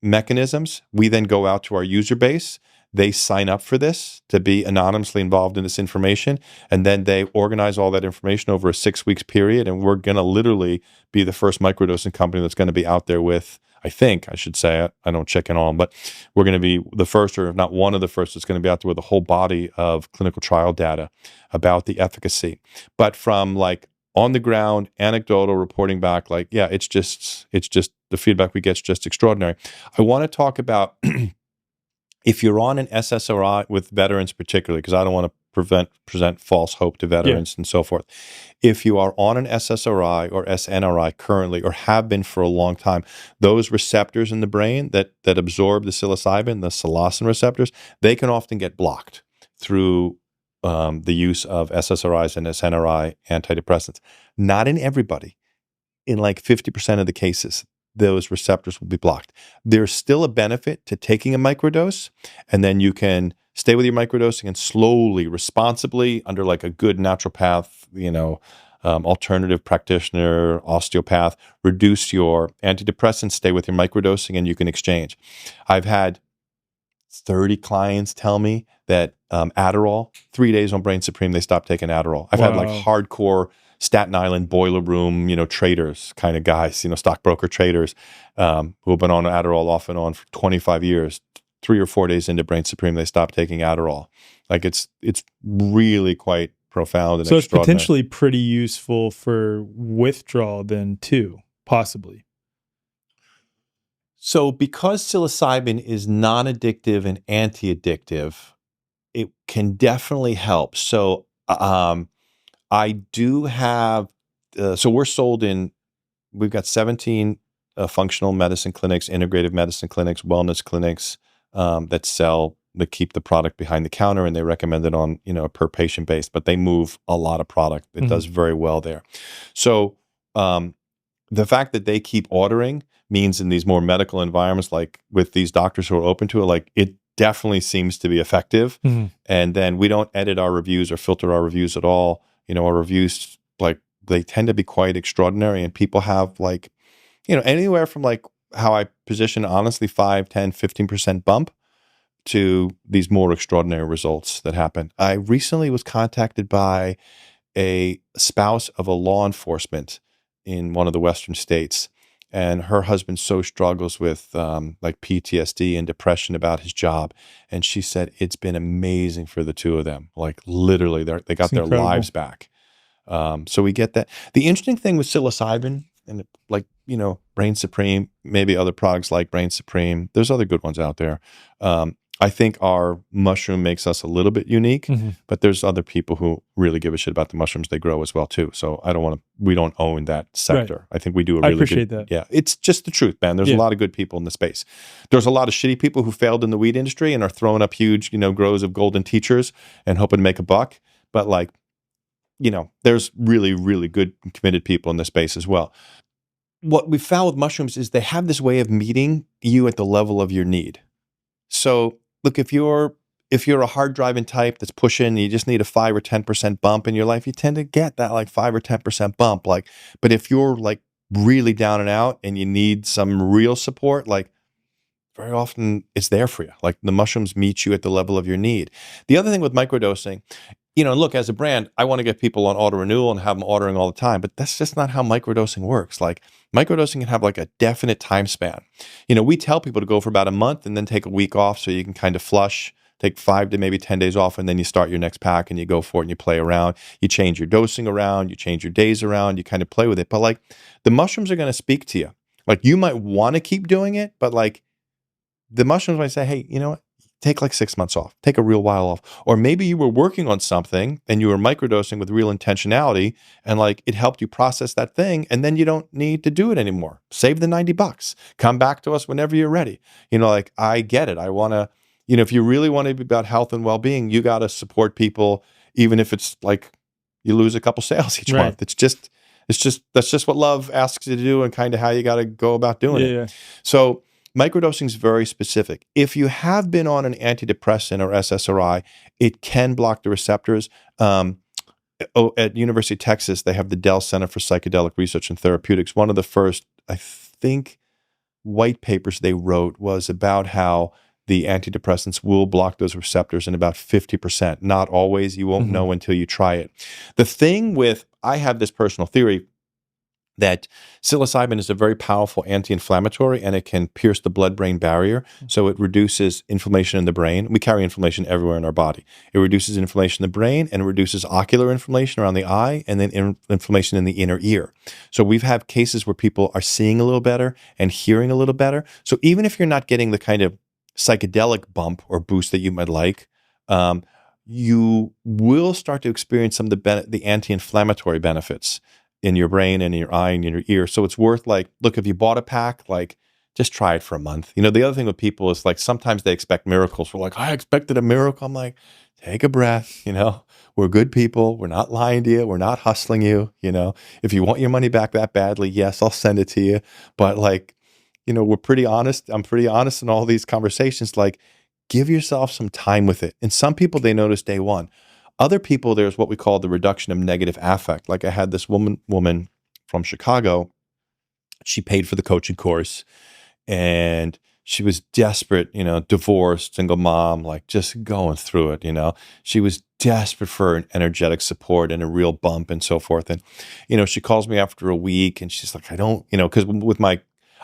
mechanisms. We then go out to our user base. They sign up for this to be anonymously involved in this information, and then they organize all that information over a 6 weeks period. And we're going to literally be the first microdosing company that's going to be out there with, I don't check in on, but we're going to be the first, or if not one of the first, that's going to be out there with a whole body of clinical trial data about the efficacy. But from like on the ground, anecdotal reporting back, like, yeah, it's just the feedback we get is just extraordinary. I want to talk about if you're on an SSRI with veterans particularly, because I don't want to present false hope to veterans and so forth. If you are on an SSRI or SNRI currently, or have been for a long time, those receptors in the brain that absorb the psilocybin, the psilocin receptors, they can often get blocked through the use of SSRIs and SNRI antidepressants. Not in everybody. In like 50% of the cases, those receptors will be blocked. There's still a benefit to taking a microdose, and then you can stay with your microdosing and slowly, responsibly, under like a good naturopath, alternative practitioner, osteopath, reduce your antidepressants, stay with your microdosing, and you can exchange. I've had 30 clients tell me that Adderall, 3 days on Brain Supreme, they stopped taking Adderall. I've had like hardcore Staten Island boiler room, traders kind of guys, stockbroker traders who have been on Adderall off and on for 25 years. 3 or 4 days into Brain Supreme, they stopped taking Adderall. Like it's really quite profound and so it's extraordinary. Potentially pretty useful for withdrawal then too, possibly. So because psilocybin is non-addictive and anti-addictive, it can definitely help. So I do have, so we're sold in, we've got 17 functional medicine clinics, integrative medicine clinics, wellness clinics that keep the product behind the counter, and they recommend it on, a per patient base, but they move a lot of product. It does very well there. So the fact that they keep ordering means in these more medical environments, like with these doctors who are open to it, like it definitely seems to be effective. And then we don't edit our reviews or filter our reviews at all. Our reviews, like, they tend to be quite extraordinary, and people have like, anywhere from like how I position honestly 5, 10, 15% bump to these more extraordinary results that happen. I recently was contacted by a spouse of a law enforcement in one of the Western states, and her husband so struggles with like PTSD and depression about his job. And she said it's been amazing for the two of them. Like literally, they got their lives back. So we get that. The interesting thing with psilocybin and like, Brain Supreme, maybe other products like Brain Supreme, there's other good ones out there. I think our mushroom makes us a little bit unique, but there's other people who really give a shit about the mushrooms they grow as well too. So we don't own that sector. Right. I think we do a really appreciate that. Yeah, it's just the truth, man. There's a lot of good people in the space. There's a lot of shitty people who failed in the weed industry and are throwing up huge, grows of golden teachers and hoping to make a buck. But like, there's really, really good and committed people in the space as well. What we found with mushrooms is they have this way of meeting you at the level of your need. So look, if you're a hard driving type that's pushing, you just need a 5 or 10% bump in your life, you tend to get that like 5 or 10% bump. Like, but if you're like really down and out and you need some real support, like very often it's there for you. Like the mushrooms meet you at the level of your need. The other thing with microdosing, look, as a brand, I want to get people on auto renewal and have them ordering all the time, but that's just not how microdosing works. Like microdosing can have like a definite time span. We tell people to go for about a month and then take a week off so you can kind of flush, take 5 to maybe 10 days off, and then you start your next pack and you go for it and you play around. You change your dosing around, you change your days around, you kind of play with it. But like the mushrooms are going to speak to you. Like you might want to keep doing it, but like the mushrooms might say, hey, you know what? Take like 6 months off, take a real while off. Or maybe you were working on something and you were microdosing with real intentionality and like it helped you process that thing, and then you don't need to do it anymore. Save the $90. Come back to us whenever you're ready. Like I get it. I want to, if you really want to be about health and well-being, you got to support people, even if it's like you lose a couple sales each month. That's just what love asks you to do and kind of how you got to go about doing it. Yeah. So microdosing is very specific. If you have been on an antidepressant or SSRI, it can block the receptors. At University of Texas, they have the Dell Center for Psychedelic Research and Therapeutics. One of the first, I think, white papers they wrote was about how the antidepressants will block those receptors in about 50%. Not always. You won't know until you try it. The thing with, I have this personal theory, that psilocybin is a very powerful anti-inflammatory, and it can pierce the blood-brain barrier. So it reduces inflammation in the brain. We carry inflammation everywhere in our body. It reduces inflammation in the brain, and it reduces ocular inflammation around the eye, and then inflammation in the inner ear. So we've had cases where people are seeing a little better and hearing a little better. So even if you're not getting the kind of psychedelic bump or boost that you might like, you will start to experience some of the anti-inflammatory benefits in your brain and in your eye and in your ear. So it's worth, like, look, if you bought a pack, like, just try it for a month. You know, the other thing with people is, like, sometimes they expect miracles. We're like, I expected a miracle. I'm like, take a breath, you know. We're good people. We're not lying to you. We're not hustling you, you know. If you want your money back that badly, yes, I'll send it to you. But, like, you know, we're pretty honest. I'm pretty honest in all these conversations. Like, give yourself some time with it. And some people, they notice day one. Other people, there's what we call the reduction of negative affect. Like, I had this woman from Chicago. She paid for the coaching course, and she was desperate, you know, divorced, single mom, like, just going through it, you know. She was desperate for an energetic support and a real bump and so forth. And, you know, she calls me after a week, and she's like, I don't, you know, because with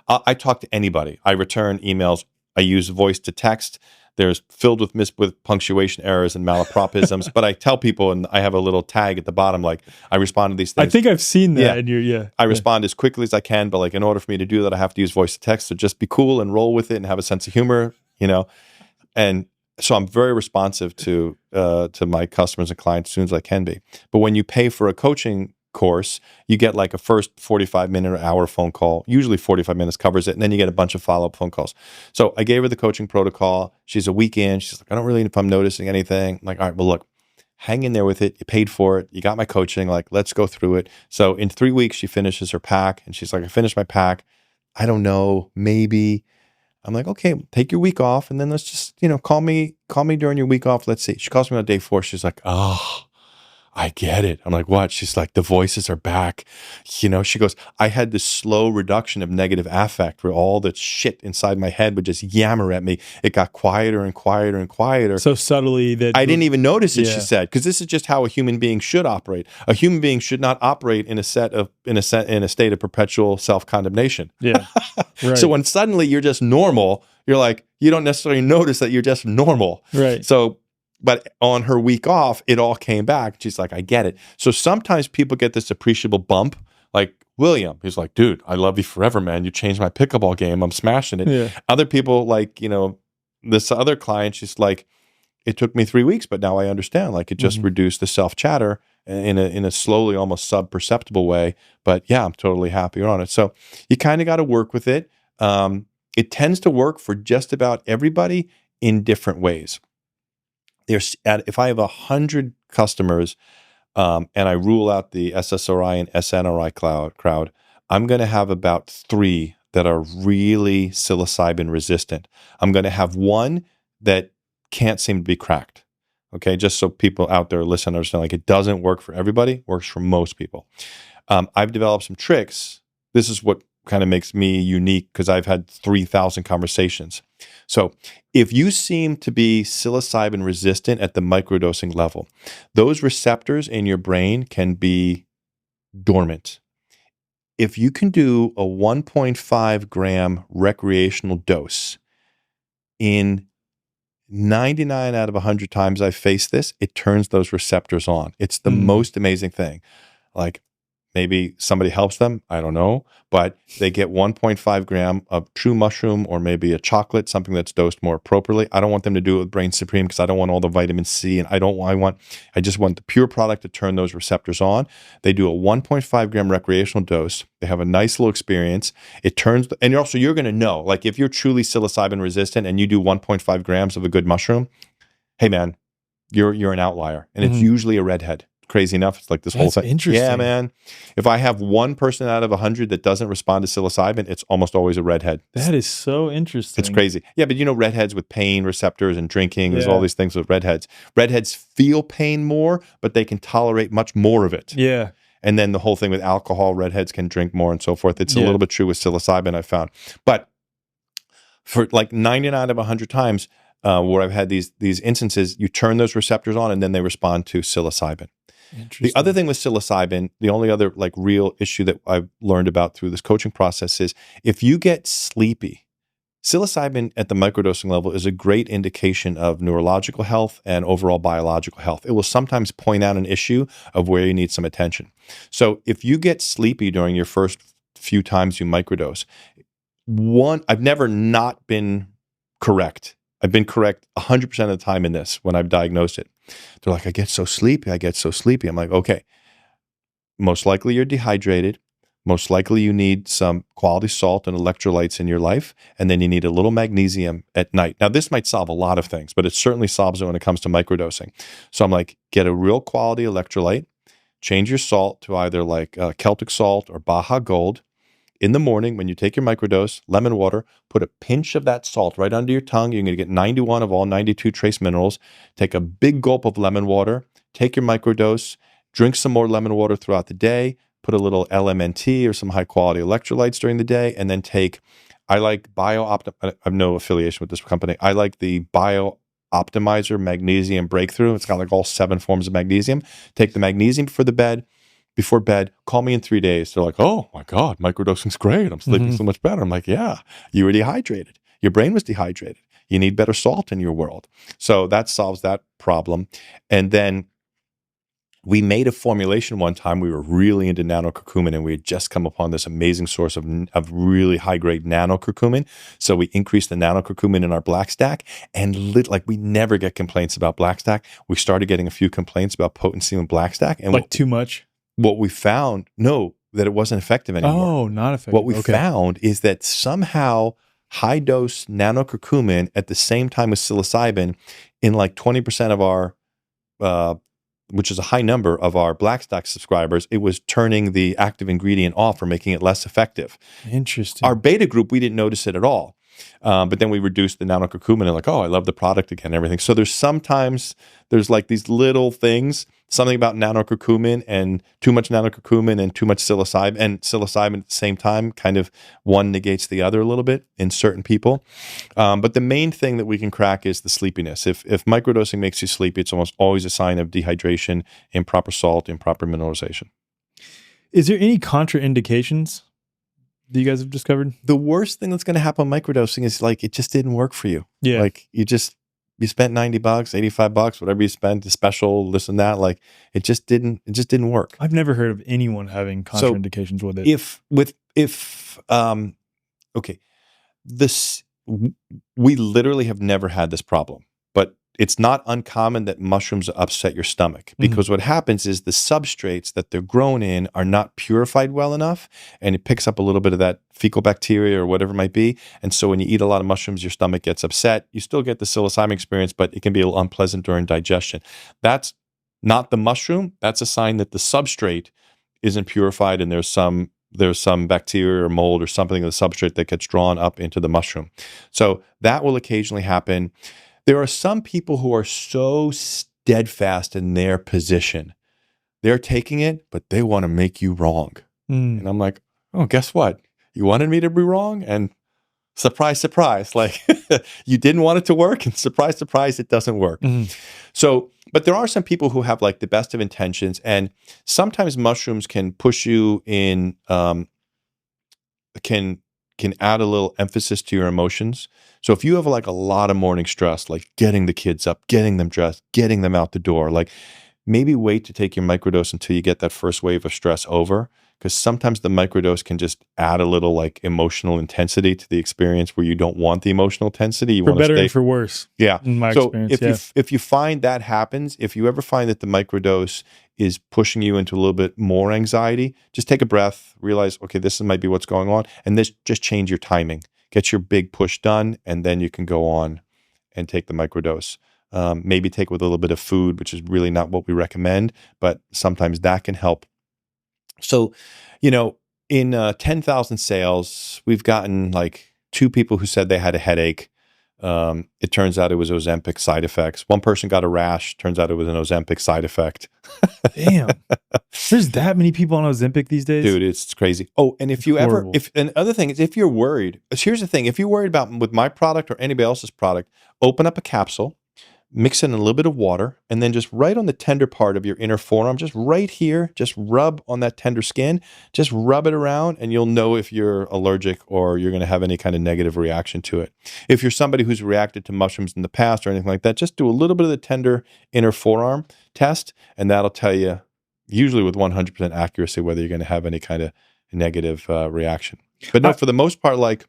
I talk to anybody. I return emails. I use voice to text. There's filled with punctuation errors and malapropisms, but I tell people, and I have a little tag at the bottom, like, I respond to these things. I think I've seen that in your, I respond as quickly as I can, but, like, in order for me to do that, I have to use voice to text. So just be cool and roll with it and have a sense of humor, you know. And so I'm very responsive to my customers and clients as soon as I can be. But when you pay for a coaching course, you get, like, a first 45-minute or hour phone call. Usually 45 minutes covers it, and then you get a bunch of follow-up phone calls. So I gave her the coaching protocol. She's a week in. She's like, I don't really know if I'm noticing anything. I'm like, all right, well, look, hang in there with it. You paid for it. You got my coaching. Like, let's go through it. So in 3 weeks, she finishes her pack, and she's like, I finished my pack. I don't know, maybe. I'm like, okay, take your week off, and then let's just, you know, call me during your week off. Let's see. She calls me on day 4. She's like, oh, I get it. I'm like, what? She's like, the voices are back. You know, she goes, I had this slow reduction of negative affect where all the shit inside my head would just yammer at me. It got quieter and quieter and quieter. So subtly that I didn't even notice it, she said, because this is just how a human being should operate. A human being should not operate in a state of perpetual self-condemnation. Yeah. Right. So when suddenly you're just normal, you're like, you don't necessarily notice that you're just normal. Right. So, but on her week off, it all came back. She's like, I get it. So sometimes people get this appreciable bump. Like William, he's like, dude, I love you forever, man. You changed my pickleball game. I'm smashing it. Yeah. Other people, like, you know, this other client, she's like, it took me 3 weeks, but now I understand. Like, it just reduced the self-chatter in a slowly, almost sub-perceptible way. But yeah, I'm totally happy on it. So you kind of got to work with it. It tends to work for just about everybody in different ways. If I have 100 customers and I rule out the SSRI and SNRI crowd, I'm going to have about 3 that are really psilocybin resistant. I'm going to have 1 that can't seem to be cracked. Okay, just so people out there listeners know, like, it doesn't work for everybody, works for most people. I've developed some tricks. This is what kind of makes me unique because I've had 3,000 conversations. So if you seem to be psilocybin resistant at the microdosing level, those receptors in your brain can be dormant. If you can do a 1.5 gram recreational dose, in 99 out of 100 times I've faced this, it turns those receptors on. It's the most amazing thing. Like, maybe somebody helps them, I don't know, but they get 1.5 gram of true mushroom or maybe a chocolate, something that's dosed more appropriately. I don't want them to do it with Brain Supreme because I don't want all the vitamin C, and I just want the pure product to turn those receptors on. They do a 1.5 gram recreational dose. They have a nice little experience. It turns, and you're going to know, like, if you're truly psilocybin resistant and you do 1.5 grams of a good mushroom, hey man, you're an outlier, and it's usually a redhead. Crazy enough, it's like this whole thing. Interesting. Yeah, man. If I have 1 person out of 100 that doesn't respond to psilocybin, it's almost always a redhead. That is so interesting. It's crazy. Yeah, but you know, redheads with pain receptors and drinking, there's all these things with redheads. Redheads feel pain more, but they can tolerate much more of it. Yeah. And then the whole thing with alcohol, redheads can drink more and so forth. It's a little bit true with psilocybin, I found. But for like 99 out of 100 times where I've had these instances, you turn those receptors on and then they respond to psilocybin. The other thing with psilocybin, the only other like real issue that I've learned about through this coaching process is if you get sleepy, psilocybin at the microdosing level is a great indication of neurological health and overall biological health. It will sometimes point out an issue of where you need some attention. So if you get sleepy during your first few times you microdose, I've never not been correct. I've been correct 100% of the time in this when I've diagnosed it. They're like, I get so sleepy. I'm like, okay, most likely you're dehydrated. Most likely you need some quality salt and electrolytes in your life, and then you need a little magnesium at night. Now, this might solve a lot of things, but it certainly solves it when it comes to microdosing. So I'm like, get a real quality electrolyte, change your salt to either like Celtic salt or Baja Gold. In the morning, when you take your microdose, lemon water, put a pinch of that salt right under your tongue. You're going to get 91 of all 92 trace minerals. Take a big gulp of lemon water, take your microdose, drink some more lemon water throughout the day, put a little LMNT or some high quality electrolytes during the day, and then I like I have no affiliation with this company. I like the Bio Optimizer Magnesium Breakthrough. It's got like all 7 forms of magnesium. Take the magnesium before bed, call me in 3 days. They're like, oh my God, microdosing's great. I'm sleeping so much better. I'm like, yeah, you were dehydrated. Your brain was dehydrated. You need better salt in your world. So that solves that problem. And then we made a formulation one time. We were really into nano-curcumin, and we had just come upon this amazing source of really high-grade nano-curcumin. So we increased the nano-curcumin in our Blackstack, and we never get complaints about Blackstack. We started getting a few complaints about potency in Blackstack. And too much? What we found, that it wasn't effective anymore. Oh, not effective. What we found is that somehow high-dose nano-curcumin at the same time as psilocybin in like 20% of our which is a high number of our Blackstack subscribers, it was turning the active ingredient off or making it less effective. Interesting. Our beta group, we didn't notice it at all. But then we reduced the nano-curcumin and like, oh, I love the product again and everything. So there's like these little things, something about nano-curcumin and too much nano-curcumin and too much psilocybin, and psilocybin at the same time, kind of one negates the other a little bit in certain people. But the main thing that we can crack is the sleepiness. If microdosing makes you sleepy, it's almost always a sign of dehydration, improper salt, improper mineralization. Is there any contraindications that you guys have discovered? The worst thing that's going to happen with microdosing is like it just didn't work for you. Yeah. Like you spent $90, $85, whatever you spent, the special, this and that. Like it just didn't work. I've never heard of anyone having contraindications with it. We literally have never had this problem, but it's not uncommon that mushrooms upset your stomach because what happens is the substrates that they're grown in are not purified well enough, and it picks up a little bit of that fecal bacteria or whatever it might be. And so when you eat a lot of mushrooms, your stomach gets upset. You still get the psilocybin experience, but it can be a little unpleasant during digestion. That's not the mushroom. That's a sign that the substrate isn't purified and there's some bacteria or mold or something in the substrate that gets drawn up into the mushroom. So that will occasionally happen. There are some people who are so steadfast in their position. They're taking it, but they want to make you wrong. And I'm like, oh, guess what? You wanted me to be wrong? And surprise, surprise. Like you didn't want it to work, and surprise, surprise, it doesn't work. So, but there are some people who have like the best of intentions, and sometimes mushrooms can push you in, can add a little emphasis to your emotions. So if you have like a lot of morning stress, like getting the kids up, getting them dressed, getting them out the door, like maybe wait to take your microdose until you get that first wave of stress over, because sometimes the microdose can just add a little like emotional intensity to the experience where you don't want the emotional intensity. You for want to better stay, and for worse. Yeah. In my so experience, if you find that happens, if you ever find that the microdose is pushing you into a little bit more anxiety, just take a breath, realize, okay, this might be what's going on, and just change your timing. Get your big push done, and then you can go on and take the microdose. Maybe take with a little bit of food, which is really not what we recommend, but sometimes that can help. So, in 10,000 sales, we've gotten like 2 people who said they had a headache. It turns out it was Ozempic side effects. One person got a rash. Turns out it was an Ozempic side effect. Damn. There's that many people on Ozempic these days? Dude, it's crazy. Oh, and and other thing is if you're worried, here's the thing. If you're worried about with my product or anybody else's product, open up a capsule, mix in a little bit of water, and then just right on the tender part of your inner forearm, just right here, just rub on that tender skin, just rub it around, and you'll know if you're allergic or you're going to have any kind of negative reaction to it. If you're somebody who's reacted to mushrooms in the past or anything like that, just do a little bit of the tender inner forearm test, and that'll tell you, usually with 100% accuracy, whether you're going to have any kind of negative reaction. But no, for the most part, like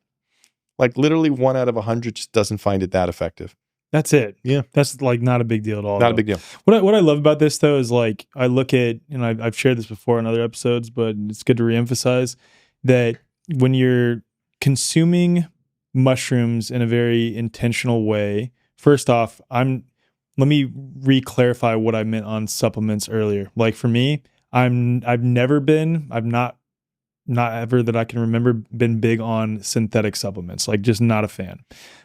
literally 1 out of 100 just doesn't find it that effective. That's it. Yeah. That's like not a big deal at all. Not a big deal. What I love about this though is like I look at, and I've shared this before in other episodes, but it's good to reemphasize that when you're consuming mushrooms in a very intentional way, first off, let me re-clarify what I meant on supplements earlier. Like for me, I've not ever that I can remember been big on synthetic supplements, like just not a fan.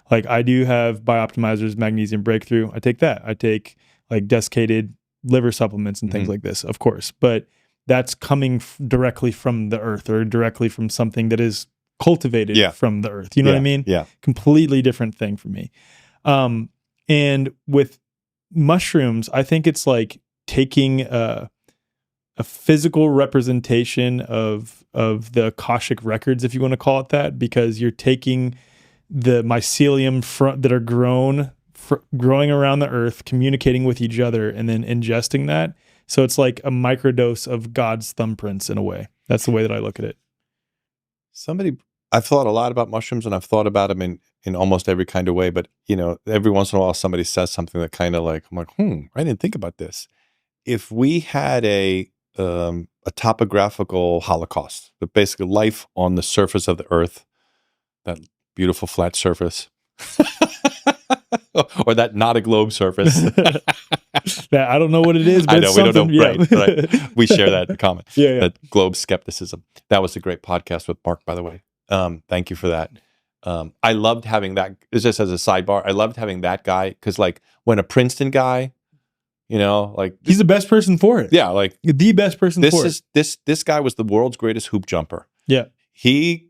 Like I do have Bioptimizer's Magnesium Breakthrough. I take that. I take like desiccated liver supplements and things like this, of course. But that's coming directly from the earth or directly from something that is cultivated from the earth. You know what I mean? Yeah. Completely different thing for me. And with mushrooms, I think it's like taking a physical representation of the Akashic records, if you want to call it that, because you're taking the mycelium that are growing around the earth, communicating with each other, and then ingesting that. So it's like a microdose of God's thumbprints in a way. That's the way that I look at it. I've thought a lot about mushrooms, and I've thought about them in almost every kind of way, but every once in a while somebody says something that kind of like, I'm like, I didn't think about this. If we had a topographical holocaust, but basically life on the surface of the earth, that beautiful flat surface, or that not a globe surface. I don't know what it is, but I know, we don't know. Right. We share that in common. Yeah. That globe skepticism. That was a great podcast with Mark, by the way. Thank you for that. I loved having that, just as a sidebar, I loved having that guy, because like when a Princeton guy, like he's the best person for it. Yeah, like the best person for it. This guy was the world's greatest hoop jumper. Yeah. He's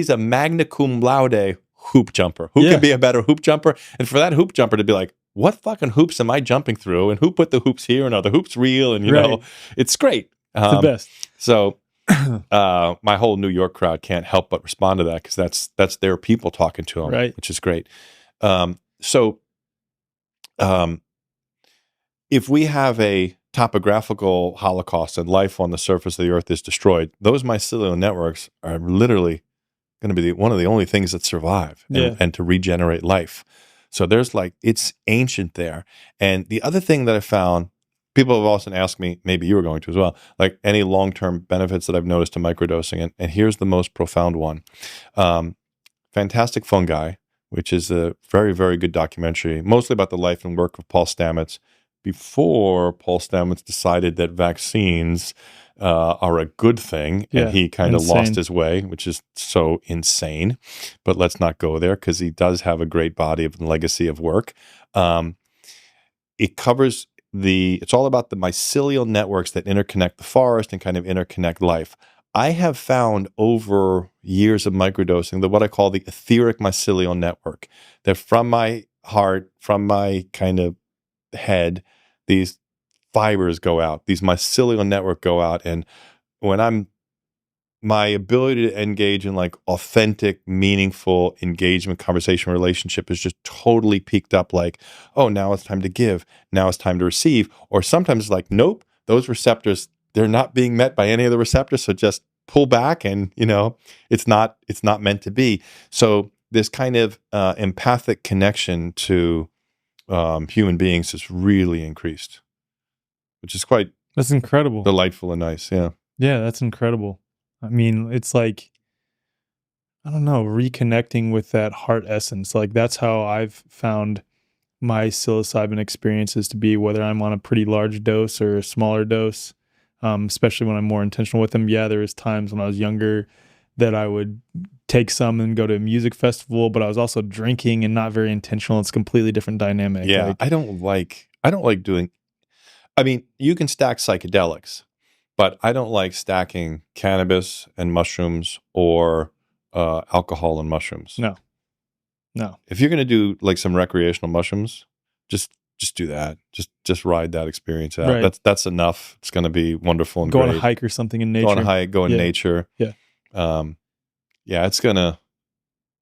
a magna cum laude hoop jumper. Who could be a better hoop jumper? And for that hoop jumper to be like, what fucking hoops am I jumping through? And who put the hoops here? And are the hoops real? And it's great. It's the best. So my whole New York crowd can't help but respond to that, because that's their people talking to them, which is great. If we have a topographical holocaust and life on the surface of the earth is destroyed, those mycelial networks are literally going to be one of the only things that survive and to regenerate life. So there's it's ancient there. And the other thing that I found, people have often asked me, maybe you were going to as well, like any long-term benefits that I've noticed to microdosing. And here's the most profound one. Fantastic Fungi, which is a very, very good documentary, mostly about the life and work of Paul Stamets, before Paul Stamets decided that vaccines are a good thing, and he kind of lost his way, which is so insane. But let's not go there, because he does have a great body of legacy of work. It covers it's all about the mycelial networks that interconnect the forest and kind of interconnect life. I have found over years of microdosing that what I call the etheric mycelial network, that from my heart, from my kind of head, these fibers go out, these mycelial network go out. And when my ability to engage in like authentic, meaningful engagement, conversation, relationship is just totally peaked up. Like, oh, now it's time to give. Now it's time to receive. Or sometimes it's like, nope, those receptors, they're not being met by any of the receptors. So just pull back, and it's not meant to be. So this kind of empathic connection to human beings has really increased, which is that's incredible, delightful and nice. Yeah, that's incredible. I mean, it's like, I don't know, reconnecting with that heart essence. Like that's how I've found my psilocybin experiences to be, whether I'm on a pretty large dose or a smaller dose, especially when I'm more intentional with them. Yeah, there was times when I was younger that I would take some and go to a music festival, but I was also drinking and not very intentional. It's a completely different dynamic. Yeah, I don't like doing, I mean, you can stack psychedelics, but I don't like stacking cannabis and mushrooms or alcohol and mushrooms. No. If you're going to do like some recreational mushrooms, just do that. Just ride that experience out. Right. That's enough. It's going to be wonderful and go great. on a hike or something in nature. Go on a hike, go in nature. Yeah.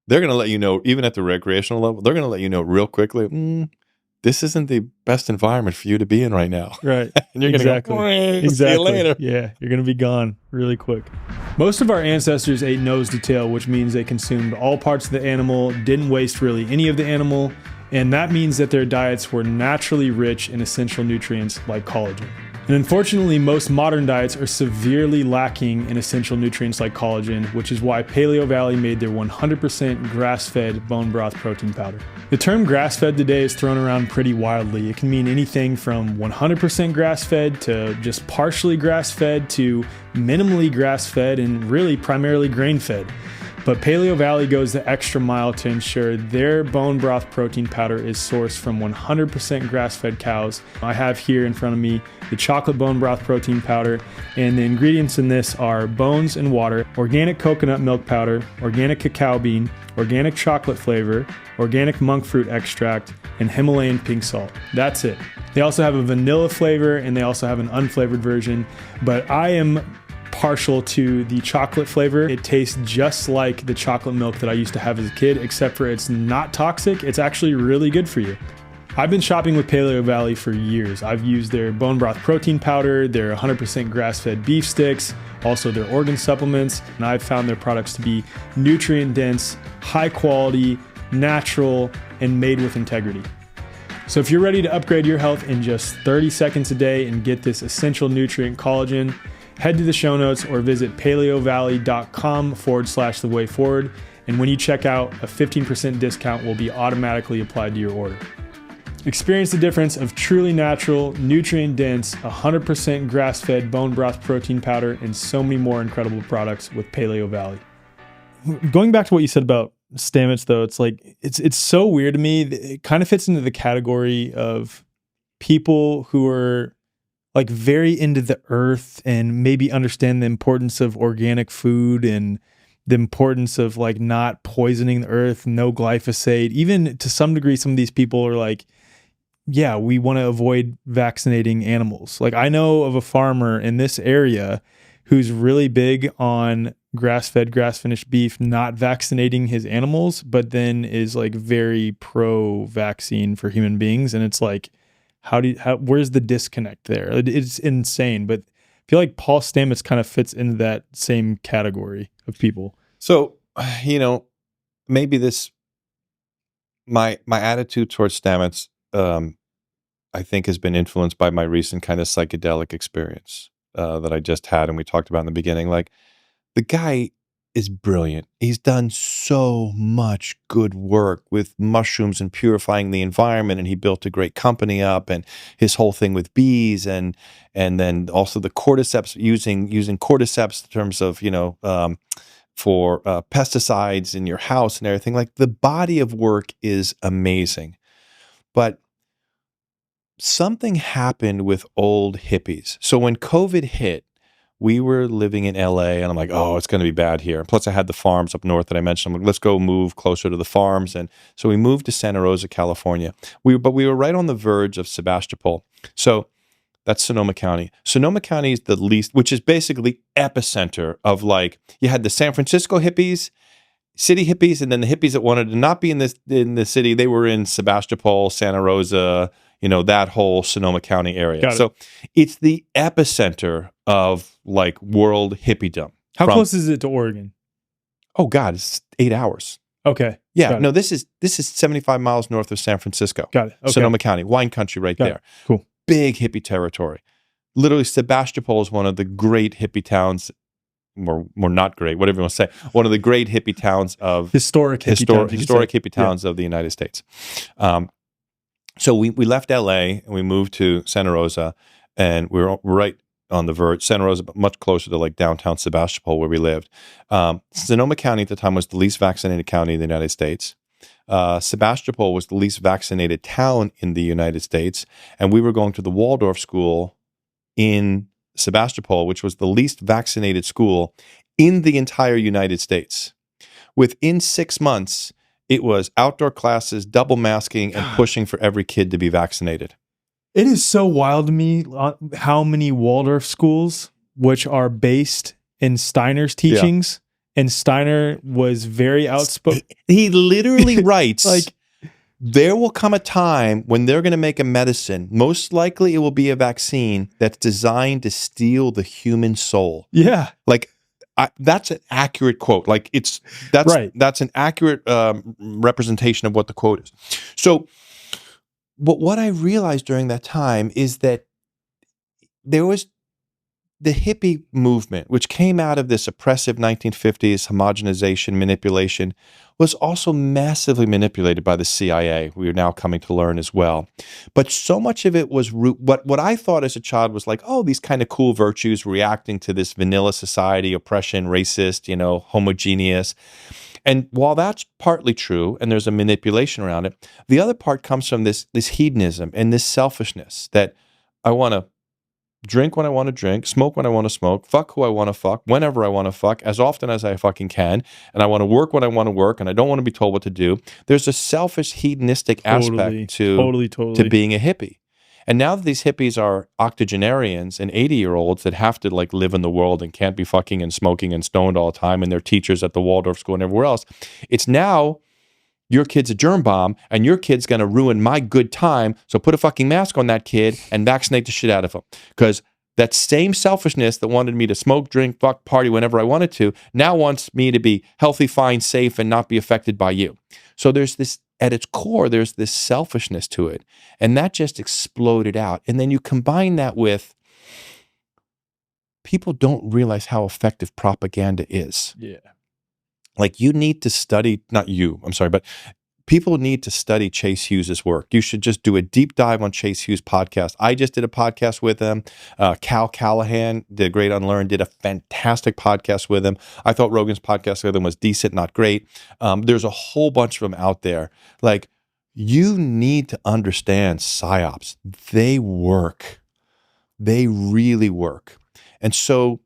They're going to let you know, even at the recreational level, they're going to let you know real quickly, this isn't the best environment for you to be in right now. Right. And you're going to go, exactly. see you later. Yeah. You're going to be gone really quick. Most of our ancestors ate nose to tail, which means they consumed all parts of the animal, didn't waste really any of the animal. And that means that their diets were naturally rich in essential nutrients like collagen. And unfortunately, most modern diets are severely lacking in essential nutrients like collagen, which is why Paleo Valley made their 100% grass-fed bone broth protein powder. The term grass-fed today is thrown around pretty wildly. It can mean anything from 100% grass-fed to just partially grass-fed to minimally grass-fed and really primarily grain-fed. But Paleo Valley goes the extra mile to ensure their bone broth protein powder is sourced from 100% grass-fed cows. I have here in front of me the chocolate bone broth protein powder, and the ingredients in this are bones and water, organic coconut milk powder, organic cacao bean, organic chocolate flavor, organic monk fruit extract, and Himalayan pink salt. That's it. They also have a vanilla flavor, and they also have an unflavored version, but I am partial to the chocolate flavor. It tastes just like the chocolate milk that I used to have as a kid, except for it's not toxic. It's actually really good for you. I've been shopping with Paleo Valley for years. I've used their bone broth protein powder, their 100% grass-fed beef sticks, also their organ supplements, and I've found their products to be nutrient dense, high quality, natural, and made with integrity. So if you're ready to upgrade your health in just 30 seconds a day and get this essential nutrient collagen, head to the show notes or visit paleovalley.com/the way forward. And when you check out, a 15% discount will be automatically applied to your order. Experience the difference of truly natural, nutrient dense, 100% grass-fed bone broth protein powder and so many more incredible products with Paleo Valley. Going back to what you said about Stamets though, it's like, it's so weird to me. It kind of fits into the category of people who are like very into the earth and maybe understand the importance of organic food and the importance of like not poisoning the earth, no glyphosate. Even to some degree, some of these people are like, yeah, we want to avoid vaccinating animals. Like I know of a farmer in this area who's really big on grass-fed, grass-finished beef, not vaccinating his animals, but then is like very pro-vaccine for human beings. And it's like, where's the disconnect there? It's insane, but I feel like Paul Stamets kind of fits into that same category of people. So, maybe my attitude towards Stamets, I think has been influenced by my recent kind of psychedelic experience that I just had, and we talked about in the beginning. Like, the guy is brilliant. He's done so much good work with mushrooms and purifying the environment, and he built a great company up, and his whole thing with bees, and then also the cordyceps, using cordyceps in terms of for pesticides in your house and everything. Like, the body of work is amazing, but something happened with old hippies. So when COVID hit, we were living in LA, and I'm like, oh, it's going to be bad here. Plus, I had the farms up north that I mentioned. I'm like, let's go move closer to the farms. And so we moved to Santa Rosa, California. But we were right on the verge of Sebastopol. So that's Sonoma County. Sonoma County is the least, which is basically epicenter of, like, you had the San Francisco hippies, city hippies, and then the hippies that wanted to not be in the city, they were in Sebastopol, Santa Rosa, that whole Sonoma County area. So it's the epicenter of like world hippiedom. How close is it to Oregon? Oh God, it's 8 hours. Okay. Yeah. No, this is 75 miles north of San Francisco. Got it. Okay. Sonoma County, wine country right there. Cool. Big hippie territory. Literally, Sebastopol is one of the great hippie towns, or not great, whatever you want to say. One of the great hippie towns of historic hippie towns of the United States. So we left LA and we moved to Santa Rosa, and we were right on the verge. Santa Rosa, but much closer to like downtown Sebastopol where we lived. Sonoma County at the time was the least vaccinated county in the United States. Sebastopol was the least vaccinated town in the United States, and we were going to the Waldorf school in Sebastopol, which was the least vaccinated school in the entire United States. Within 6 months, it was outdoor classes, double masking, and pushing for every kid to be vaccinated. It is so wild to me how many Waldorf schools, which are based in Steiner's teachings, and Steiner was very outspoken. He literally writes, like, there will come a time when they're going to make a medicine. Most likely it will be a vaccine that's designed to steal the human soul. Yeah. Like, that's an accurate quote. Like, that's an accurate representation of what the quote is. So, but what I realized during that time is that there was the hippie movement, which came out of this oppressive 1950s homogenization manipulation, was also massively manipulated by the CIA. We are now coming to learn as well. But so much of it was what I thought as a child was like, oh, these kind of cool virtues reacting to this vanilla society, oppression, racist, homogeneous. And while that's partly true, and there's a manipulation around it, the other part comes from this hedonism and this selfishness that I want to drink when I want to drink, smoke when I want to smoke, fuck who I want to fuck, whenever I want to fuck, as often as I fucking can, and I want to work when I want to work, and I don't want to be told what to do. There's a selfish, hedonistic aspect to being a hippie. And now that these hippies are octogenarians and 80-year-olds that have to like live in the world and can't be fucking and smoking and stoned all the time, and they're teachers at the Waldorf school and everywhere else, it's now your kid's a germ bomb and your kid's going to ruin my good time. So put a fucking mask on that kid and vaccinate the shit out of him. Because that same selfishness that wanted me to smoke, drink, fuck, party whenever I wanted to, now wants me to be healthy, fine, safe, and not be affected by you. So there's this, at its core, there's this selfishness to it. And that just exploded out. And then you combine that with people don't realize how effective propaganda is. Yeah. Like you need to study, not you, I'm sorry, but people need to study Chase Hughes's work. You should just do a deep dive on Chase Hughes' podcast. I just did a podcast with him. Cal Callahan, the Great Unlearned, did a fantastic podcast with him. I thought Rogan's podcast with him was decent, not great. There's a whole bunch of them out there. Like, you need to understand psyops. They work. They really work. And so,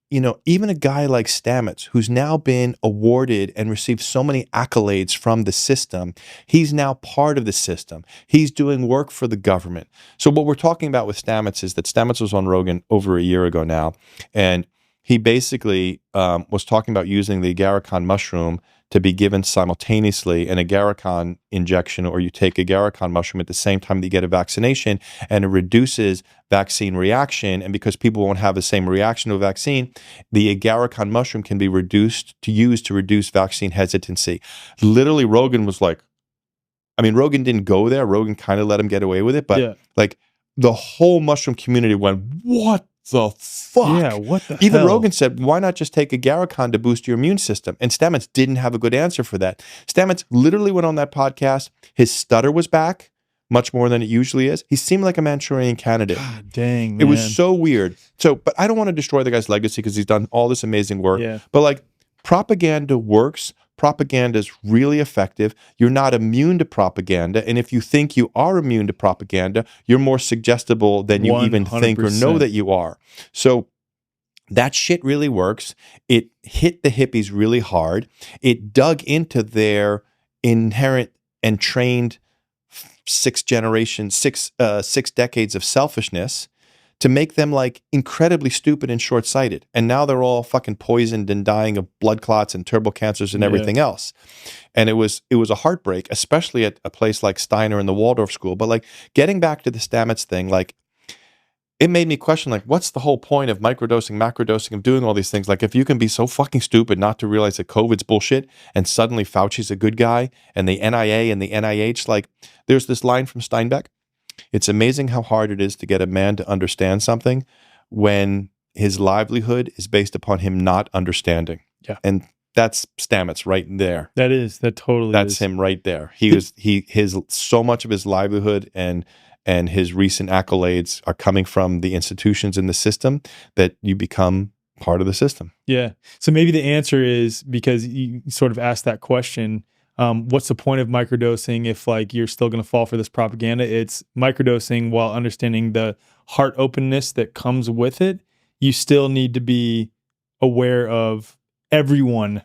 even a guy like Stamets, who's now been awarded and received so many accolades from the system, he's now part of the system. He's doing work for the government. So what we're talking about with Stamets is that Stamets was on Rogan over a year ago now, and he basically was talking about using the agarikon mushroom to be given simultaneously an agarikon injection, or you take agarikon mushroom at the same time that you get a vaccination, and it reduces vaccine reaction. And because people won't have the same reaction to a vaccine, the agarikon mushroom can be used to reduce vaccine hesitancy. Literally, Rogan was like, Rogan didn't go there. Rogan kind of let him get away with it, but like the whole mushroom community went, what the fuck? Yeah, what the Even hell? Rogan said, why not just take agarikon to boost your immune system? And Stamets didn't have a good answer for that. Stamets literally went on that podcast. His stutter was back much more than it usually is. He seemed like a Manchurian candidate. God dang, man. It was so weird. So, but I don't want to destroy the guy's legacy because he's done all this amazing work. Yeah. But like, propaganda works. Propaganda is really effective. You're not immune to propaganda. And if you think you are immune to propaganda, you're more suggestible than you even think or know that you are. So that shit really works. It hit the hippies really hard. It dug into their inherent and trained six decades of selfishness to make them like incredibly stupid and short-sighted. And now they're all fucking poisoned and dying of blood clots and turbo cancers and everything else. And it was a heartbreak, especially at a place like Steiner and the Waldorf school. But like, getting back to the Stamets thing, like, it made me question, like, what's the whole point of microdosing, macrodosing, of doing all these things? Like, if you can be so fucking stupid not to realize that COVID's bullshit and suddenly Fauci's a good guy and the NIA and the NIH, like, there's this line from Steinbeck. It's amazing how hard it is to get a man to understand something when his livelihood is based upon him not understanding. Yeah. And that's Stamets right there. That's him right there. So much of his livelihood and his recent accolades are coming from the institutions in the system that you become part of the system. Yeah. So maybe the answer is, because you sort of asked that question, what's the point of microdosing if like you're still going to fall for this propaganda? It's microdosing while understanding the heart openness that comes with it. You still need to be aware of everyone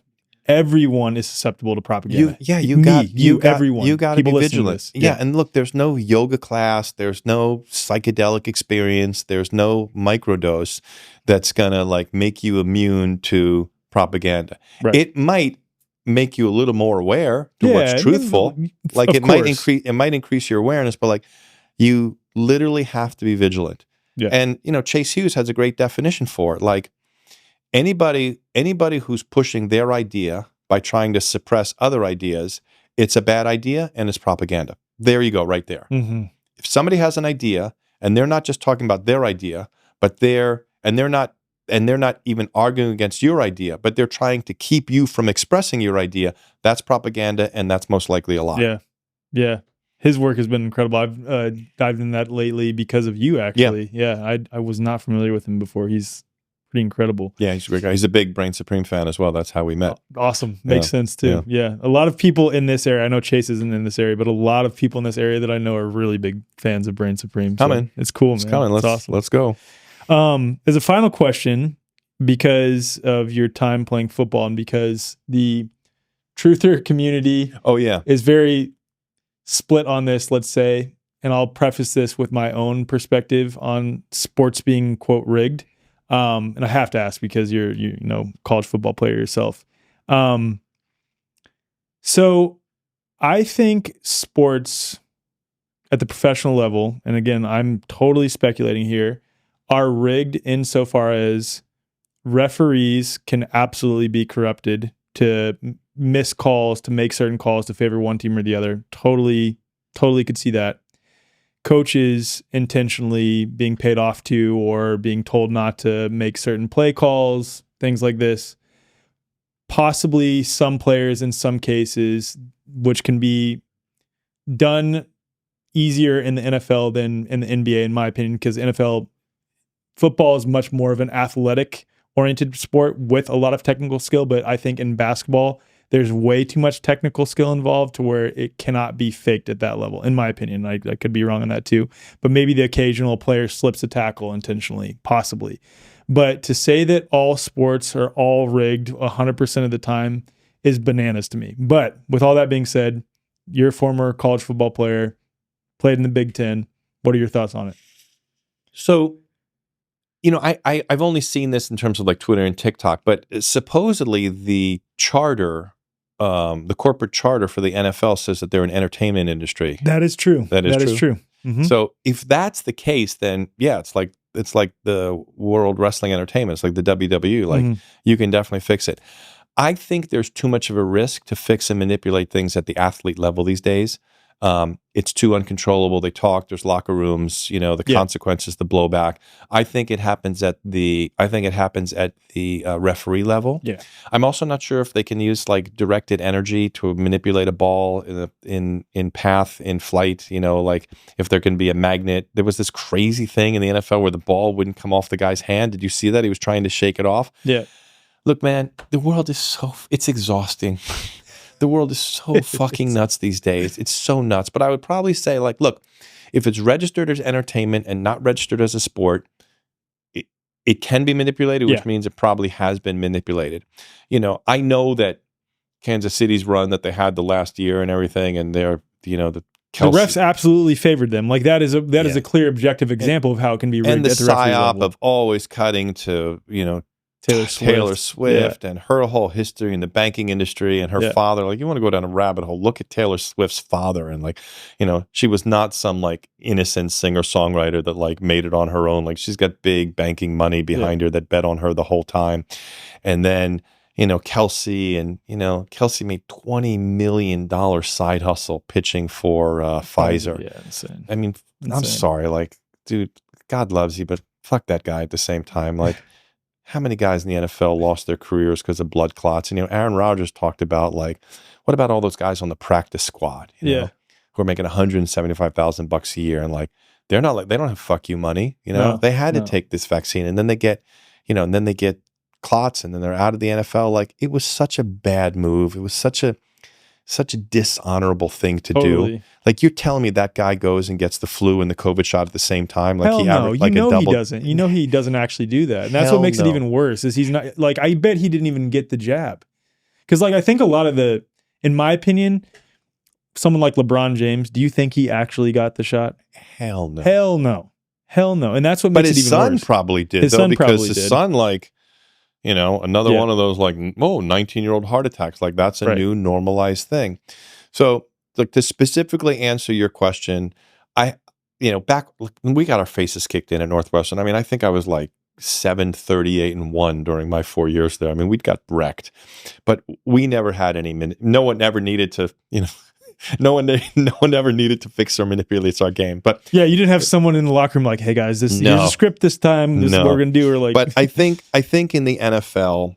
everyone is susceptible to propaganda. You got to be vigilant. Yeah, and look, there's no yoga class, there's no psychedelic experience, there's no microdose that's gonna like make you immune to propaganda. Right. It might make you a little more aware to what's truthful. Like it might increase your awareness, but like you literally have to be vigilant. Yeah. And Chase Hughes has a great definition for it. Like anybody who's pushing their idea by trying to suppress other ideas, it's a bad idea and it's propaganda. There you go, right there. Mm-hmm. If somebody has an idea and they're not just talking about their idea, but they're not even arguing against your idea, but they're trying to keep you from expressing your idea, that's propaganda, and that's most likely a lie. Yeah. Yeah. His work has been incredible. I've dived in that lately because of you, actually. Yeah. I was not familiar with him before. He's pretty incredible. Yeah, he's a great guy. He's a big Brain Supreme fan as well. That's how we met. Awesome. Makes sense, too. Yeah. A lot of people in this area, I know Chase isn't in this area, but a lot of people in this area that I know are really big fans of Brain Supreme. So it's cool, man. It's awesome. Let's go. As a final question, because of your time playing football and because the truther community is very split on this, let's say, and I'll preface this with my own perspective on sports being, quote, rigged. And I have to ask because you're college football player yourself. So I think sports at the professional level, and again, I'm totally speculating here, are rigged insofar as referees can absolutely be corrupted to miss calls, to make certain calls to favor one team or the other. Totally could see that. Coaches intentionally being paid off to or being told not to make certain play calls, things like this. Possibly some players in some cases, which can be done easier in the NFL than in the NBA, in my opinion, because NFL football is much more of an athletic-oriented sport with a lot of technical skill, but I think in basketball, there's way too much technical skill involved to where it cannot be faked at that level, in my opinion. I could be wrong on that too. But maybe the occasional player slips a tackle intentionally, possibly. But to say that all sports are all rigged 100% of the time is bananas to me. But with all that being said, you're a former college football player, played in the Big Ten. What are your thoughts on it? So, I've only seen this in terms of like Twitter and TikTok, but supposedly the charter, the corporate charter for the NFL says that they're an entertainment industry. That is true. That is true. Mm-hmm. So if that's the case, then yeah, it's like the World Wrestling Entertainment. It's like the WWE. Like you can definitely fix it. I think there's too much of a risk to fix and manipulate things at the athlete level these days. It's too uncontrollable. They talk. There's locker rooms. The consequences, the blowback. I think it happens at the referee level. Yeah. I'm also not sure if they can use like directed energy to manipulate a ball in path, in flight. Like if there can be a magnet. There was this crazy thing in the NFL where the ball wouldn't come off the guy's hand. Did you see that? He was trying to shake it off. Yeah. Look, man, the world is it's exhausting. The world is so fucking nuts these days. It's so nuts. But I would probably say, like, look, if it's registered as entertainment and not registered as a sport, it can be manipulated, which means it probably has been manipulated. I know that Kansas City's run that they had the last year and everything, and they're, the refs absolutely favored them. Like that is a clear objective example of how it can be rigged and the at the referee level. of always cutting to, Taylor Swift and her whole history in the banking industry and her father. Like, you want to go down a rabbit hole, look at Taylor Swift's father. And like, she was not some like innocent singer-songwriter that like made it on her own. Like, she's got big banking money behind her that bet on her the whole time. And then, Kelsey Kelsey made $20 million side hustle pitching for Pfizer. Yeah, insane. I mean, I'm sorry. Like, dude, God loves you, but fuck that guy at the same time. Like, how many guys in the NFL lost their careers because of blood clots? And, Aaron Rodgers talked about, like, what about all those guys on the practice squad, who are making $175,000 a year? And like, they're not like, they don't have fuck you money, they had to take this vaccine, and then they get, clots, and then they're out of the NFL. Like, it was such a bad move. It was such a dishonorable thing to do. Like, you're telling me that guy goes and gets the flu and the COVID shot at the same time? Like, he doesn't. He doesn't actually do that. And that's what makes it even worse. Is he's not, like, I bet he didn't even get the jab. Because like I think a lot of in my opinion, someone like LeBron James, do you think he actually got the shot? Hell no. Hell no. Hell no. And that's what makes it even worse. But his son probably did, his though, son because probably his did. son, like, you know, another one of those, like, 19-year-old heart attacks. Like, that's a new normalized thing. So, like, to specifically answer your question, back when we got our faces kicked in at Northwestern, I mean, I think I was like 7-38-1 during my 4 years there. I mean, we'd got wrecked, but we never had any, no one ever needed to, no one ever needed to fix or manipulate our game. But yeah, you didn't have someone in the locker room like, hey guys, here's a script this time. This is what we're gonna do. Or like, but I think in the NFL,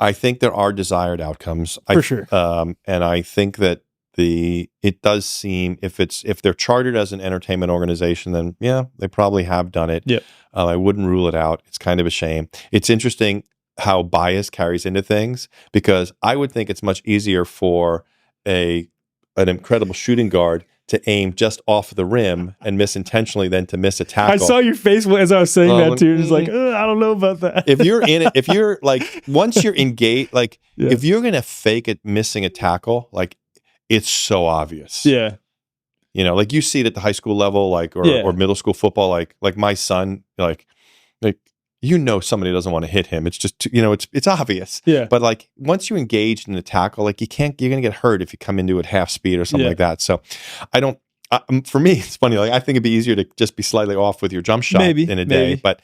I think there are desired outcomes for sure. And I think that it does seem if they're chartered as an entertainment organization, then yeah, they probably have done it. Yeah, I wouldn't rule it out. It's kind of a shame. It's interesting how bias carries into things, because I would think it's much easier for an incredible shooting guard to aim just off the rim and miss intentionally than to miss a tackle. I saw your face as I was saying that too. It's like, I don't know about that. If you're in it, if you're like, once you're engaged, like if you're going to fake it missing a tackle, like it's so obvious. Yeah. Like you see it at the high school level, like, or middle school football, like my son, like somebody doesn't want to hit him. It's just, it's obvious. Yeah. But like once you engage in the tackle, like you're going to get hurt if you come into it half speed or something like that. So for me, it's funny. Like I think it'd be easier to just be slightly off with your jump shot in a day. But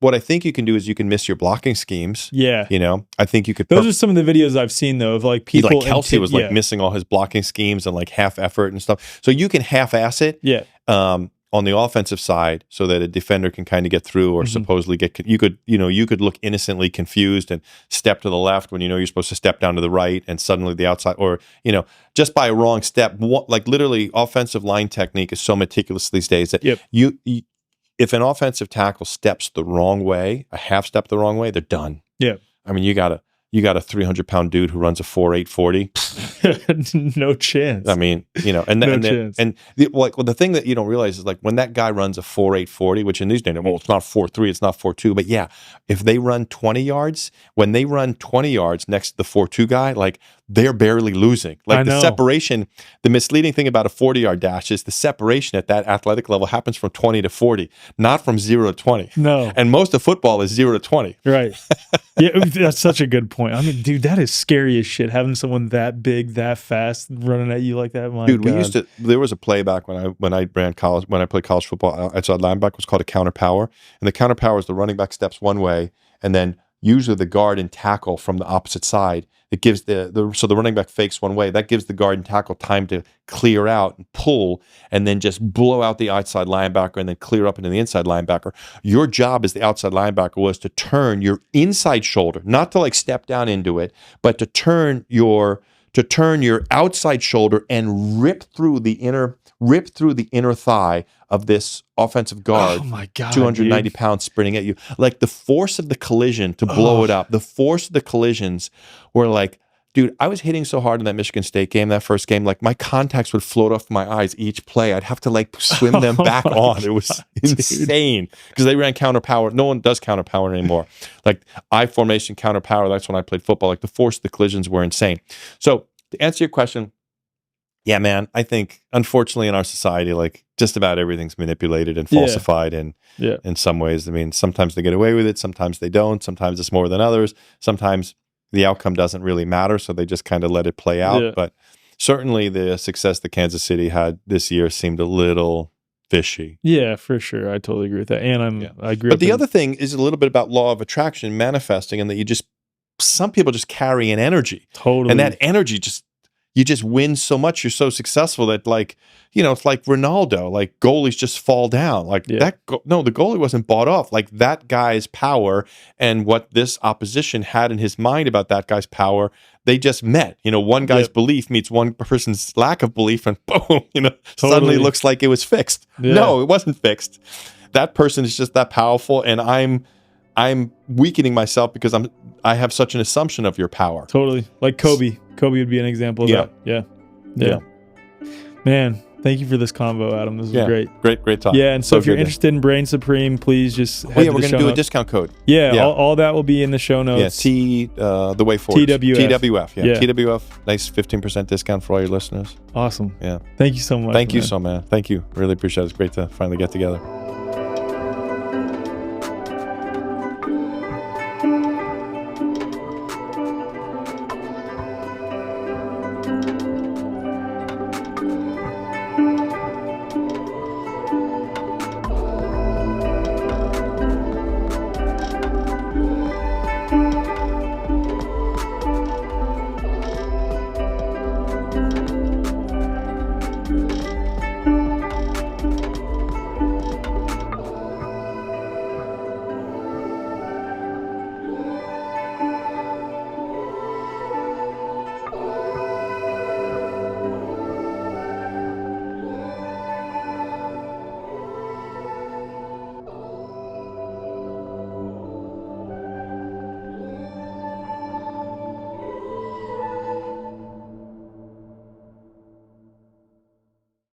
what I think you can do is you can miss your blocking schemes. Yeah. I think you could. Those are some of the videos I've seen though of like people. Like Kelsey was like missing all his blocking schemes and like half effort and stuff. So you can half-ass it. Yeah. On the offensive side, so that a defender can kind of get through, or supposedly you could look innocently confused and step to the left when you're supposed to step down to the right, and suddenly the outside, or just by a wrong step, like literally offensive line technique is so meticulous these days that you if an offensive tackle steps the wrong way, a half step the wrong way, they're done. Yeah, I mean you got a 300-pound dude who runs a 4.840. No chance. I mean, the thing that you don't realize is like when that guy runs a 4.840, which in these days, well, it's not 4.3, it's not 4.2, but yeah, if they run 20 yards, when they run 20 yards next to the 4.2 guy, like they're barely losing. Like the separation, the misleading thing about a 40-yard dash is the separation at that athletic level happens from 20 to 40, not from 0 to 20. No. And most of football is 0 to 20. Right. Yeah, that's such a good point. I mean, dude, that is scary as shit. Having someone that big, that fast, running at you like that. My dude, God. There was a play back when I ran college, when I played college football outside linebacker, was called a counter power. And the counter power is the running back steps one way, and then usually the guard and tackle from the opposite side. It gives so the running back fakes one way. That gives the guard and tackle time to clear out and pull, and then just blow out the outside linebacker and then clear up into the inside linebacker. Your job as the outside linebacker was to turn your inside shoulder, not to like step down into it, but to turn your outside shoulder and rip through the inner thigh of this offensive guard. Oh my God, 290 pounds sprinting at you. Like the force of the collision to blow it up, the force of the collisions were like, dude, I was hitting so hard in that Michigan State game, that first game, like my contacts would float off my eyes each play. I'd have to like swim them back on. It was insane because they ran counter power. No one does counter power anymore. Like I formation counter power. That's when I played football. Like the force of the collisions were insane. So to answer your question, yeah, man, I think unfortunately in our society, like just about everything's manipulated and falsified in some ways. I mean, sometimes they get away with it. Sometimes they don't. Sometimes it's more than others. Sometimes the outcome doesn't really matter. So they just kind of let it play out. Yeah. But certainly the success that Kansas City had this year seemed a little fishy. Yeah, for sure. I totally agree with that. And I agree. But the other thing is a little bit about law of attraction manifesting, and that some people just carry an energy. Totally. And that energy you just win so much. You're so successful that like, it's like Ronaldo, like goalies just fall down. Like the goalie wasn't bought off. Like that guy's power and what this opposition had in his mind about that guy's power, they just met. One guy's belief meets one person's lack of belief, and boom, suddenly looks like it was fixed. Yeah. No, it wasn't fixed. That person is just that powerful, and I'm weakening myself because I have such an assumption of your power. Totally. Like Kobe. Kobe would be an example of that. Yeah. Man, Thank you for this combo, Adam. This was great. Great talk. Yeah, and so if you're interested in Brain Supreme, please just head to the we're going to do a discount code. Yeah, all that will be in the show notes. Yeah, the way forward. TWF. Yeah, TWF. Nice 15% discount for all your listeners. Awesome. Yeah. Thank you so much. Thank you so much. Thank you. Really appreciate it. It's great to finally get together.